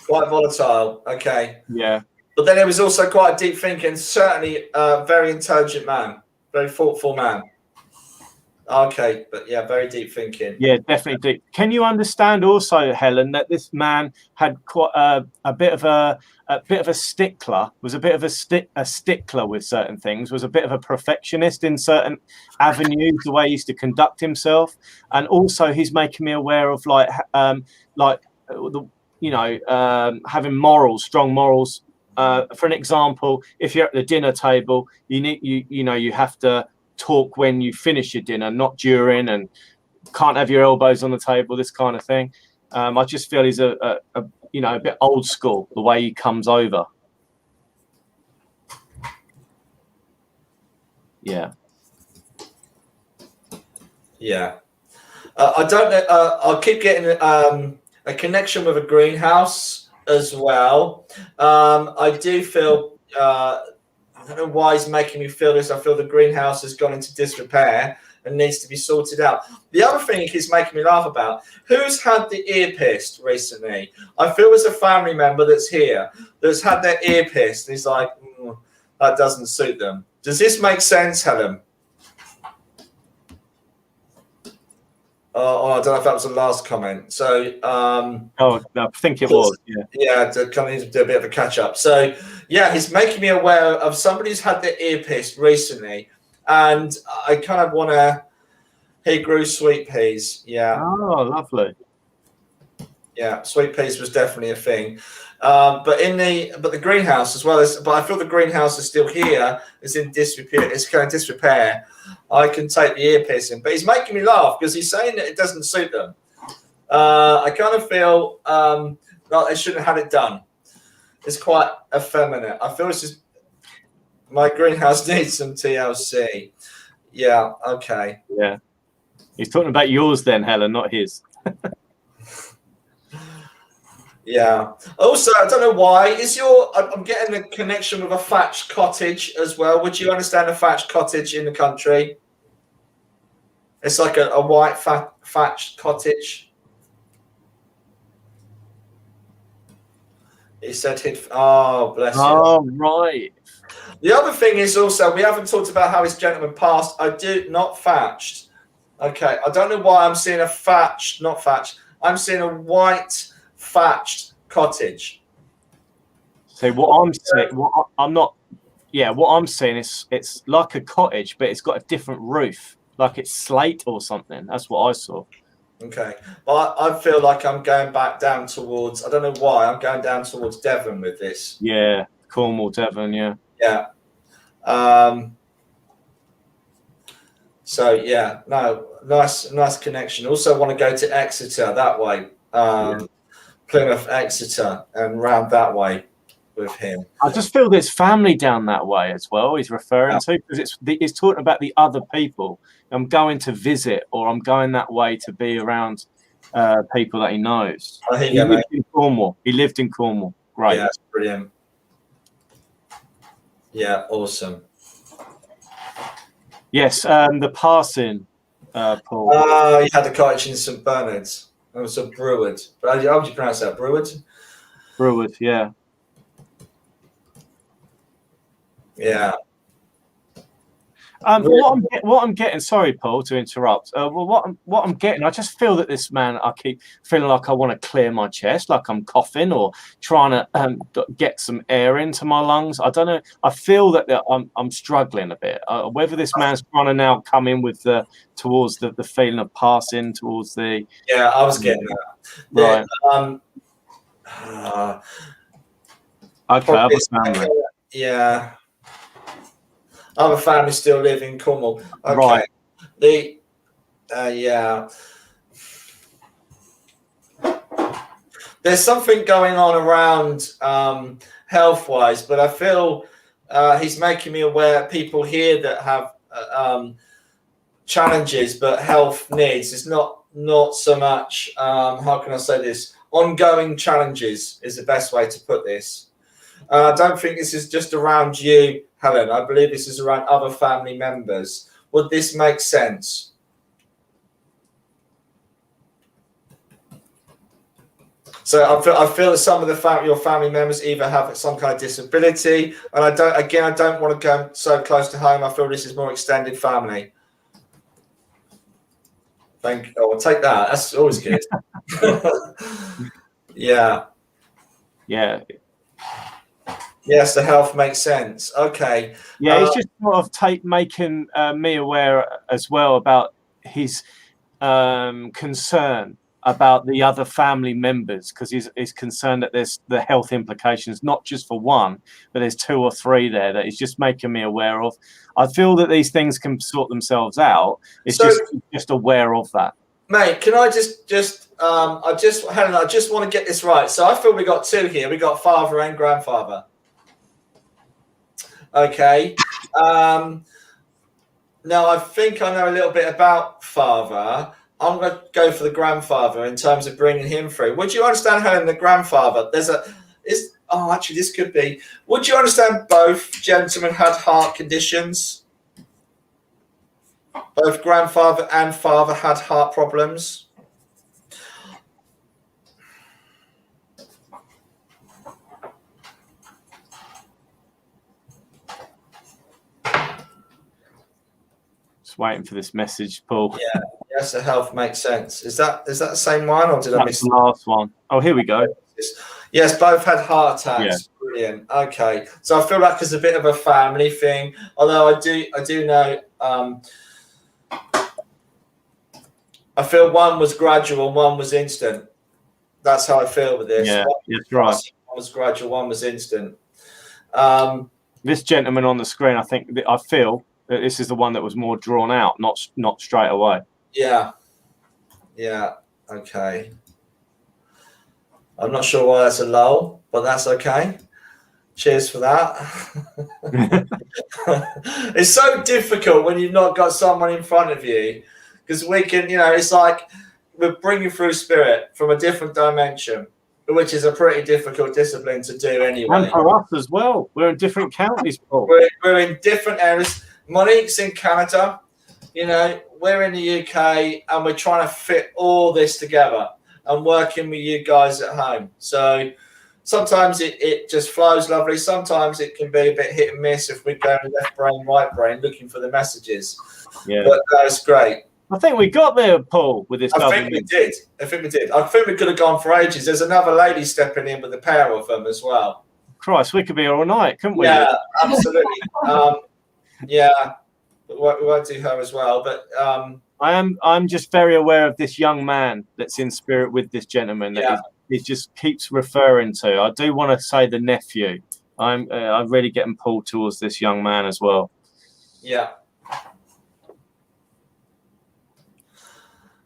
S2: Quite volatile. Okay.
S1: Yeah.
S2: But then there was also quite a deep thinking, certainly a very intelligent man, very thoughtful man. Okay, but yeah, very deep thinking.
S1: Yeah, definitely deep. Can you understand also, Helen, that this man had quite a bit of a stickler, was a bit of a stickler with certain things, was a bit of a perfectionist in certain avenues, the way he used to conduct himself, and also he's making me aware of having morals, strong morals. For an example, if you're at the dinner table, you have to talk when you finish your dinner, not during, and can't have your elbows on the table, this kind of thing. I just feel he's a bit old school, the way he comes over. Yeah.
S2: I don't know. I'll keep getting a connection with a greenhouse as well. I do feel I don't know why he's making me feel this. I feel the greenhouse has gone into disrepair and needs to be sorted out. The other thing he's making me laugh about, who's had the ear pierced recently? I feel there's a family member that's here that's had their ear pierced. And he's like, that doesn't suit them. Does this make sense, Helen? I don't know if that was the last comment. So,
S1: no, I think it was.
S2: Yeah, to kind of do a bit of a catch up. So, yeah, he's making me aware of somebody who's had their ear pierced recently, and I kind of want to. He grew sweet peas. Yeah.
S1: Oh, lovely.
S2: Yeah, sweet peas was definitely a thing. But the greenhouse as well as. But I feel the greenhouse is still here. It's in disrepair. It's going disrepair. I can take the ear piercing, but he's making me laugh because he's saying that it doesn't suit them. I kind of feel like they shouldn't have had it done. It's quite effeminate. I feel it's just my greenhouse needs some TLC. Yeah. Okay.
S1: Yeah. He's talking about yours then, Helen, not his.
S2: Yeah. Also, I don't know why. I'm getting a connection with a thatched cottage as well. Would you understand a thatched cottage in the country? It's like a white thatched cottage. He said oh, bless you.
S1: Oh, right.
S2: The other thing is also, we haven't talked about how this gentleman passed. Not thatched. Okay. I don't know why I'm seeing a thatched, not thatched. I'm seeing a white thatched cottage.
S1: So what I'm seeing is it's like a cottage, but it's got a different roof, like it's slate or something. That's what I saw.
S2: Okay, well, I feel like I'm going back down towards. I don't know why I'm going down towards Devon with this.
S1: Yeah, Cornwall, Devon. Yeah.
S2: Yeah. So yeah, no, nice connection. Also want to go to Exeter that way. Plymouth, Exeter, and round that way. with him.
S1: I just feel there's family down that way as well. He's referring to, because it's talking about the other people. I'm going to visit, or I'm going that way to be around people that he knows. He lived in Cornwall. He lived in Cornwall. Right.
S2: Yeah, that's brilliant. Yeah, awesome.
S1: Yes, the passing, Paul.
S2: He had the cottage in St Bernard's. It was a Breward. But how would you pronounce that? Breward?
S1: Breward, yeah.
S2: Yeah.
S1: What I'm getting, sorry, Paul, to interrupt. Well, what I'm getting, I just feel that this man, I keep feeling like I want to clear my chest, like I'm coughing or trying to get some air into my lungs. I don't know. I feel that I'm struggling a bit. Whether this man's trying to now come in with towards the feeling of passing towards the.
S2: Yeah, I was getting that.
S1: Right. Okay, other family.
S2: Yeah. Other families still live in Cornwall. Okay.
S1: Right.
S2: Yeah. There's something going on around health-wise, but I feel he's making me aware people here that have challenges but health needs. It's not so much, how can I say this? Ongoing challenges is the best way to put this. I don't think this is just around you, Helen. I believe this is around other family members. Would this make sense? So I feel that some of your family members either have some kind of disability, and I don't want to go so close to home. I feel this is more extended family. Thank you. Oh, I'll take that. That's always good. Yeah.
S1: Yeah.
S2: Yes, the health makes sense. Okay.
S1: Yeah, he's just sort of making me aware as well about his concern about the other family members, because he's concerned that there's the health implications, not just for one, but there's 2 or 3 there that he's just making me aware of. I feel that these things can sort themselves out. It's just aware of that.
S2: Mate, can I Helen, I just want to get this right. So I feel we got 2 here. We got father and grandfather. Okay. Now I think I know a little bit about father. I'm going to go for the grandfather in terms of bringing him through. Would you understand, Helen, the grandfather? Actually, this could be. Would you understand both gentlemen had heart conditions? Both grandfather and father had heart problems.
S1: Waiting for this message, Paul.
S2: Yeah, yes, the health makes sense. Is that the same one, or did I miss
S1: the last one? Oh, here we go.
S2: Yes, both had heart attacks.
S1: Yeah.
S2: Brilliant. Okay, so I feel like it's a bit of a family thing. Although I do know, I feel one was gradual, one was instant. That's how I feel with this.
S1: Yeah, that's right.
S2: One was gradual, one was instant.
S1: This gentleman on the screen, I feel that this is the one that was more drawn out, not straight away.
S2: Yeah. Yeah. Okay. I'm not sure why that's a lull, but that's okay. Cheers for that. It's so difficult when you've not got someone in front of you, because we can, it's like we're bringing through spirit from a different dimension, which is a pretty difficult discipline to do anyway.
S1: And for us as well. We're in different counties, Paul.
S2: We're in different areas. Monique's in Canada, we're in the UK, and we're trying to fit all this together and working with you guys at home. So sometimes it just flows lovely. Sometimes it can be a bit hit and miss if we go left brain, right brain, looking for the messages.
S1: Yeah.
S2: But that's great.
S1: I think we got there, Paul, with this.
S2: I think we did. I think we could have gone for ages. There's another lady stepping in with a pair of them as well.
S1: Christ, we could be here all night, couldn't we?
S2: Yeah, absolutely. Yeah, we won't do her as well, but
S1: I'm just very aware of this young man that's in spirit with this gentleman that he just keeps referring to. I do want to say the nephew. I'm really getting pulled towards this young man as well.
S2: Yeah.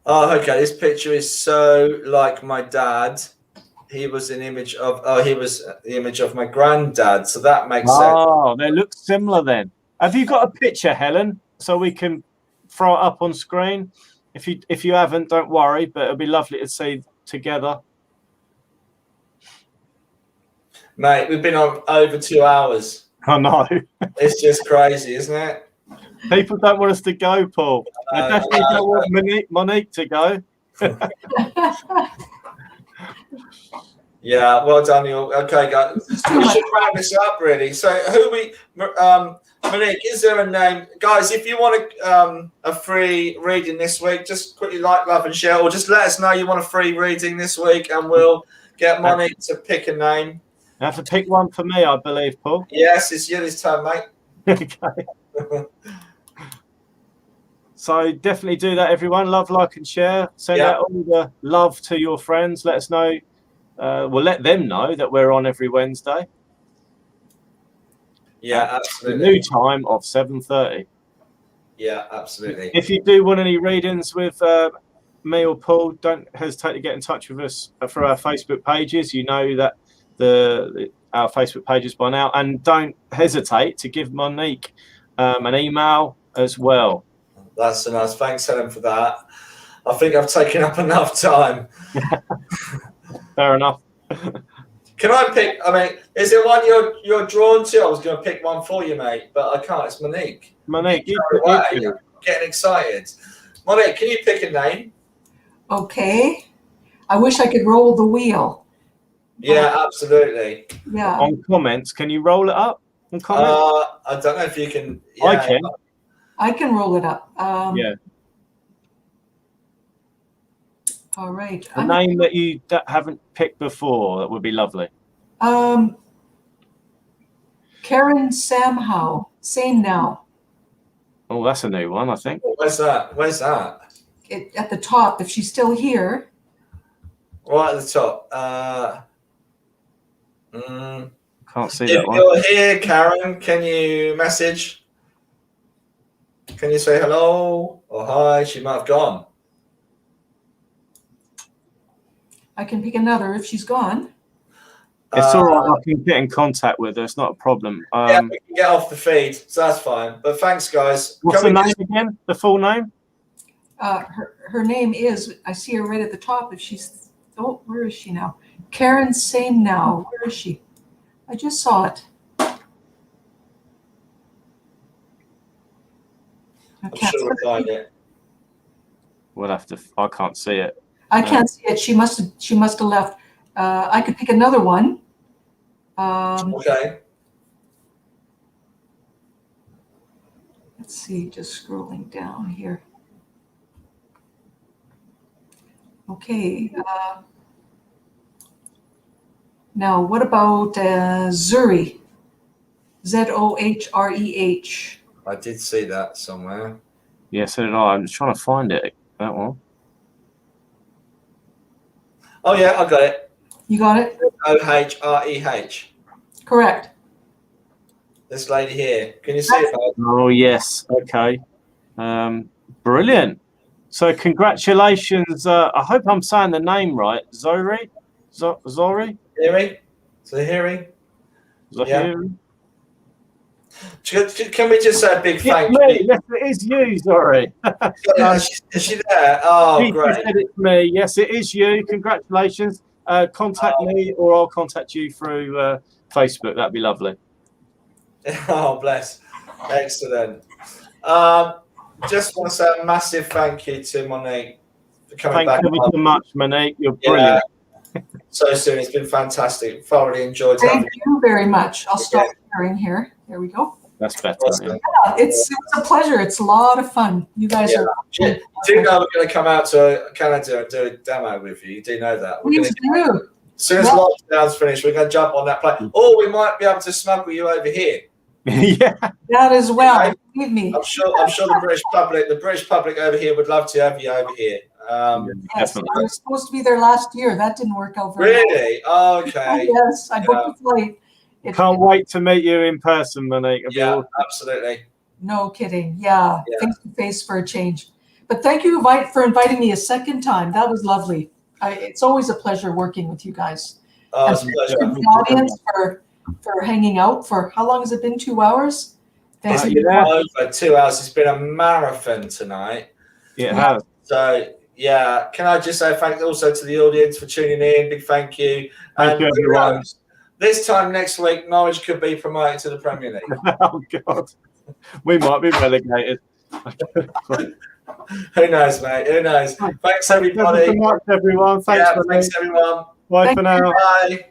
S2: Oh, okay. This picture is so like my dad. he was an image of. Oh, he was the image of my granddad. So that makes sense.
S1: Oh, they look similar then. Have you got a picture, Helen, so we can throw it up on screen? If you haven't, don't worry. But it'll be lovely to see together.
S2: Mate, we've been on over 2 hours.
S1: I know.
S2: It's just crazy, isn't it?
S1: People don't want us to go, Paul. They definitely don't want Monique to go.
S2: Yeah, well done, you. Okay, guys, we should round this up, really. So, Monique, is there a name, guys? If you want a free reading this week, just quickly like, love, and share, or just let us know you want a free reading this week, and we'll get Monique to pick a name.
S1: You have to pick one for me, I believe, Paul.
S2: Yes, it's you this time, mate.
S1: Okay. So definitely do that, everyone. Love, like, and share. Send out all the love to your friends. Let us know. We'll let them know that we're on every Wednesday.
S2: Yeah, absolutely.
S1: The new time of 7:30.
S2: Yeah, absolutely.
S1: If you do want any readings with me or Paul, don't hesitate to get in touch with us for our Facebook pages. You know that our Facebook pages by now, and don't hesitate to give Monique an email as well.
S2: That's so nice. Thanks, Helen, for that. I think I've taken up enough time.
S1: Fair enough.
S2: Can I pick? I mean, is there one you're drawn to? I was going to pick one for you, mate, but I can't. It's Monique.
S1: Monique,
S2: I'm getting excited. Monique, can you pick a name?
S3: Okay. I wish I could roll the wheel.
S2: Yeah, absolutely.
S3: Yeah.
S1: On comments, can you roll it up? On comments?
S2: I don't know if you can.
S1: Yeah, I can.
S3: I can roll it up.
S1: Yeah.
S3: All right.
S1: A name that you haven't picked before, that would be lovely.
S3: Karen Samhow. Same now.
S1: Oh, that's a new one, I think.
S2: Where's that? Where's that?
S3: At the top, if she's still here.
S2: Right at the top.
S1: Can't see
S2: if
S1: that one.
S2: If you're here, Karen, can you message? Can you say hello or hi? She might have gone.
S3: I can pick another if she's gone.
S1: It's all right. I can get in contact with her. It's not a problem.
S2: Yeah, we can get off the feed, so that's fine. But thanks, guys.
S1: What's the name again? The full name?
S3: Her name is, I see her right at the top. If she's, oh, where is she now? Karen Same Now. Where is she? I just saw it.
S2: I'm sure we'll find it.
S1: We'll have to. I can't see it.
S3: I can't see it. She must have left. I could pick another one.
S2: Okay.
S3: Let's see. Just scrolling down here. Okay. Now, what about Zohreh? Zohreh.
S2: I did see that somewhere.
S1: Yeah, so did I. I'm just trying to find it. That one.
S2: Oh yeah, I got it.
S3: You got it?
S2: Zohreh.
S3: Correct.
S2: This lady here. Can you see it?
S1: Oh yes. Okay. Brilliant. So congratulations. I hope I'm saying the name right. Zohreh. Zohreh.
S2: Zohreh.
S1: Yeah.
S2: Can we just say a big thank you?
S1: Yes, it is you, Zohreh.
S2: Is she there? Oh,
S1: she
S2: great.
S1: said it's me. Yes, it is you. Congratulations. Contact me, or I'll contact you through Facebook. That'd be lovely.
S2: Oh, bless. Excellent. Just want to say a massive thank you to Monique for coming back.
S1: Thank you so much, Monique. You're brilliant.
S2: So soon. It's been fantastic. Thoroughly enjoyed having you.
S3: Thank you very much. I'll stop sharing here. There we go.
S1: That's better.
S2: Awesome.
S3: Yeah, it's a pleasure. It's a lot of fun. You guys are.
S2: You do know we're going to come out to Canada and do a demo with you. You do know that.
S3: Please do.
S2: As soon as lockdown's finished, we're going to jump on that plane. Or we might be able to smuggle you over here.
S1: Yeah.
S3: That as well. Believe me.
S2: I'm sure the British public over here would love to have you over here.
S3: Yes, I was supposed to be there last year. That didn't work out very well.
S2: Really? Okay.
S3: Yes, I booked a flight.
S1: Can't wait to meet you in person, Monique.
S2: Yeah, absolutely.
S3: No kidding. Yeah, face to face for a change. But thank you for inviting me a second time. That was lovely. It's always a pleasure working with you guys.
S2: Oh,
S3: Thank the audience for hanging out for how long has it been? 2 hours?
S2: It's been over 2 hours. It's been a marathon tonight.
S1: Yeah, it has.
S2: So yeah, can I just say thank also to the audience for tuning in? Big thank you.
S1: Thank you, everyone.
S2: This time next week, Norwich could be promoted to the Premier League.
S1: Oh God, we might be relegated.
S2: Who knows, mate? Who knows? Thanks, everybody.
S1: Thanks so much, everyone. Thanks,
S2: thanks, everyone.
S1: Bye for now.
S2: Bye.